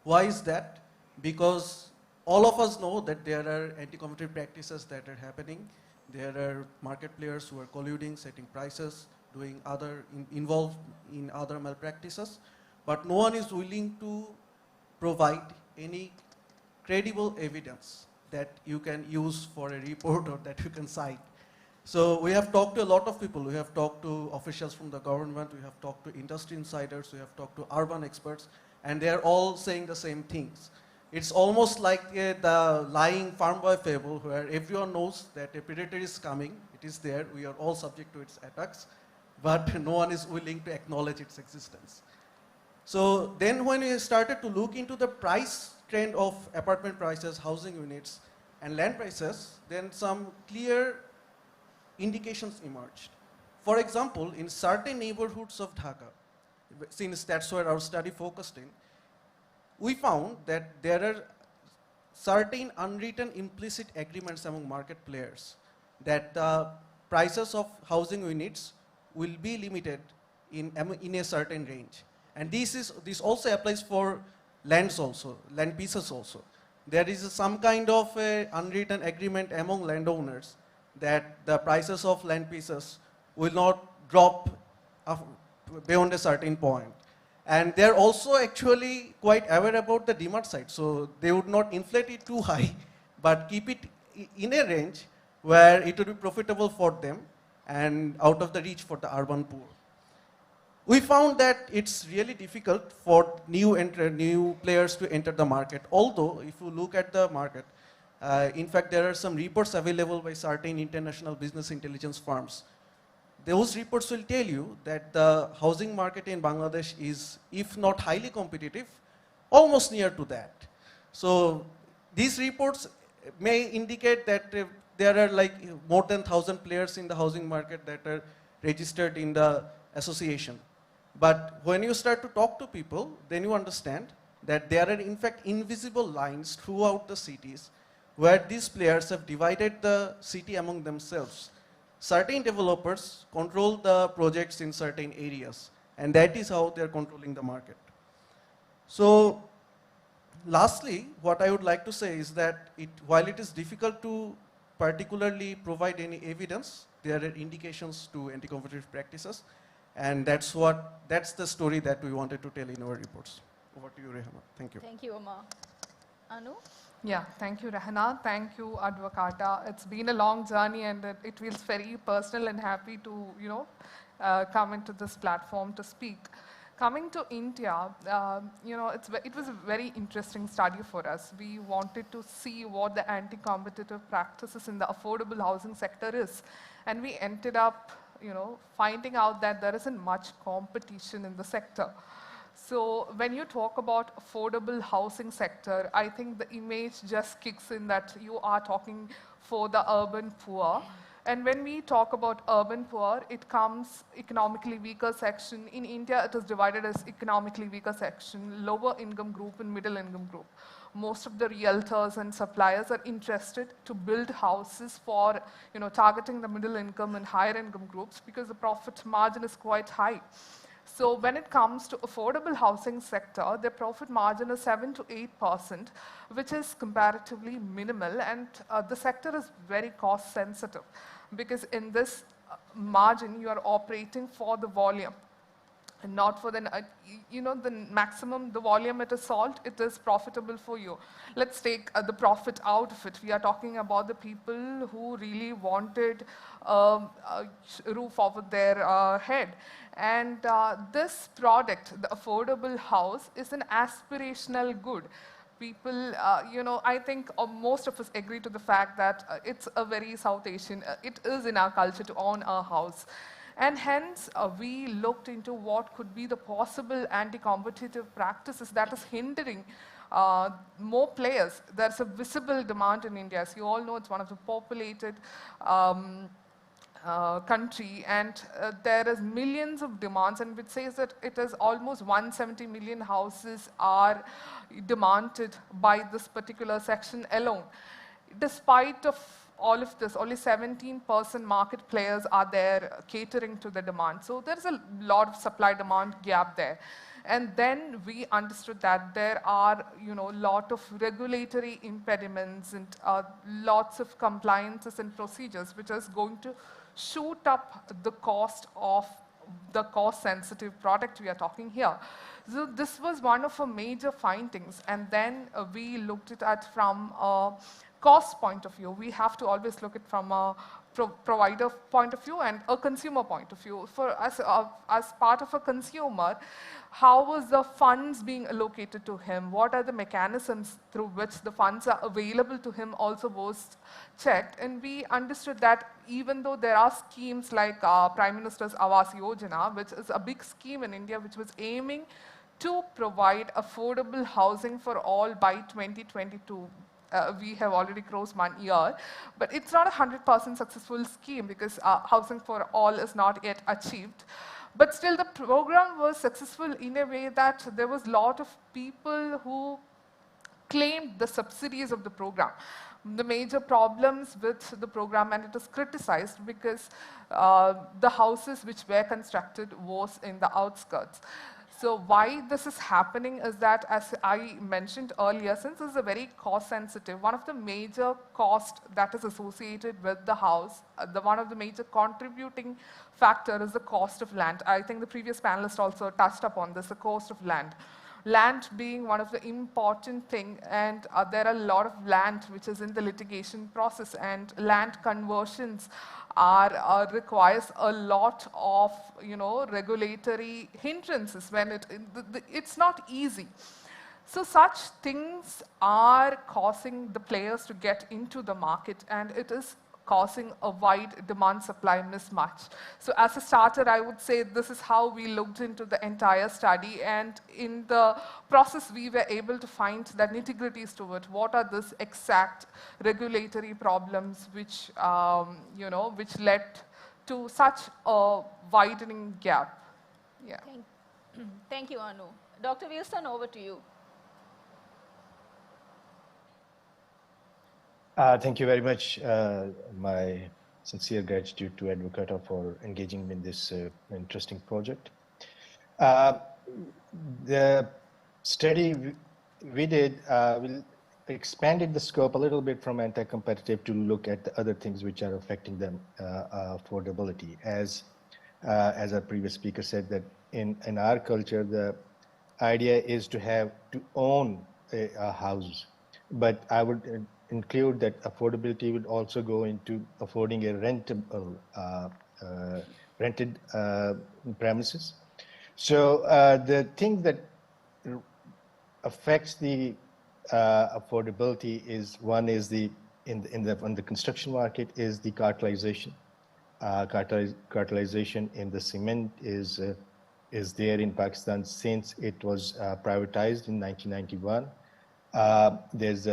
Why is that? Because all of us know that there are anti-competitive practices that are happening. There are market players who are colluding, setting prices, doing involved in other malpractices, but no one is willing to provide any credible evidence that you can use for a report or that you can cite. So we have talked to a lot of people. We have talked to officials from the government, we have talked to industry insiders, we have talked to urban experts, and they are all saying the same things. It's almost like the lying farm boy fable where everyone knows that a predator is coming, it is there, we are all subject to its attacks, but no one is willing to acknowledge its existence. So then when we started to look into the price trend of apartment prices, housing units, and land prices, then some clear indications emerged. For example, in certain neighborhoods of Dhaka, since that's where our study focused in, we found that there are certain unwritten implicit agreements among market players that the prices of housing units will be limited in a certain range. And this also applies for lands also, land pieces also. There is some kind of a unwritten agreement among landowners that the prices of land pieces will not drop beyond a certain point. And they're also actually quite aware about the demand side. So they would not inflate it too high, but keep it in a range where it would be profitable for them and out of the reach for the urban poor. We found that it's really difficult for new players to enter the market. Although, if you look at the market, in fact, there are some reports available by certain international business intelligence firms. Those reports will tell you that the housing market in Bangladesh is, if not highly competitive, almost near to that. So these reports may indicate that there are like more than 1,000 players in the housing market that are registered in the association. But when you start to talk to people, then you understand that there are in fact invisible lines throughout the cities where these players have divided the city among themselves. Certain developers control the projects in certain areas, and that is how they're controlling the market. So lastly, what I would like to say is that while it is difficult to particularly provide any evidence, there are indications to anti-competitive practices, and that's the story that we wanted to tell in our reports. Over to you, Rehana. Thank you. Thank you, Omar. Anu? Yeah, thank you, Rehana. Thank you, Advocata. It's been a long journey, and it feels very personal and happy to, come into this platform to speak. Coming to India, it was a very interesting study for us. We wanted to see what the anti-competitive practices in the affordable housing sector is, and we ended up, finding out that there isn't much competition in the sector. So when you talk about affordable housing sector, I think the image just kicks in that you are talking for the urban poor. And when we talk about urban poor, it comes economically weaker section. In India, it is divided as economically weaker section, lower income group and middle income group. Most of the realtors and suppliers are interested to build houses for, targeting the middle income and higher income groups because the profit margin is quite high. So when it comes to affordable housing sector, the profit margin is 7 to 8%, which is comparatively minimal, and the sector is very cost sensitive because in this margin you are operating for the volume and not for the, the maximum, the volume it is sold, it is profitable for you. Let's take the profit out of it. We are talking about the people who really wanted a roof over their head. And this product, the affordable house, is an aspirational good. People, I think most of us agree to the fact that it's a very South Asian, it is in our culture to own a house. And hence, we looked into what could be the possible anti-competitive practices that is hindering more players. There's a visible demand in India. As you all know, it's one of the populated country, and there is millions of demands, and which says that it is almost 170 million houses are demanded by this particular section alone. Despite of all of this, only 17% market players are there catering to the demand. So there's a lot of supply-demand gap there. And then we understood that there are, lot of regulatory impediments and lots of compliances and procedures, which is going to shoot up the cost of the cost-sensitive product we are talking here. So this was one of our major findings. And then we looked at it from a cost point of view. We have to always look at it from a provider point of view and a consumer point of view. For us, as part of a consumer, how was the funds being allocated to him? What are the mechanisms through which the funds are available to him also was checked. And we understood that even though there are schemes like Prime Minister's Awas Yojana, which is a big scheme in India, which was aiming to provide affordable housing for all by 2022. We have already crossed 1 year, but it's not a 100% successful scheme because housing for all is not yet achieved. But still the program was successful in a way that there was a lot of people who claimed the subsidies of the program. The major problems with the program, and it is criticized because the houses which were constructed was in the outskirts. So why this is happening is that, as I mentioned earlier, since this is a very cost sensitive, one of the major cost that is associated with the house, one of the major contributing factor is the cost of land. I think the previous panelist also touched upon this, the cost of land. Land being one of the important thing, and there are a lot of land which is in the litigation process, and land conversions requires a lot of regulatory hindrances when it's not easy. So such things are causing the players to get into the market, and it is causing a wide demand-supply mismatch. So as a starter, I would say this is how we looked into the entire study, and in the process, we were able to find the nitty-gritties to it. What are these exact regulatory problems which, which led to such a widening gap? Yeah. Thank you, Anu. Dr. Wilson, over to you. Thank you very much. My sincere gratitude to Advocata for engaging in this interesting project. The study we did will expanded the scope a little bit from anti-competitive to look at the other things which are affecting them affordability. As our previous speaker said, that in our culture, the idea is to own a house, but I would include that affordability would also go into affording a rented premises. So the thing that affects the affordability is one is on the construction market is the cartelization. Cartelization in the cement is there in Pakistan since it was privatized in 1991. There's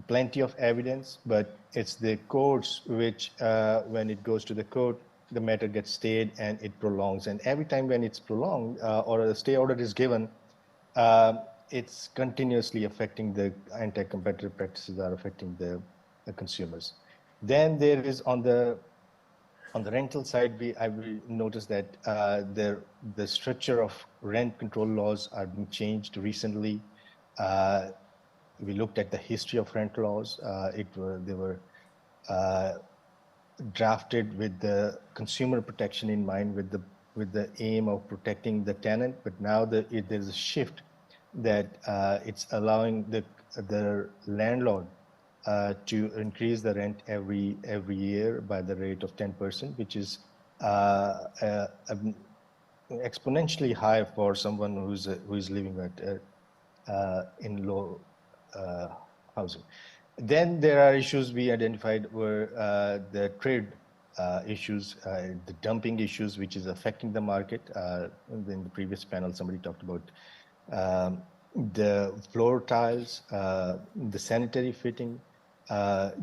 plenty of evidence, but it's the courts which, when it goes to the court, the matter gets stayed and it prolongs. And every time when it's prolonged or a stay order is given, it's continuously affecting the anti-competitive practices are affecting the consumers. Then there is on the rental side, I will notice that the structure of rent control laws are being changed recently. We looked at the history of rent laws. They were drafted with the consumer protection in mind, with the aim of protecting the tenant. But now there's a shift that it's allowing the landlord to increase the rent every year by the rate of 10%, which is exponentially high for someone who is living in low housing. Then there are issues we identified were the trade issues, the dumping issues, which is affecting the market. In the previous panel, somebody talked about the floor tiles, the sanitary fitting.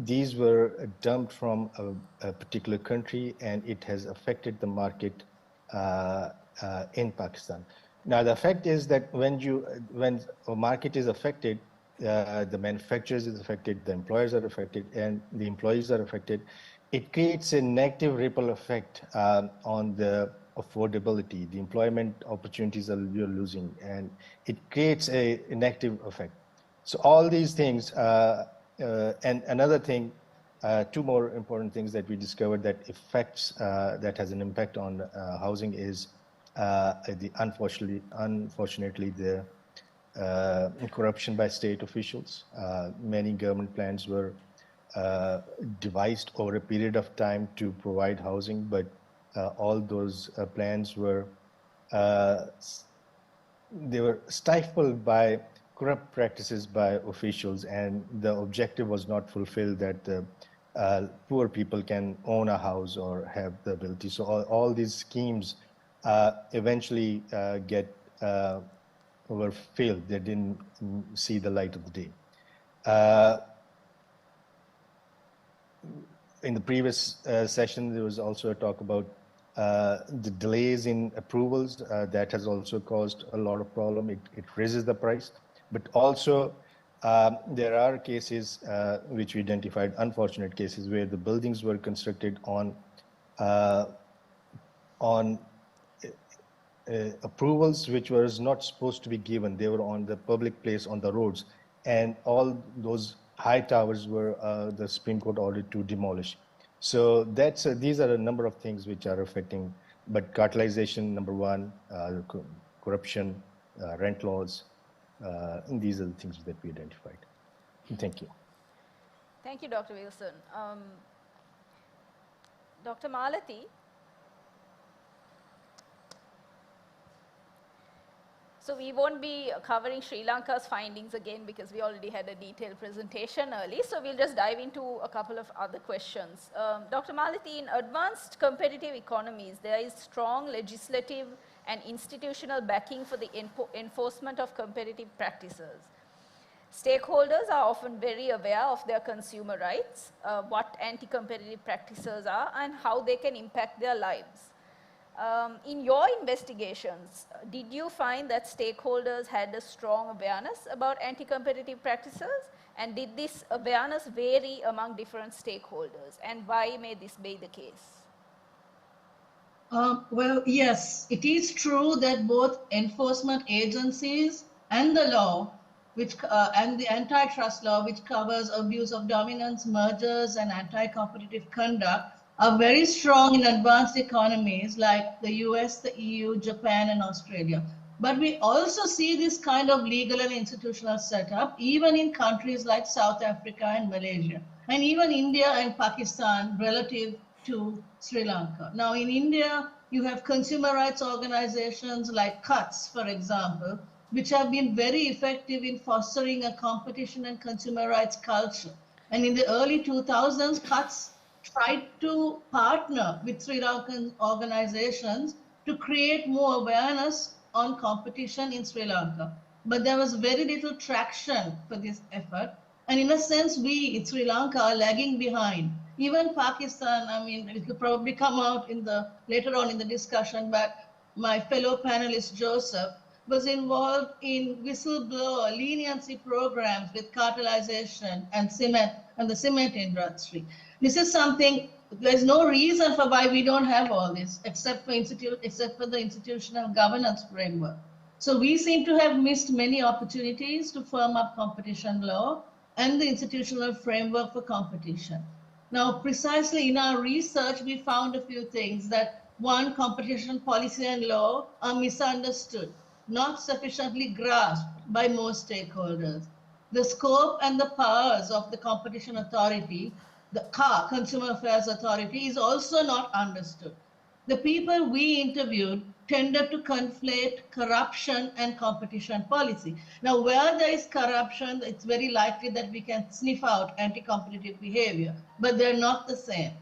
These were dumped from a particular country, and it has affected the market in Pakistan. Now, the fact is that when a market is affected, the manufacturers is affected, the employers are affected, and the employees are affected. It creates a negative ripple effect on the affordability. The employment opportunities you're losing, and it creates a negative effect. So all these things, and another thing, two more important things that we discovered that has an impact on housing is unfortunately the corruption by state officials. Many government plans were devised over a period of time to provide housing, but all those plans were stifled by corrupt practices by officials, and the objective was not fulfilled that poor people can own a house or have the ability. So all these schemes eventually get were failed. They didn't see the light of the day. In the previous session, there was also a talk about the delays in approvals. That has also caused a lot of problem. It raises the price, but also there are cases which we identified, unfortunate cases, where the buildings were constructed on approvals which was not supposed to be given. They were on the public place, on the roads, and all those high towers were the Supreme Court ordered to demolish. So that's these are a number of things which are affecting, but cartelization, number one, corruption, rent laws, and these are the things that we identified. Thank you. Thank you, Dr. Wilson. Dr. Malati, so we won't be covering Sri Lanka's findings again because we already had a detailed presentation early. So we'll just dive into a couple of other questions. Dr. Malati, in advanced competitive economies, there is strong legislative and institutional backing for the enforcement of competitive practices. Stakeholders are often very aware of their consumer rights, what anti-competitive practices are, and how they can impact their lives. In your investigations, did you find that stakeholders had a strong awareness about anti-competitive practices? And did this awareness vary among different stakeholders? And why may this be the case? Well, yes, it is true that both enforcement agencies and the law, which and the antitrust law, which covers abuse of dominance, mergers, and anti-competitive conduct, are very strong in advanced economies like the US, the EU, Japan, and Australia. But we also see this kind of legal and institutional setup even in countries like South Africa and Malaysia, and even India and Pakistan relative to Sri Lanka. Now, in India, you have consumer rights organizations like CUTS, for example, which have been very effective in fostering a competition and consumer rights culture. And in the early 2000s, CUTS tried to partner with Sri Lankan organizations to create more awareness on competition in Sri Lanka. But there was very little traction for this effort. And in a sense, we in Sri Lanka are lagging behind. Even Pakistan, I mean, it could probably come out in the later on in the discussion, but my fellow panelist, Joseph, was involved in whistleblower leniency programs with cartelization and cement and the cement industry. This is something, there's no reason for why we don't have all this except for the institutional governance framework. So we seem to have missed many opportunities to firm up competition law and the institutional framework for competition. Now, precisely in our research, we found a few things that one, competition policy and law are misunderstood, not sufficiently grasped by most stakeholders. The scope and the powers of the competition authority, the CAR, Consumer Affairs Authority, is also not understood. The people we interviewed tended to conflate corruption and competition policy. Now, where there is corruption, it's very likely that we can sniff out anti-competitive behavior, but they're not the same.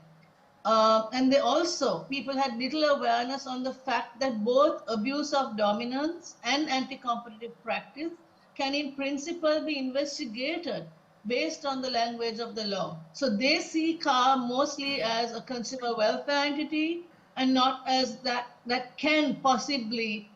And they also, people had little awareness on the fact that both abuse of dominance and anti-competitive practice can in principle be investigated based on the language of the law. So they see CAR mostly as a consumer welfare entity and not as that can possibly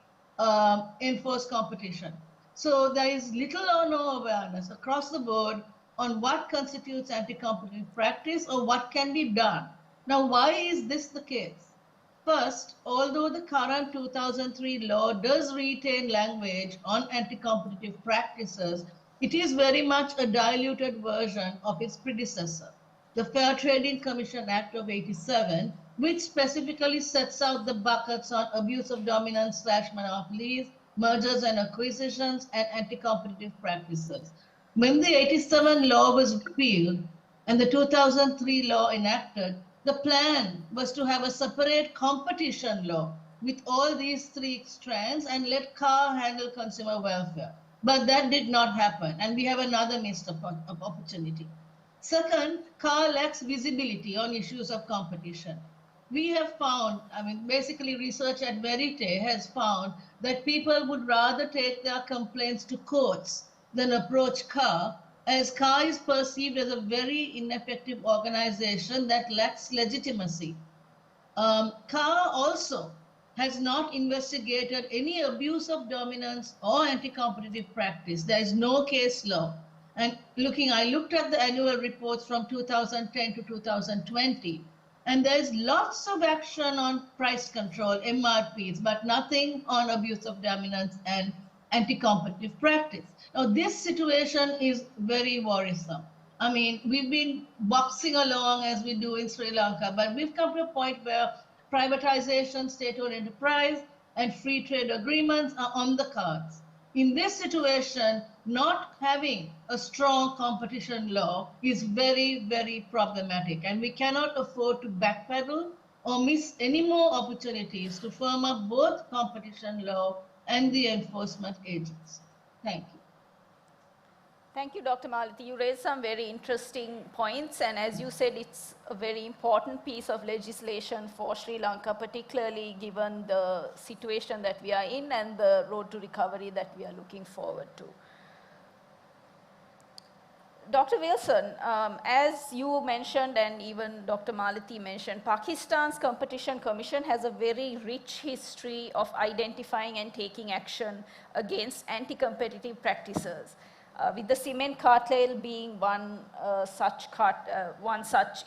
enforce competition. So there is little or no awareness across the board on what constitutes anti-competitive practice or what can be done. Now, why is this the case? First, although the current 2003 law does retain language on anti-competitive practices, it is very much a diluted version of its predecessor, the Fair Trading Commission Act of '87, which specifically sets out the buckets on abuse of dominance / monopolies, mergers and acquisitions, and anti-competitive practices. When the '87 law was repealed and the 2003 law enacted, the plan was to have a separate competition law with all these three strands and let CAR handle consumer welfare. But that did not happen, and we have another missed opportunity. Second, CAR lacks visibility on issues of competition. we have found, I mean, basically research at Verite has found that people would rather take their complaints to courts than approach CAR, as CAR is perceived as a very ineffective organization that lacks legitimacy. CAR also has not investigated any abuse of dominance or anti-competitive practice. There is no case law. And I looked at the annual reports from 2010 to 2020, and there's lots of action on price control, MRPs, but nothing on abuse of dominance and anti-competitive practice. Now, this situation is very worrisome. I mean, we've been boxing along as we do in Sri Lanka, but we've come to a point where privatization, state-owned enterprise, and free trade agreements are on the cards. In this situation, not having a strong competition law is very, very problematic, and we cannot afford to backpedal or miss any more opportunities to firm up both competition law and the enforcement agents. Thank you. Thank you, Dr. Malati. You raised some very interesting points, and as you said, it's a very important piece of legislation for Sri Lanka, particularly given the situation that we are in and the road to recovery that we are looking forward to. Dr. Wilson, as you mentioned and even Dr. Malati mentioned, Pakistan's Competition Commission has a very rich history of identifying and taking action against anti-competitive practices. With the cement cartel being one such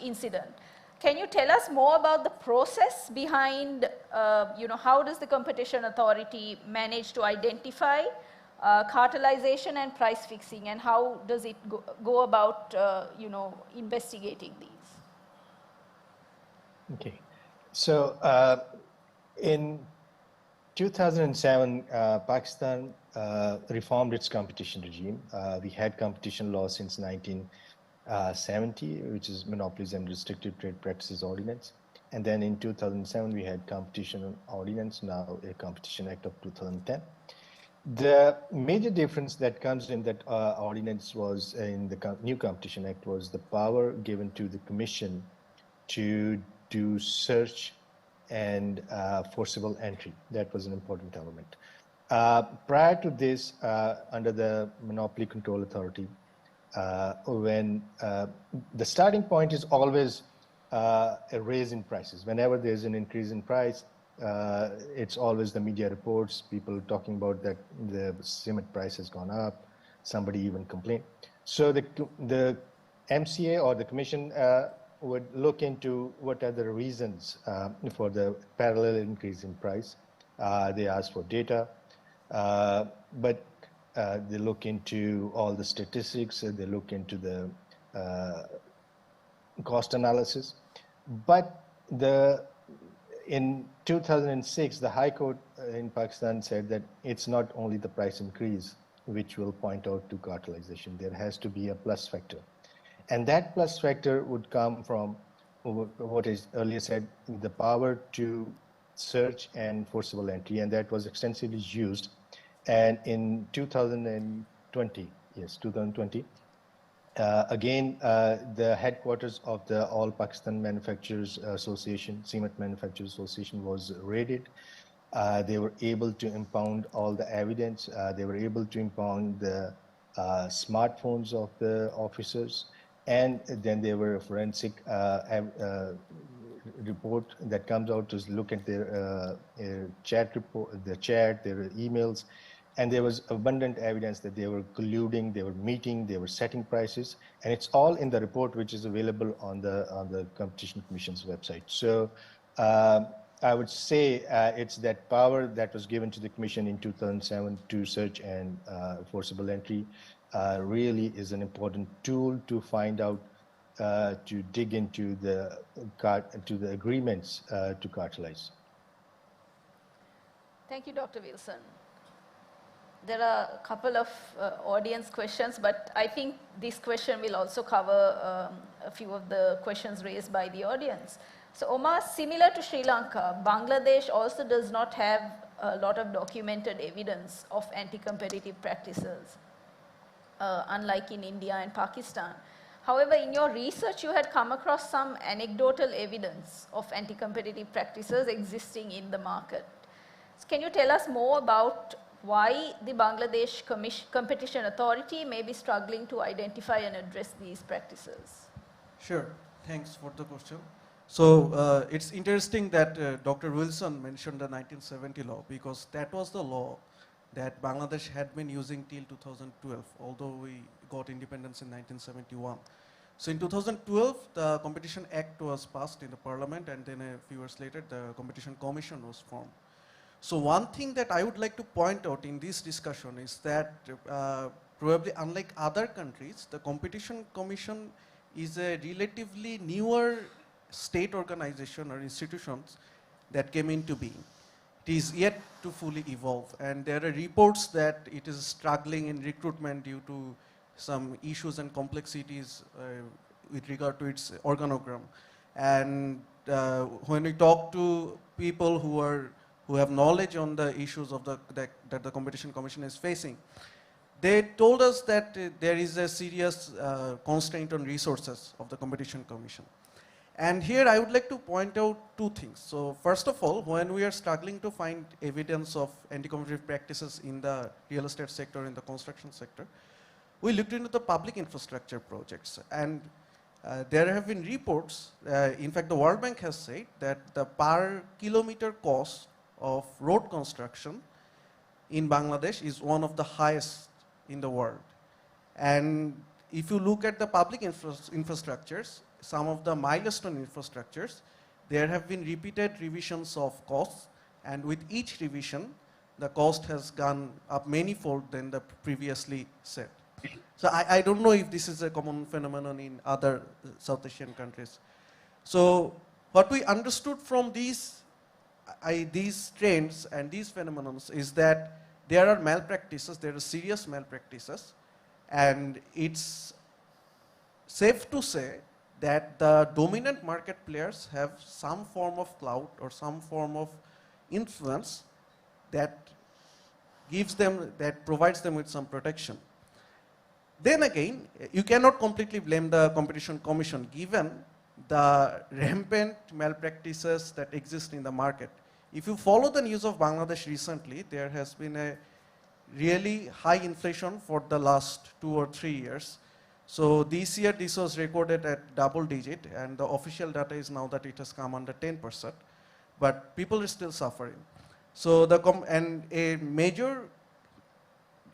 incident. Can you tell us more about the process behind, how does the competition authority manage to identify cartelization and price fixing, and how does it go about, investigating these? Okay, so in 2007, Pakistan reformed its competition regime. We had competition law since 1970, which is Monopolies and Restrictive Trade Practices Ordinance. And then in 2007, we had Competition Ordinance, now a Competition Act of 2010. The major difference that comes in that ordinance was in the new Competition Act was the power given to the Commission to do search and forcible entry. That was an important element. Prior to this, under the Monopoly Control Authority, when the starting point is always a raise in prices. Whenever there's an increase in price, it's always the media reports, people talking about that the cement price has gone up, somebody even complained. So the MCA or the Commission would look into what are the reasons for the parallel increase in price. They ask for data, but they look into all the statistics, they look into the cost analysis. But in 2006, the High Court in Pakistan said that it's not only the price increase which will point out to cartelization, there has to be a plus factor. And that plus factor would come from what is earlier said, the power to search and forcible entry, and that was extensively used. And in 2020, again, the headquarters of the All Pakistan Manufacturers Association, Cement Manufacturers Association, was raided. They were able to impound all the evidence. They were able to impound the smartphones of the officers. And then there were a forensic report that comes out to look at their chat report, their chat, their emails, and there was abundant evidence that they were colluding, they were meeting, they were setting prices, and it's all in the report which is available on the Competition Commission's website. So I would say it's that power that was given to the Commission in 2007 to search and forcible entry really is an important tool to find out, to dig into the agreements to cartelize. Thank you, Dr. Wilson. There are a couple of audience questions, but I think this question will also cover a few of the questions raised by the audience. So Omar, similar to Sri Lanka, Bangladesh also does not have a lot of documented evidence of anti-competitive practices, unlike in India and Pakistan. However, in your research, you had come across some anecdotal evidence of anti-competitive practices existing in the market. So can you tell us more about why the Bangladesh Competition Authority may be struggling to identify and address these practices? Sure, thanks for the question. So it's interesting that Dr. Wilson mentioned the 1970 law, because that was the law that Bangladesh had been using till 2012, although we got independence in 1971. So in 2012, the Competition Act was passed in the parliament, and then a few years later, the Competition Commission was formed. So one thing that I would like to point out in this discussion is that probably unlike other countries, the Competition Commission is a relatively newer state organization or institutions that came into being. It is yet to fully evolve, and there are reports that it is struggling in recruitment due to some issues and complexities with regard to its organogram. And when we talk to people who have knowledge on the issues of that the Competition Commission is facing, they told us that there is a serious constraint on resources of the Competition Commission. And here I would like to point out two things. So first of all, when we are struggling to find evidence of anti-competitive practices in the real estate sector, in the construction sector, we looked into the public infrastructure projects. And there have been reports, in fact the World Bank has said that the per kilometer cost of road construction in Bangladesh is one of the highest in the world. And if you look at the public infrastructures, some of the milestone infrastructures, there have been repeated revisions of costs, and with each revision, the cost has gone up many-fold than the previously said. So I don't know if this is a common phenomenon in other South Asian countries. So what we understood from these trends and these phenomena is that there are malpractices, there are serious malpractices, and it's safe to say that the dominant market players have some form of clout or some form of influence that provides them with some protection. Then again, you cannot completely blame the Competition Commission given the rampant malpractices that exist in the market. If you follow the news of Bangladesh recently, there has been a really high inflation for the last 2 or 3 years. So this year, this was recorded at double digit, and the official data is now that it has come under 10%, but people are still suffering. So and a major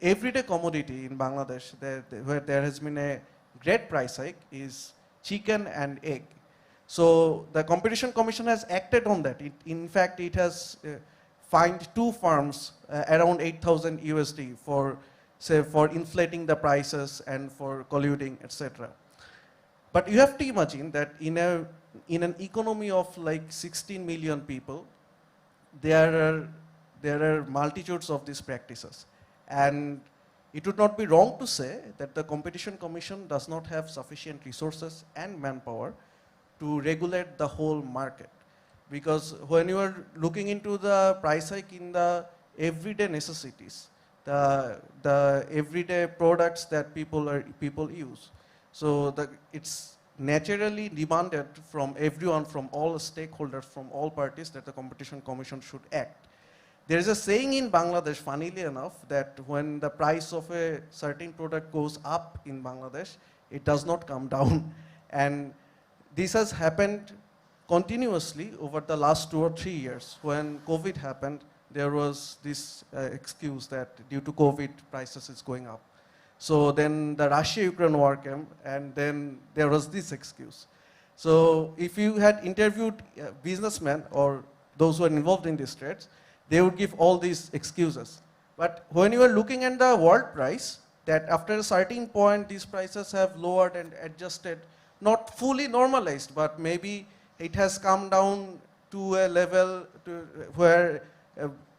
everyday commodity in Bangladesh where there has been a great price hike is chicken and egg. So the Competition Commission has acted on that. In fact, it has fined 2 firms around 8,000 USD for inflating the prices and for colluding, etc. But you have to imagine that in an economy of like 16 million people, there are multitudes of these practices. And it would not be wrong to say that the Competition Commission does not have sufficient resources and manpower to regulate the whole market. Because when you are looking into the price hike in the everyday necessities, the everyday products that people use, so it's naturally demanded from everyone, from all stakeholders, from all parties, that the Competition Commission should act. There is a saying in Bangladesh, funnily enough, that when the price of a certain product goes up in Bangladesh, it does not come down. And this has happened continuously over the last 2 or 3 years. When COVID happened, there was this excuse that due to COVID, prices is going up. So then the Russia-Ukraine war came, and then there was this excuse. So if you had interviewed businessmen or those who are involved in these trades, they would give all these excuses. But when you are looking at the world price, that after a certain point, these prices have lowered and adjusted, not fully normalized, but maybe it has come down to a level where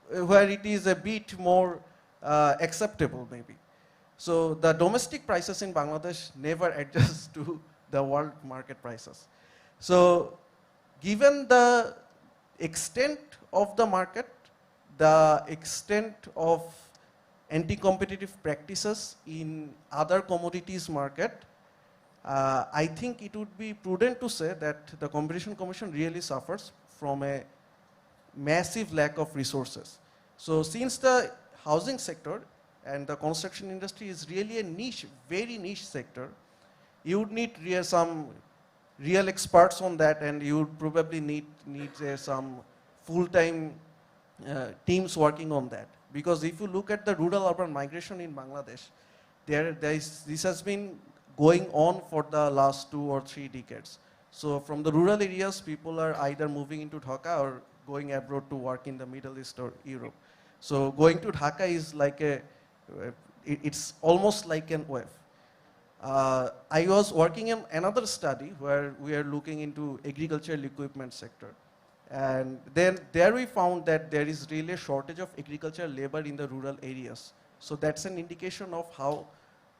it is a bit more acceptable, maybe. So the domestic prices in Bangladesh never adjust to the world market prices. So given the extent of the market, the extent of anti-competitive practices in other commodities market, I think it would be prudent to say that the Competition Commission really suffers from a massive lack of resources. So since the housing sector and the construction industry is really a niche, very niche sector, you would need some real experts on that, and you would probably need some full-time teams working on that. Because if you look at the rural-urban migration in Bangladesh, this has been going on for the last 2 or 3 decades. So from the rural areas, people are either moving into Dhaka or going abroad to work in the Middle East or Europe. So going to Dhaka is like it's almost like an wave. I was working in another study where we are looking into agricultural equipment sector. And then there we found that there is really a shortage of agricultural labor in the rural areas. So that's an indication of how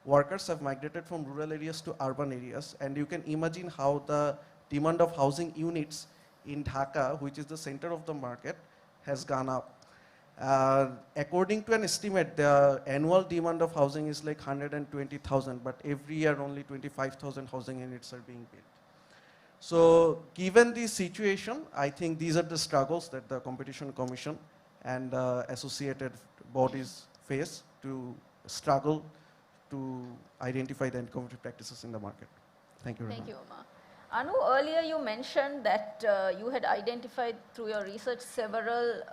workers have migrated from rural areas to urban areas. And you can imagine how the demand of housing units in Dhaka, which is the center of the market, has gone up. According to an estimate, the annual demand of housing is like 120,000, but every year only 25,000 housing units are being built. So given this situation, I think these are the struggles that the Competition Commission and associated bodies face to struggle to identify the anti-competitive practices in the market. Thank you. Thank you, Omar. Anu, earlier you mentioned that you had identified through your research several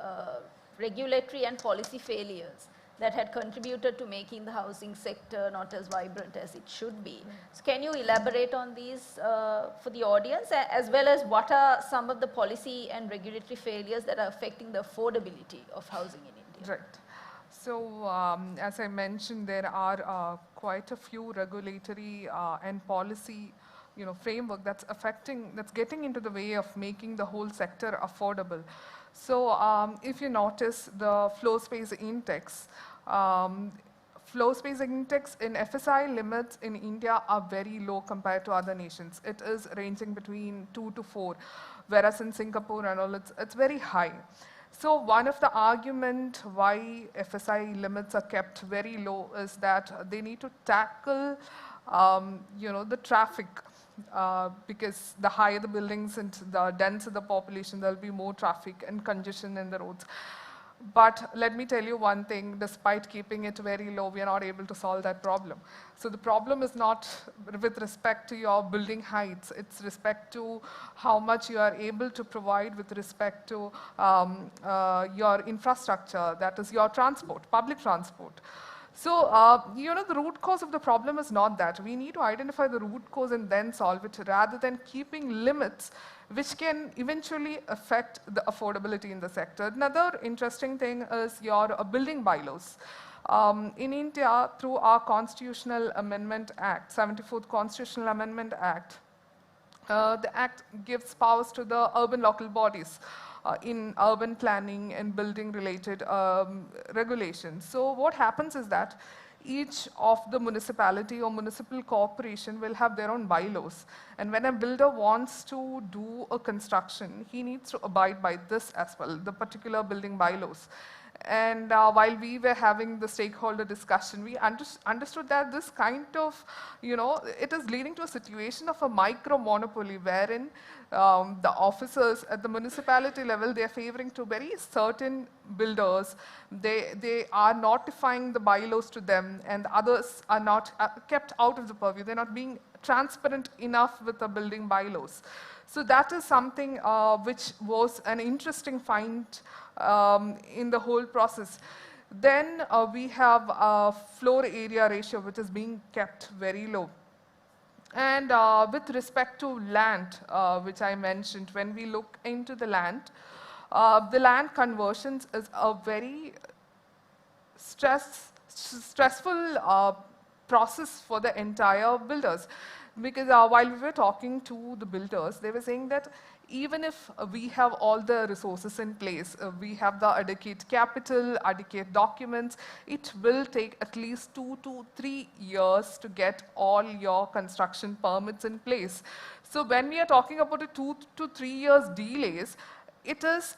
regulatory and policy failures that had contributed to making the housing sector not as vibrant as it should be. So can you elaborate on these for the audience, as well as what are some of the policy and regulatory failures that are affecting the affordability of housing in India? Right. So as I mentioned, there are quite a few regulatory and policy framework that's getting into the way of making the whole sector affordable. So if you notice the floor space index, floor space index in FSI limits in India are very low compared to other nations. It is ranging between 2 to 4, whereas in Singapore and all, it's very high. So one of the arguments why FSI limits are kept very low is that they need to tackle the traffic. Because the higher the buildings and the denser the population, there will be more traffic and congestion in the roads. But let me tell you one thing, despite keeping it very low, we are not able to solve that problem. So the problem is not with respect to your building heights, it's respect to how much you are able to provide with respect to your infrastructure, that is your transport, public transport. So, the root cause of the problem is not that. We need to identify the root cause and then solve it rather than keeping limits which can eventually affect the affordability in the sector. Another interesting thing is your building bylaws. In India, through our Constitutional Amendment Act, 74th Constitutional Amendment Act, the act gives powers to the urban local bodies in urban planning and building related regulations. So what happens is that each of the municipality or municipal corporation will have their own bylaws. And when a builder wants to do a construction, he needs to abide by this as well, the particular building bylaws. And while we were having the stakeholder discussion, we understood that this kind of, it is leading to a situation of a micro monopoly wherein the officers at the municipality level, they are favoring to very certain builders. They are notifying the bylaws to them, and others are not kept out of the purview. They're not being transparent enough with the building bylaws. So that is something which was an interesting find in the whole process. Then we have a floor area ratio, which is being kept very low. And with respect to land, which I mentioned, when we look into the land conversions is a very stressful process for the entire builders. Because while we were talking to the builders, they were saying that even if we have all the resources in place, we have the adequate capital, adequate documents, it will take at least 2 to 3 years to get all your construction permits in place. So when we are talking about a 2 to 3 years delays, it is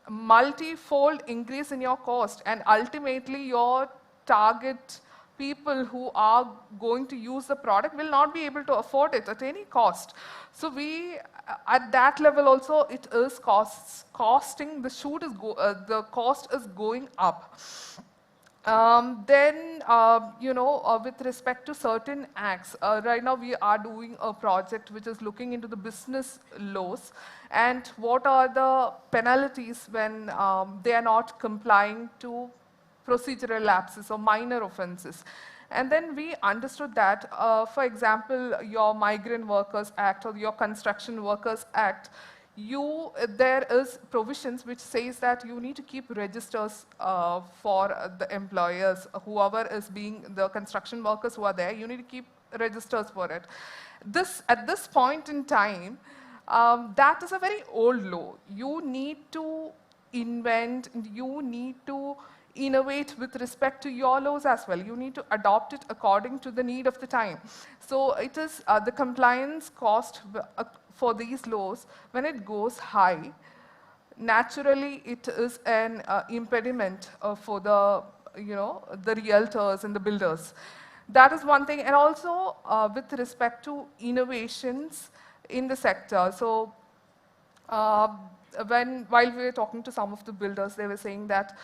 multi-fold increase in your cost, and ultimately your target people who are going to use the product will not be able to afford it at any cost. So at that level also, it is costing, the cost is going up. With respect to certain acts, right now we are doing a project which is looking into the business laws and what are the penalties when they are not complying to procedural lapses or minor offenses. And then we understood that, for example, your Migrant Workers Act or your Construction Workers Act, there is provisions which says that you need to keep registers for the employers, whoever is being the construction workers who are there, you need to keep registers for it. At this point in time, that is a very old law. You need to invent, you need to innovate with respect to your laws as well. You need to adopt it according to the need of the time. So it is the compliance cost for these laws, when it goes high, naturally it is an impediment for the realtors and the builders. That is one thing. And also with respect to innovations in the sector. So while we were talking to some of the builders, they were saying that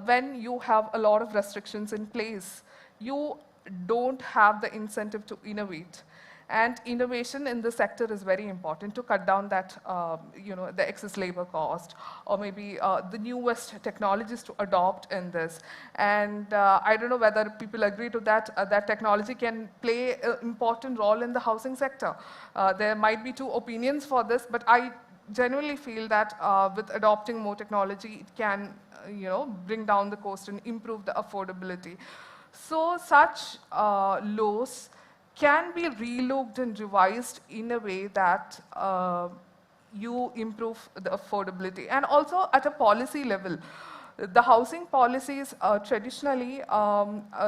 when you have a lot of restrictions in place, you don't have the incentive to innovate. And innovation in the sector is very important to cut down that, the excess labor cost, or maybe the newest technologies to adopt in this. And I don't know whether people agree to that, that technology can play an important role in the housing sector. There might be two opinions for this, but I genuinely feel that with adopting more technology, it can, bring down the cost and improve the affordability. So such laws can be relooked and revised in a way that you improve the affordability. And also at a policy level, the housing policies traditionally,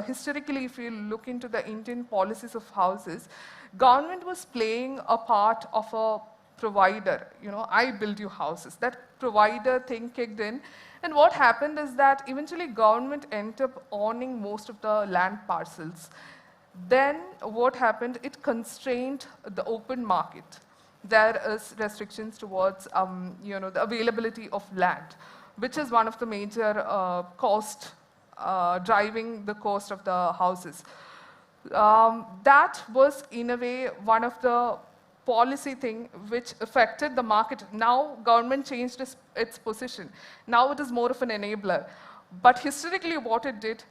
historically, if you look into the Indian policies of houses, government was playing a part of a provider. I build you houses. That provider thing kicked in. And what happened is that eventually government ended up owning most of the land parcels. Then what happened, it constrained the open market. There is restrictions towards the availability of land, which is one of the major cost, driving the cost of the houses. That was in a way one of the policy thing which affected the market. Now government changed its position. Now it is more of an enabler. But historically what it did,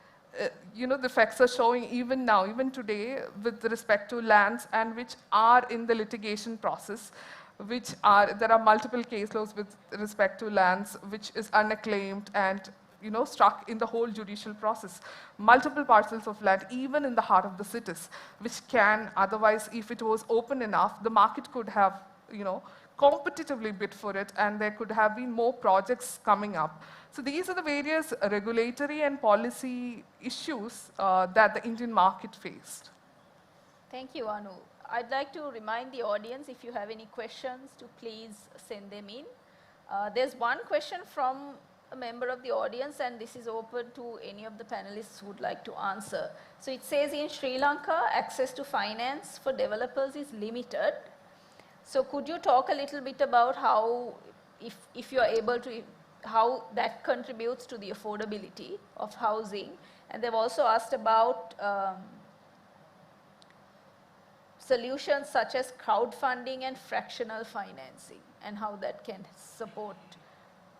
the facts are showing even now, even today, with respect to lands and which are in the litigation process, there are multiple case laws with respect to lands which is unacclaimed and stuck in the whole judicial process. Multiple parcels of land, even in the heart of the cities, which can otherwise, if it was open enough, the market could have, competitively bid for it, and there could have been more projects coming up. So these are the various regulatory and policy issues that the Indian market faced. Thank you, Anu. I'd like to remind the audience, if you have any questions, to please send them in. There's one question from a member of the audience, and this is open to any of the panelists who would like to answer. So it says, in Sri Lanka, access to finance for developers is limited. So could you talk a little bit about how, if you're able to, how that contributes to the affordability of housing? And they've also asked about solutions such as crowdfunding and fractional financing, and how that can support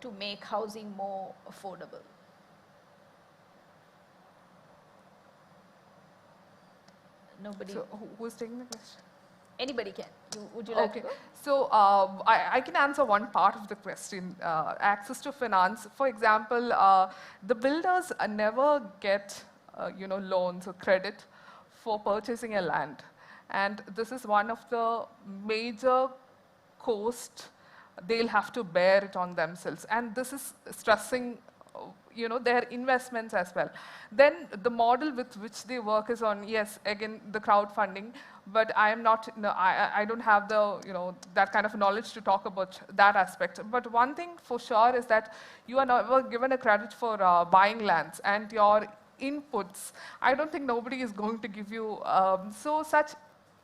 to make housing more affordable. Nobody? So who's taking the question? Anybody can. Would you like to go? So I can answer one part of the question, access to finance. For example, the builders never get loans or credit for purchasing a land. And this is one of the major costs they'll have to bear it on themselves. And this is stressing their investments as well. Then the model with which they work is on, yes, again, the crowdfunding, but I am not, I don't have the, that kind of knowledge to talk about that aspect. But one thing for sure is that you are never given a credit for buying lands, and your inputs, I don't think nobody is going to give you. So such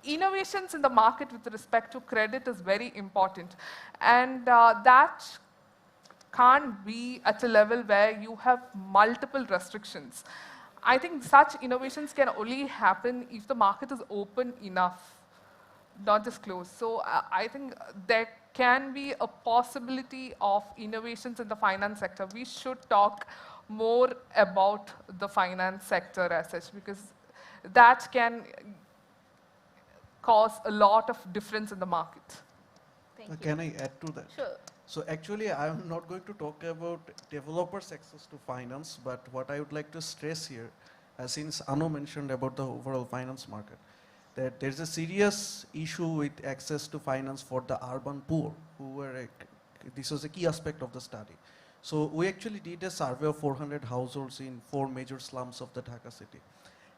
innovations in the market with respect to credit is very important. And that can't be at a level where you have multiple restrictions. I think such innovations can only happen if the market is open enough, not just closed. So I think there can be a possibility of innovations in the finance sector. We should talk more about the finance sector as such, because that can cause a lot of difference in the market. Can I add to that? Sure. So actually, I'm not going to talk about developers' access to finance, but what I would like to stress here, since Anu mentioned about the overall finance market, that there's a serious issue with access to finance for the urban poor, who were, this was a key aspect of the study. So we actually did a survey of 400 households in 4 major slums of the Dhaka city.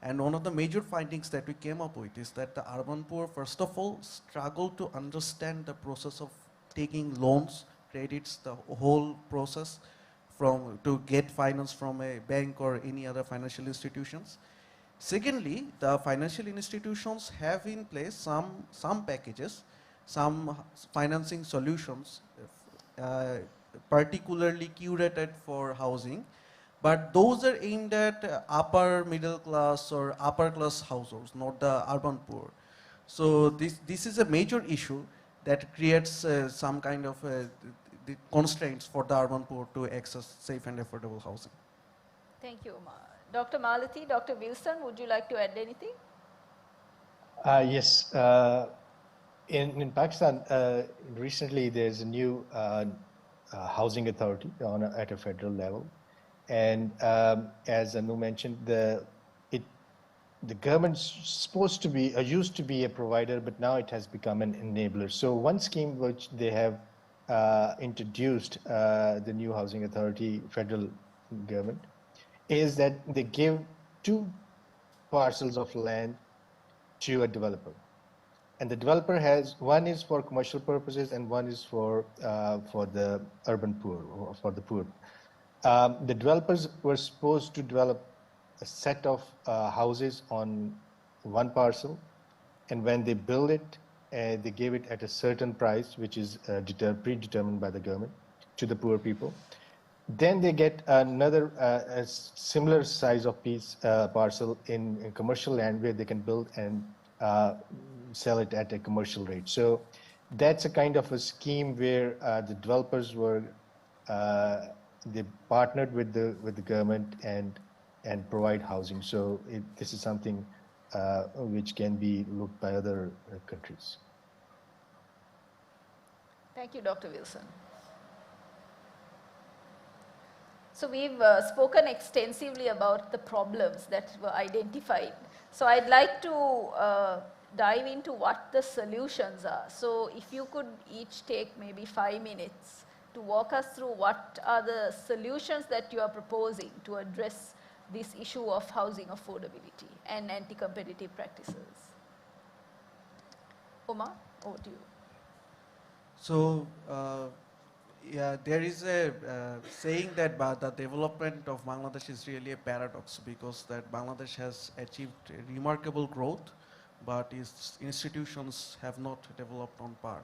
And one of the major findings that we came up with is that the urban poor, first of all, struggle to understand the process of taking loans, credits, the whole process to get finance from a bank or any other financial institutions. Secondly, the financial institutions have in place some packages, some financing solutions, particularly curated for housing, but those are aimed at upper middle class or upper class households, not the urban poor. So this is a major issue that creates some kind of the constraints for the urban poor to access safe and affordable housing. Thank you, Dr. Malathi, Dr. Wilson, would you like to add anything? Yes. In Pakistan, recently there's a new housing authority at a federal level. And as Anu mentioned, the government's supposed to be, used to be a provider, but now it has become an enabler. So one scheme which they have introduced, the new housing authority, federal government, is that they give 2 parcels of land to a developer. And the developer has, one is for commercial purposes and one is for the urban poor, or for the poor. The developers were supposed to develop a set of houses on one parcel, and when they build it, they give it at a certain price, which is predetermined by the government, to the poor people. Then they get another a similar size of parcel in commercial land where they can build and sell it at a commercial rate. So that's a kind of a scheme where the developers were they partnered with the government and provide housing. So this is something which can be looked by other countries. Thank you, Dr. Wilson. So we've spoken extensively about the problems that were identified. So I'd like to dive into what the solutions are. So if you could each take maybe 5 minutes to walk us through what are the solutions that you are proposing to address this issue of housing affordability and anti-competitive practices. Omar, over to you. So, yeah, there is a saying that the development of Bangladesh is really a paradox, because that Bangladesh has achieved remarkable growth, but its institutions have not developed on par.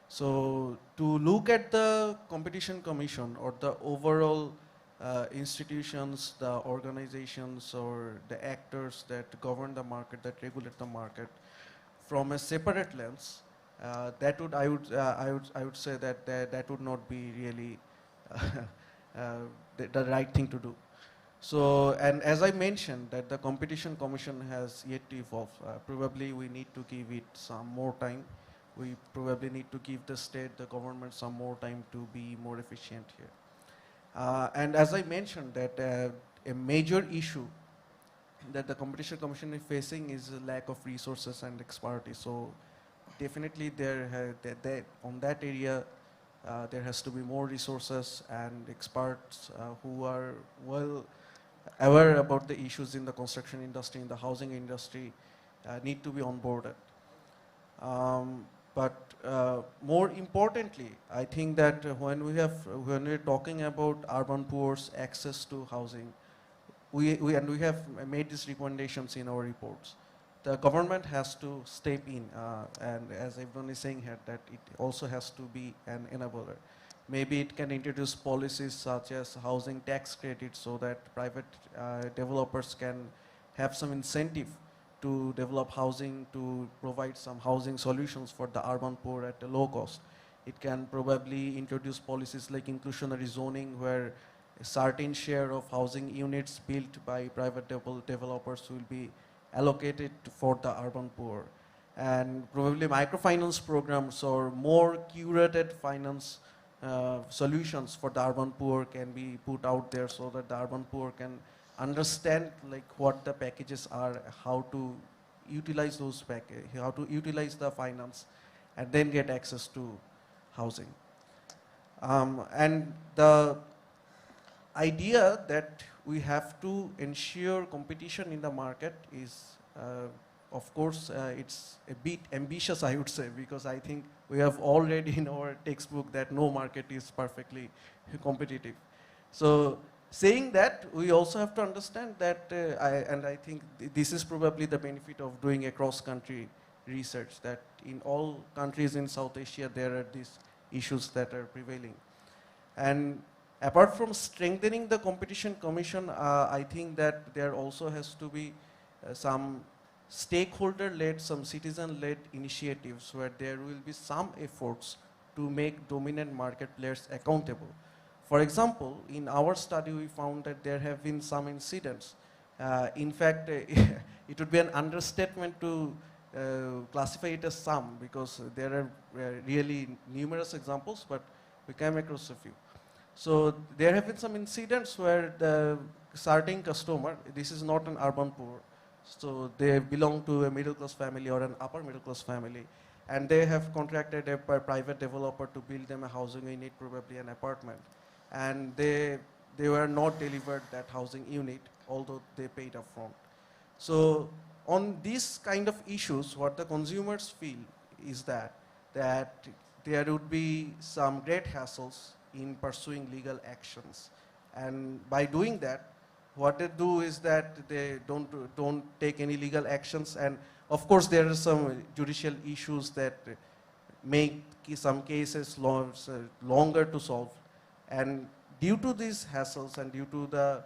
So to look at the Competition Commission or the overall institutions, the organizations or the actors that govern the market, that regulate the market from a separate lens, that would I would say that that would not be really the right thing to do. So, and as I mentioned, that the Competition Commission has yet to evolve. Probably we need to give it some more time. We probably need to give the state, the government some more time to be more efficient here. And as I mentioned, that a major issue that the Competition Commission is facing is a lack of resources and expertise. So definitely on that area, there has to be more resources and experts who are well aware about the issues in the construction industry, in the housing industry, need to be onboarded. But more importantly, I think that when we're talking about urban poor's access to housing, we have made these recommendations in our reports. The government has to step in, and as everyone is saying here, that it also has to be an enabler. Maybe it can introduce policies such as housing tax credit so that private developers can have some incentive to develop housing, to provide some housing solutions for the urban poor at a low cost. It can probably introduce policies like inclusionary zoning, where a certain share of housing units built by private developers will be allocated for the urban poor. And probably microfinance programs or more curated finance solutions for the urban poor can be put out there so that the urban poor can understand like what the packages are, how to utilize those packages, how to utilize the finance, and then get access to housing. And the idea that we have to ensure competition in the market is, of course, it's a bit ambitious, I would say, because I think we have all read in our textbook that no market is perfectly competitive. So saying that, we also have to understand that, I think this is probably the benefit of doing a cross-country research, that in all countries in South Asia, there are these issues that are prevailing. And apart from strengthening the competition commission, I think that there also has to be some stakeholder-led, some citizen-led initiatives where there will be some efforts to make dominant market players accountable. For example, in our study, we found that there have been some incidents. In fact, it would be an understatement to classify it as some, because there are really numerous examples, but we came across a few. So there have been some incidents where the certain customer, this is not an urban poor, so they belong to a middle class family or an upper middle class family, and they have contracted a private developer to build them a housing unit, probably an apartment, and they were not delivered that housing unit, although they paid upfront. So on these kind of issues, what the consumers feel is that there would be some great hassles in pursuing legal actions. And by doing that, what they do is that they don't take any legal actions. And of course, there are some judicial issues that make some cases longer to solve. And due to these hassles and due to the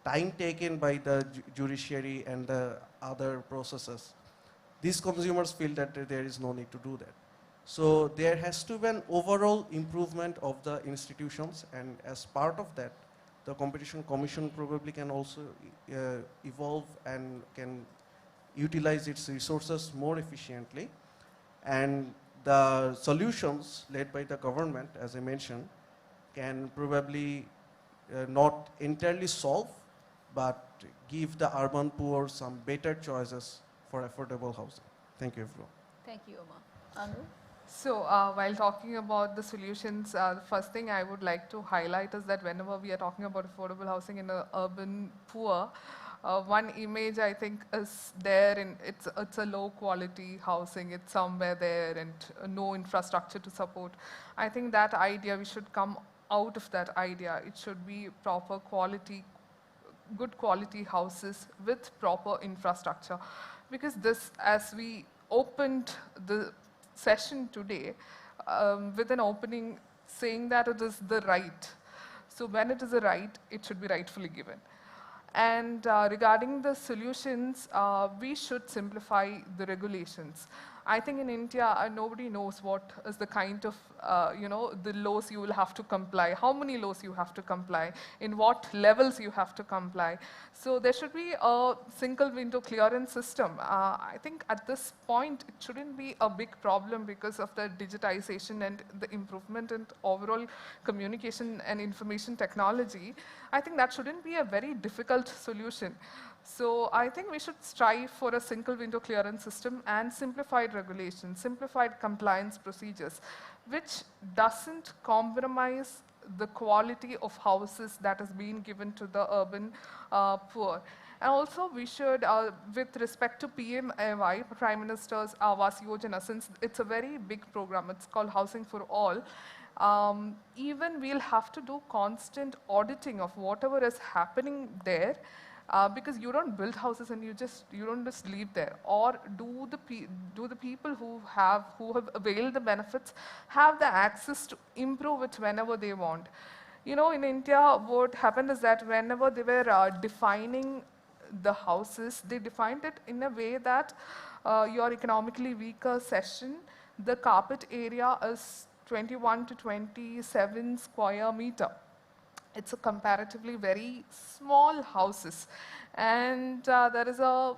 time taken by the judiciary and the other processes, these consumers feel that there is no need to do that. So there has to be an overall improvement of the institutions, and as part of that, the Competition Commission probably can also evolve and can utilize its resources more efficiently. And the solutions led by the government, as I mentioned, can probably not entirely solve, but give the urban poor some better choices for affordable housing. Thank you, everyone. Thank you, Omar. Anu? So while talking about the solutions, the first thing I would like to highlight is that whenever we are talking about affordable housing in the urban poor, one image I think is there, in it's a low quality housing, it's somewhere there and no infrastructure to support. I think that idea, we should come out of that idea. It should be proper quality, good quality houses with proper infrastructure. Because this, as we opened the session today with an opening saying that it is the right. So when it is a right, it should be rightfully given. And regarding the solutions, we should simplify the regulations. I think in India, nobody knows what is the kind of, the laws you will have to comply, how many laws you have to comply, in what levels you have to comply. So there should be a single window clearance system. I think at this point, it shouldn't be a big problem because of the digitization and the improvement in overall communication and information technology. I think that shouldn't be a very difficult solution. So I think we should strive for a single window clearance system and simplified regulations, simplified compliance procedures, which doesn't compromise the quality of houses that is being given to the urban poor. And also we should, with respect to PMAY, Prime Minister's Awas Yojana, since it's a very big program, it's called Housing for All, even we'll have to do constant auditing of whatever is happening there, because you don't build houses and you don't just leave there. Or do the people who have availed the benefits have the access to improve it whenever they want? You know, in India, what happened is that whenever they were defining the houses, they defined it in a way that your economically weaker section, the carpet area is 21 to 27 square meter. It's a comparatively very small houses. And there is a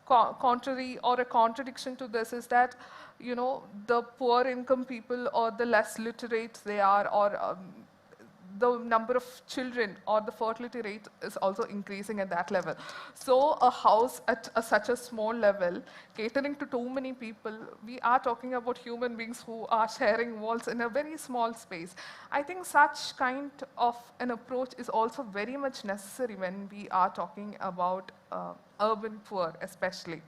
contrary or a contradiction to this is that, you know, the poor income people or the less literate they are, or the number of children or the fertility rate is also increasing at that level. So a house at such a small level, catering to too many people, we are talking about human beings who are sharing walls in a very small space. I think such kind of an approach is also very much necessary when we are talking about urban poor especially.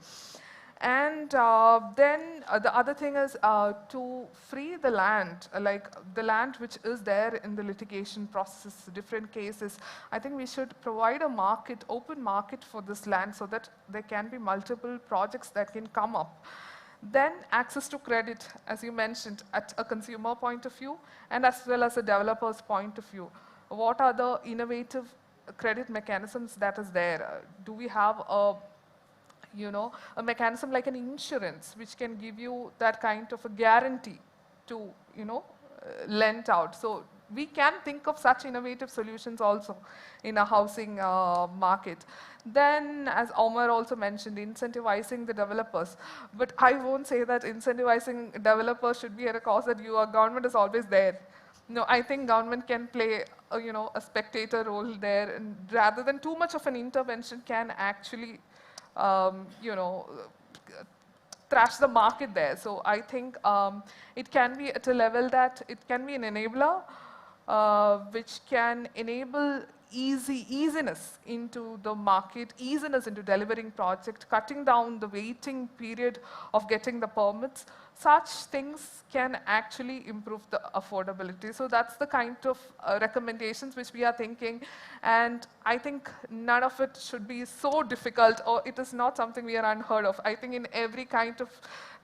And then the other thing is to free the land, like the land which is there in the litigation process, different cases. I think we should provide a market, open market for this land so that there can be multiple projects that can come up. Then access to credit, as you mentioned, at a consumer point of view and as well as a developer's point of view. What are the innovative credit mechanisms that is there? Do we have a mechanism like an insurance which can give you that kind of a guarantee to, lend out? So we can think of such innovative solutions also in a housing market. Then, as Omar also mentioned, incentivizing the developers. But I won't say that incentivizing developers should be at a cost that your government is always there. No, I think government can play a spectator role there, and rather than too much of an intervention can actually trash the market there. So I think it can be at a level that it can be an enabler which can enable easiness into the market, easiness into delivering project, cutting down the waiting period of getting the permits. Such things can actually improve the affordability. So that's the kind of recommendations which we are thinking. And I think none of it should be so difficult, or it is not something we are unheard of. I think in every kind of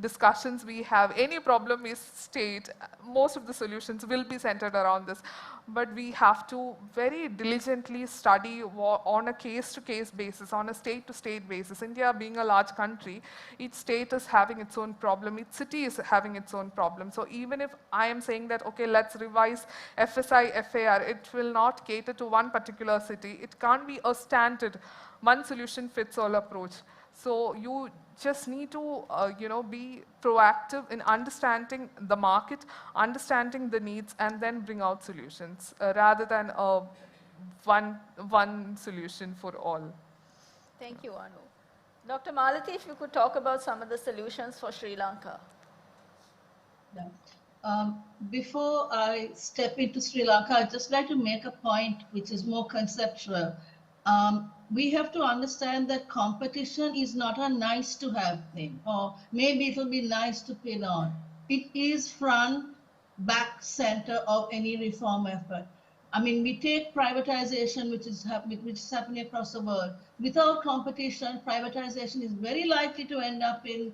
discussions we have, any problem we state, most of the solutions will be centered around this. But we have to very diligently study on a case-to-case basis, on a state-to-state basis. India being a large country, each state is having its own problem, each city is having its own problem. So even if I am saying that, okay, let's revise FSI, FAR, it will not cater to one particular city. It can't be a standard, one solution fits all approach. So you just need to, be proactive in understanding the market, understanding the needs, and then bring out solutions rather than one solution for all. Thank you, Anu. Dr. Malati, if you could talk about some of the solutions for Sri Lanka. Yeah. Before I step into Sri Lanka, I'd just like to make a point which is more conceptual. We have to understand that competition is not a nice to have thing, or maybe it will be nice to pin on. It is front, back, center of any reform effort. I mean, we take privatization, which is happening across the world. Without competition, privatization is very likely to end up in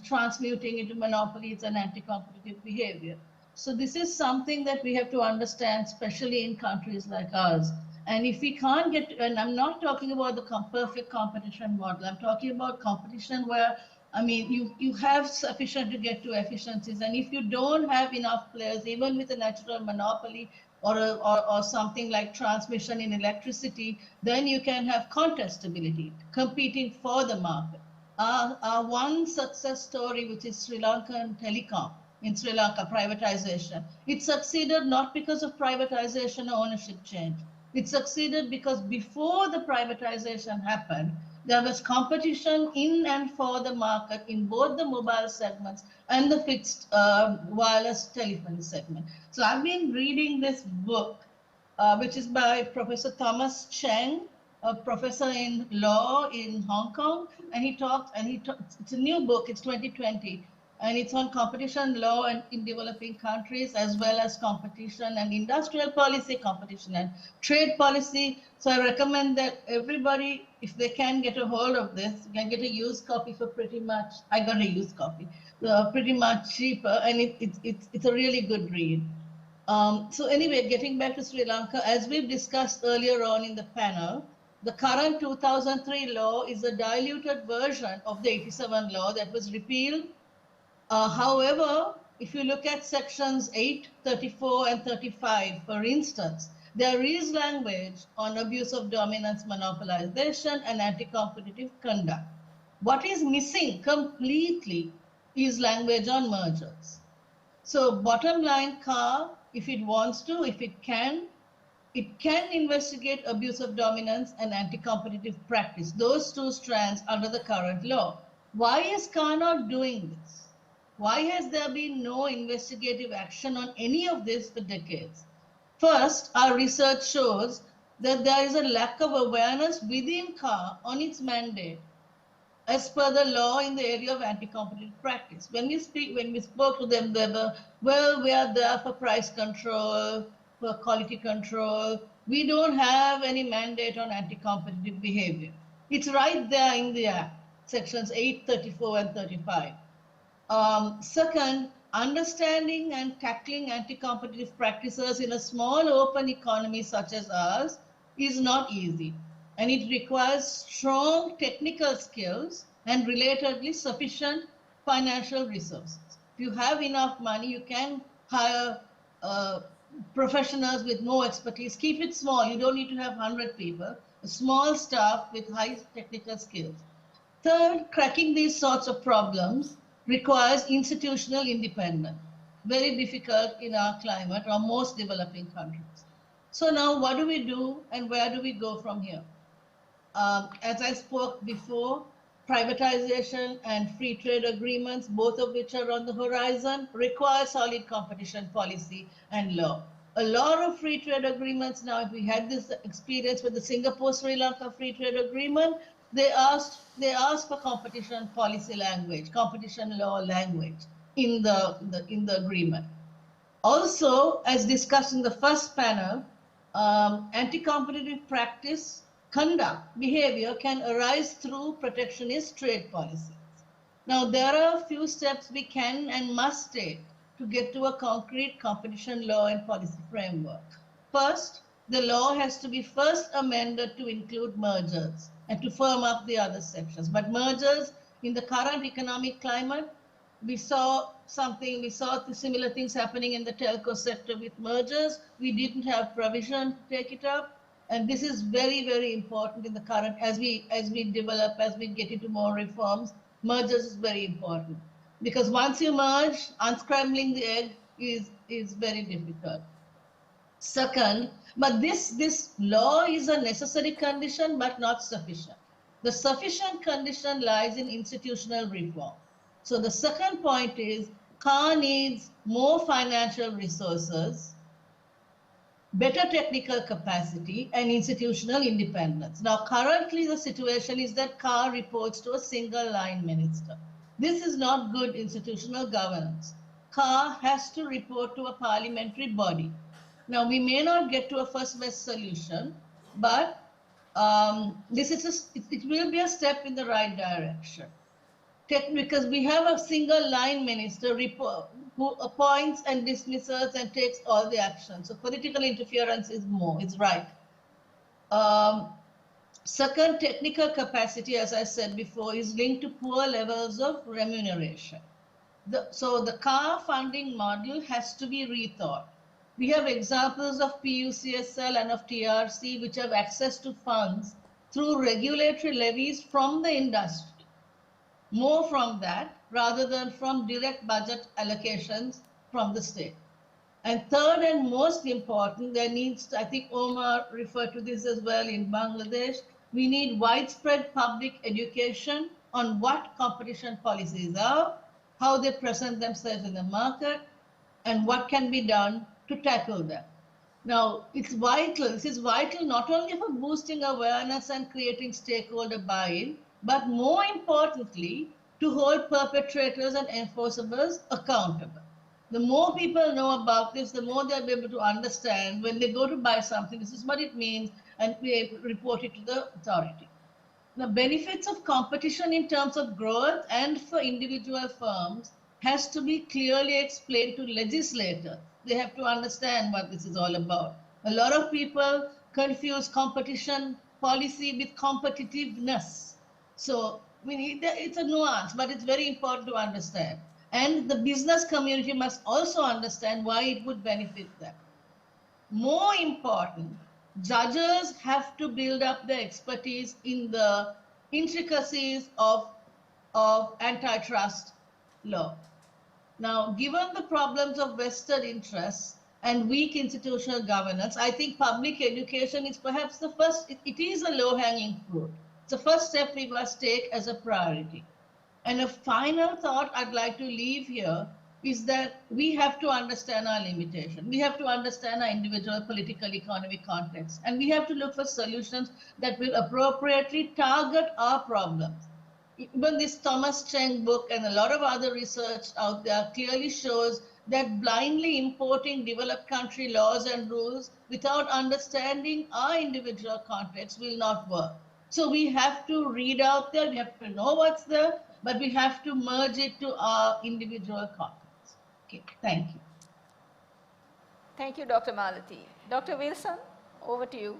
transmuting into monopolies and anti-competitive behavior. So this is something that we have to understand, especially in countries like ours. And if we can't get, and I'm not talking about the perfect competition model, I'm talking about competition where, I mean, you have sufficient to get to efficiencies. And if you don't have enough players, even with a natural monopoly or something like transmission in electricity, then you can have contestability, competing for the market. One success story, which is Sri Lankan telecom, in Sri Lanka, privatization. It succeeded not because of privatization or ownership change. It succeeded because before the privatization happened, there was competition in and for the market in both the mobile segments and the fixed wireless telephony segment. So I've been reading this book, which is by Professor Thomas Cheng, a professor in law in Hong Kong, and it's a new book, it's 2020. and it's on competition law and in developing countries, as well as competition and industrial policy, competition and trade policy. So I recommend that everybody, if they can get a hold of this, can get a used copy for pretty much, I got a used copy, pretty much cheaper, and it's a really good read. So anyway, getting back to Sri Lanka, as we've discussed earlier on in the panel, the current 2003 law is a diluted version of the 87 law that was repealed. However, if you look at sections 8, 34, and 35, for instance, there is language on abuse of dominance, monopolization, and anti-competitive conduct. What is missing completely is language on mergers. So bottom line, CAR, if it wants to, if it can investigate abuse of dominance and anti-competitive practice, those two strands under the current law. Why is CAR not doing this? Why has there been no investigative action on any of this for decades? First, our research shows that there is a lack of awareness within CAR on its mandate as per the law in the area of anti-competitive practice. When we spoke to them, they were, well, we are there for price control, for quality control. We don't have any mandate on anti-competitive behavior. It's right there in the Act, sections 8, 34, and 35. Second, understanding and tackling anti-competitive practices in a small open economy such as ours is not easy, and it requires strong technical skills and relatedly sufficient financial resources. If you have enough money, you can hire professionals with no expertise. Keep it small. You don't need to have 100 people. A small staff with high technical skills. Third, cracking these sorts of problems requires institutional independence, very difficult in our climate or most developing countries. So now what do we do and where do we go from here? As I spoke before, privatization and free trade agreements, both of which are on the horizon, require solid competition policy and law. A lot of free trade agreements now, if we had this experience with the Singapore-Sri Lanka free trade agreement, they asked for competition policy language, competition law language in the agreement. Also, as discussed in the first panel, anti-competitive practice, conduct, behavior can arise through protectionist trade policies. Now, there are a few steps we can and must take to get to a concrete competition law and policy framework. First, the law has to be first amended to include mergers and to firm up the other sections. But mergers, in the current economic climate, we saw similar things happening in the telco sector with mergers. We didn't have provision to take it up. And this is very, very important in the current, as we develop, as we get into more reforms, mergers is very important. Because once you merge, unscrambling the egg is very difficult. Second, but this law is a necessary condition, but not sufficient. The sufficient condition lies in institutional reform. So the second point is CAR needs more financial resources, better technical capacity, and institutional independence. Now, currently the situation is that CAR reports to a single line minister. This is not good institutional governance. CAR has to report to a parliamentary body. Now, we may not get to a first best solution, but it will be a step in the right direction. Because we have a single line minister who appoints and dismisses and takes all the action. So political interference is right. Second, technical capacity, as I said before, is linked to poor levels of remuneration. So the CAR funding model has to be rethought. We have examples of PUCSL and of TRC which have access to funds through regulatory levies from the industry. More from that rather than from direct budget allocations from the state. And third and most important, there needs to, I think Omar referred to this as well in Bangladesh, we need widespread public education on what competition policies are, how they present themselves in the market, and what can be done to tackle them. Now, it's vital, this is vital not only for boosting awareness and creating stakeholder buy-in, but more importantly, to hold perpetrators and enforcers accountable. The more people know about this, the more they'll be able to understand when they go to buy something, this is what it means, and be able to report it to the authority. The benefits of competition in terms of growth and for individual firms has to be clearly explained to legislators. They have to understand what this is all about. A lot of people confuse competition policy with competitiveness. So it's a nuance, but it's very important to understand. And the business community must also understand why it would benefit them. More important, judges have to build up their expertise in the intricacies of antitrust law. Now, given the problems of vested interests and weak institutional governance, I think public education is perhaps the first, it is a low-hanging fruit. It's the first step we must take as a priority. And a final thought I'd like to leave here is that we have to understand our limitation. We have to understand our individual political economic context. And we have to look for solutions that will appropriately target our problems. Even this Thomas Cheng book and a lot of other research out there clearly shows that blindly importing developed country laws and rules without understanding our individual context will not work. So we have to read out there, we have to know what's there, but we have to merge it to our individual context. Okay, thank you. Thank you, Dr. Malati. Dr. Wilson, over to you.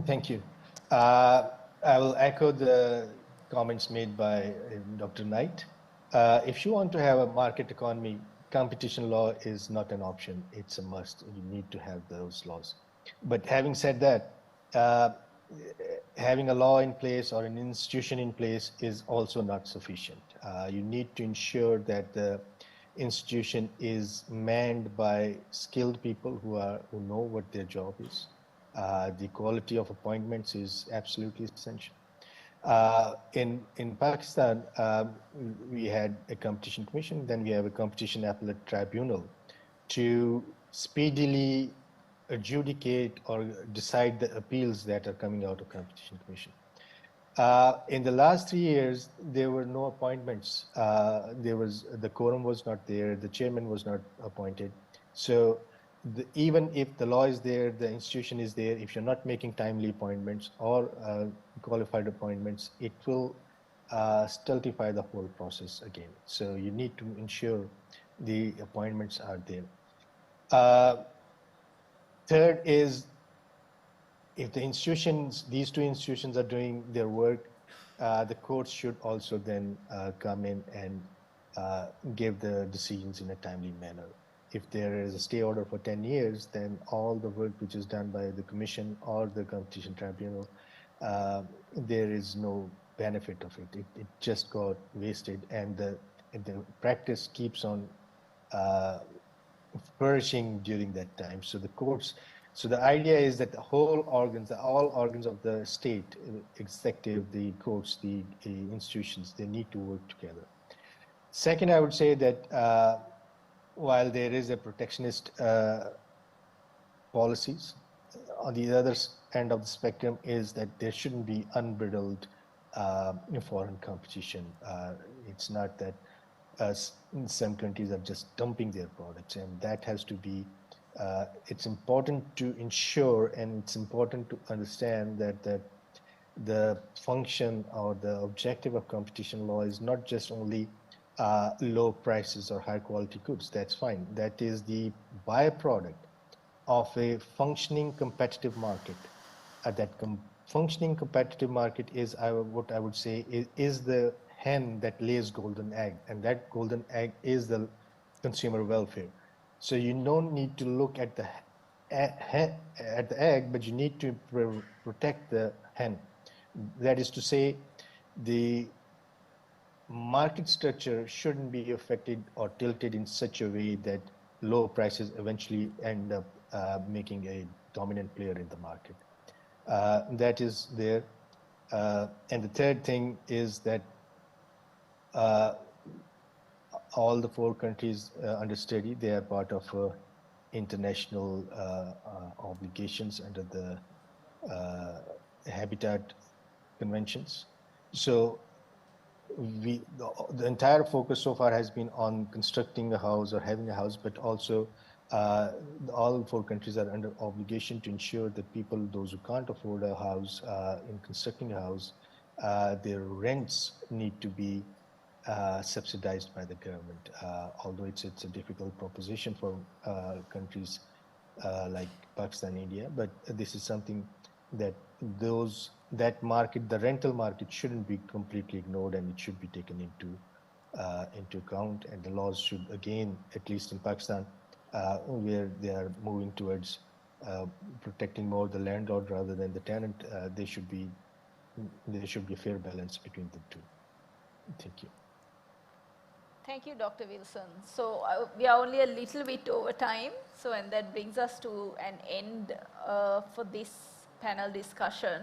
Thank you. I will echo the comments made by Dr. Knight. If you want to have a market economy, competition law is not an option. It's a must. You need to have those laws. But having said that, having a law in place or an institution in place is also not sufficient. You need to ensure that the institution is manned by skilled people who know what their job is. The quality of appointments is absolutely essential. In Pakistan, we had a competition commission, then we have a competition appellate tribunal to speedily adjudicate or decide the appeals that are coming out of competition commission. In the last 3 years, there were no appointments. The quorum was not there, the chairman was not appointed. So even if the law is there, the institution is there, if you're not making timely appointments or qualified appointments, it will stultify the whole process again. So you need to ensure the appointments are there. Third is, if the institutions, these two institutions are doing their work, the courts should also then come in and give the decisions in a timely manner. If there is a stay order for 10 years, then all the work which is done by the commission or the competition tribunal, there is no benefit of it. It just got wasted, and the practice keeps on flourishing during that time. So the courts, so the idea is that all organs of the state, executive, the courts, the institutions, they need to work together. Second, I would say that while there is a protectionist policies, on the other end of the spectrum is that there shouldn't be unbridled foreign competition. It's not that some countries are just dumping their products, and that has to be, it's important to ensure, and it's important to understand that the function or the objective of competition law is not just only low prices or high quality goods. That's fine. That is the byproduct of a functioning competitive market. Functioning competitive market is, what I would say, is the hen that lays golden egg, and that golden egg is the consumer welfare. So you don't need to look at the egg, but you need to protect the hen. That is to say, the market structure shouldn't be affected or tilted in such a way that low prices eventually end up making a dominant player in the market. That is there. And the third thing is that all the 4 countries under study, they are part of international obligations under the Habitat Conventions. So the entire focus so far has been on constructing a house or having a house, but also all 4 countries are under obligation to ensure that people, those who can't afford a house, in constructing a house, their rents need to be subsidized by the government. Although it's a difficult proposition for countries like Pakistan, India, but this is something that that market, the rental market, shouldn't be completely ignored, and it should be taken into account. And the laws should, again, at least in Pakistan, where they are moving towards protecting more the landlord rather than the tenant, there should be a fair balance between the two. Thank you. Thank you, Dr. Wilson. So we are only a little bit over time, so and that brings us to an end for this panel discussion.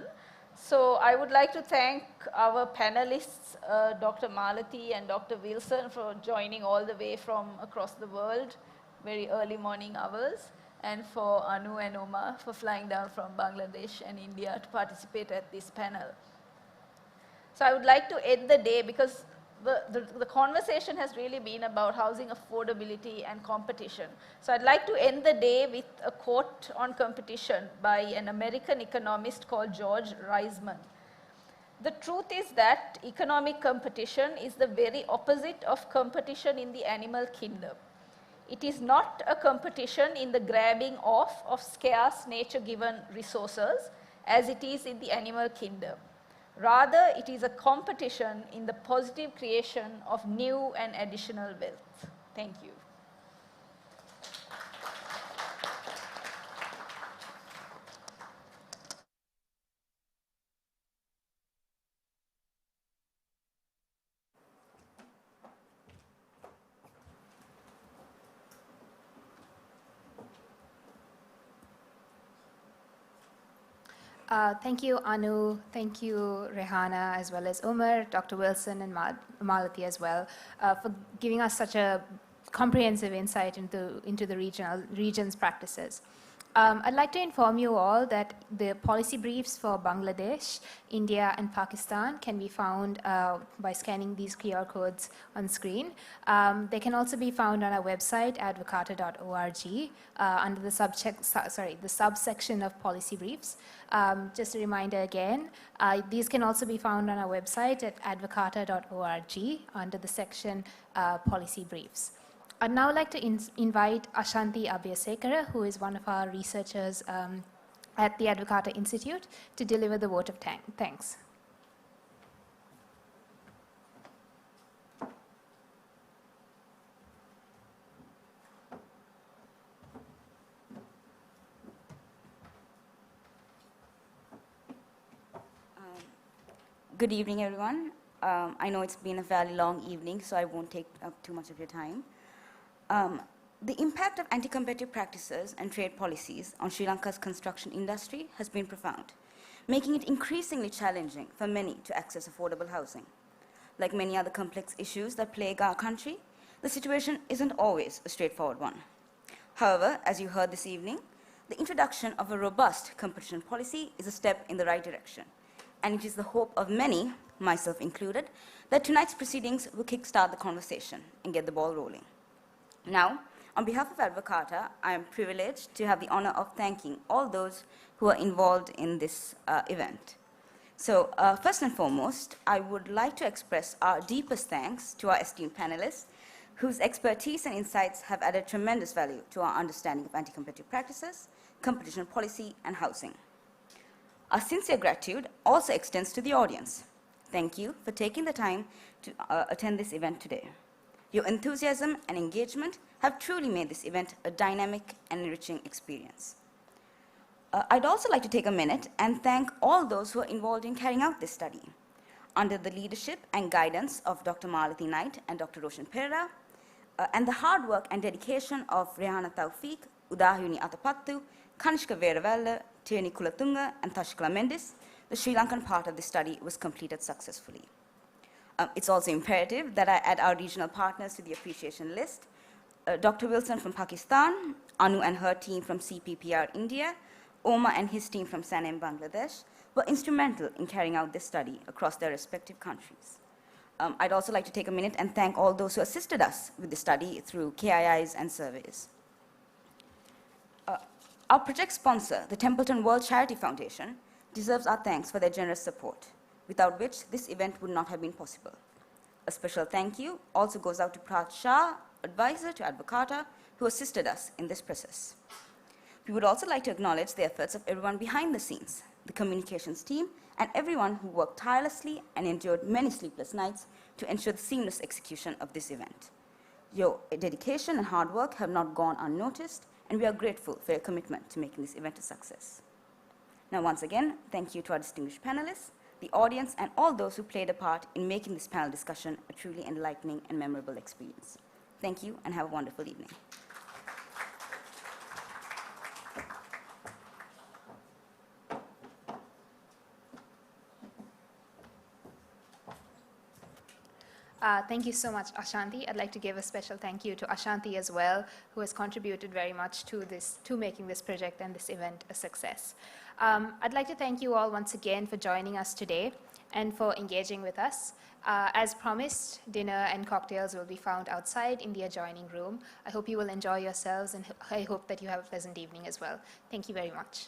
So I would like to thank our panelists, Dr. Malathi and Dr. Wilson, for joining all the way from across the world, very early morning hours, and for Anu and Omar for flying down from Bangladesh and India to participate at this panel. So I would like to end the day because the conversation has really been about housing affordability and competition. So I'd like to end the day with a quote on competition by an American economist called George Reisman. The truth is that economic competition is the very opposite of competition in the animal kingdom. It is not a competition in the grabbing off of scarce nature-given resources as it is in the animal kingdom. Rather, it is a competition in the positive creation of new and additional wealth. Thank you. Thank you, Anu. Thank you, Rehana, as well as Umar, Dr. Wilson, and Malathi as well, for giving us such a comprehensive insight into the region's practices. I'd like to inform you all that the policy briefs for Bangladesh, India, and Pakistan can be found by scanning these QR codes on screen. They can also be found on our website, advocata.org, under the subsection of policy briefs. Just a reminder again, these can also be found on our website at advocata.org under the section policy briefs. I'd now like to invite Ashanti Abhiyasekara, who is one of our researchers at the Advocata Institute, to deliver the vote of thanks. Good evening, everyone. I know it's been a fairly long evening, so I won't take up too much of your time. The impact of anti-competitive practices and trade policies on Sri Lanka's construction industry has been profound, making it increasingly challenging for many to access affordable housing. Like many other complex issues that plague our country, the situation isn't always a straightforward one. However, as you heard this evening, the introduction of a robust competition policy is a step in the right direction, and it is the hope of many, myself included, that tonight's proceedings will kickstart the conversation and get the ball rolling. Now, on behalf of Advocata, I am privileged to have the honor of thanking all those who are involved in this event. So, first and foremost, I would like to express our deepest thanks to our esteemed panelists, whose expertise and insights have added tremendous value to our understanding of anti-competitive practices, competition policy, and housing. Our sincere gratitude also extends to the audience. Thank you for taking the time to attend this event today. Your enthusiasm and engagement have truly made this event a dynamic and enriching experience. I'd also like to take a minute and thank all those who are involved in carrying out this study. Under the leadership and guidance of Dr. Malathi Knight and Dr. Roshan Perera, and the hard work and dedication of Rehana Taufik, Udahuni Atapattu, Kanishka Veeravella, Tiani Kulatunga, and Tashkala Mendis, the Sri Lankan part of the study was completed successfully. It's also imperative that I add our regional partners to the appreciation list. Dr. Wilson from Pakistan, Anu and her team from CPPR India, Omar and his team from SANEM Bangladesh were instrumental in carrying out this study across their respective countries. I'd also like to take a minute and thank all those who assisted us with the study through KIIs and surveys. Our project sponsor, the Templeton World Charity Foundation, deserves our thanks for their generous support, without which this event would not have been possible. A special thank you also goes out to Prat Shah, advisor to Advocata, who assisted us in this process. We would also like to acknowledge the efforts of everyone behind the scenes, the communications team, and everyone who worked tirelessly and endured many sleepless nights to ensure the seamless execution of this event. Your dedication and hard work have not gone unnoticed, and we are grateful for your commitment to making this event a success. Now, once again, thank you to our distinguished panelists, the audience, and all those who played a part in making this panel discussion a truly enlightening and memorable experience. Thank you, and have a wonderful evening. Thank you so much, Ashanti. I'd like to give a special thank you to Ashanti as well, who has contributed very much to making this project and this event a success. I'd like to thank you all once again for joining us today and for engaging with us. As promised, dinner and cocktails will be found outside in the adjoining room. I hope you will enjoy yourselves, and I hope that you have a pleasant evening as well. Thank you very much.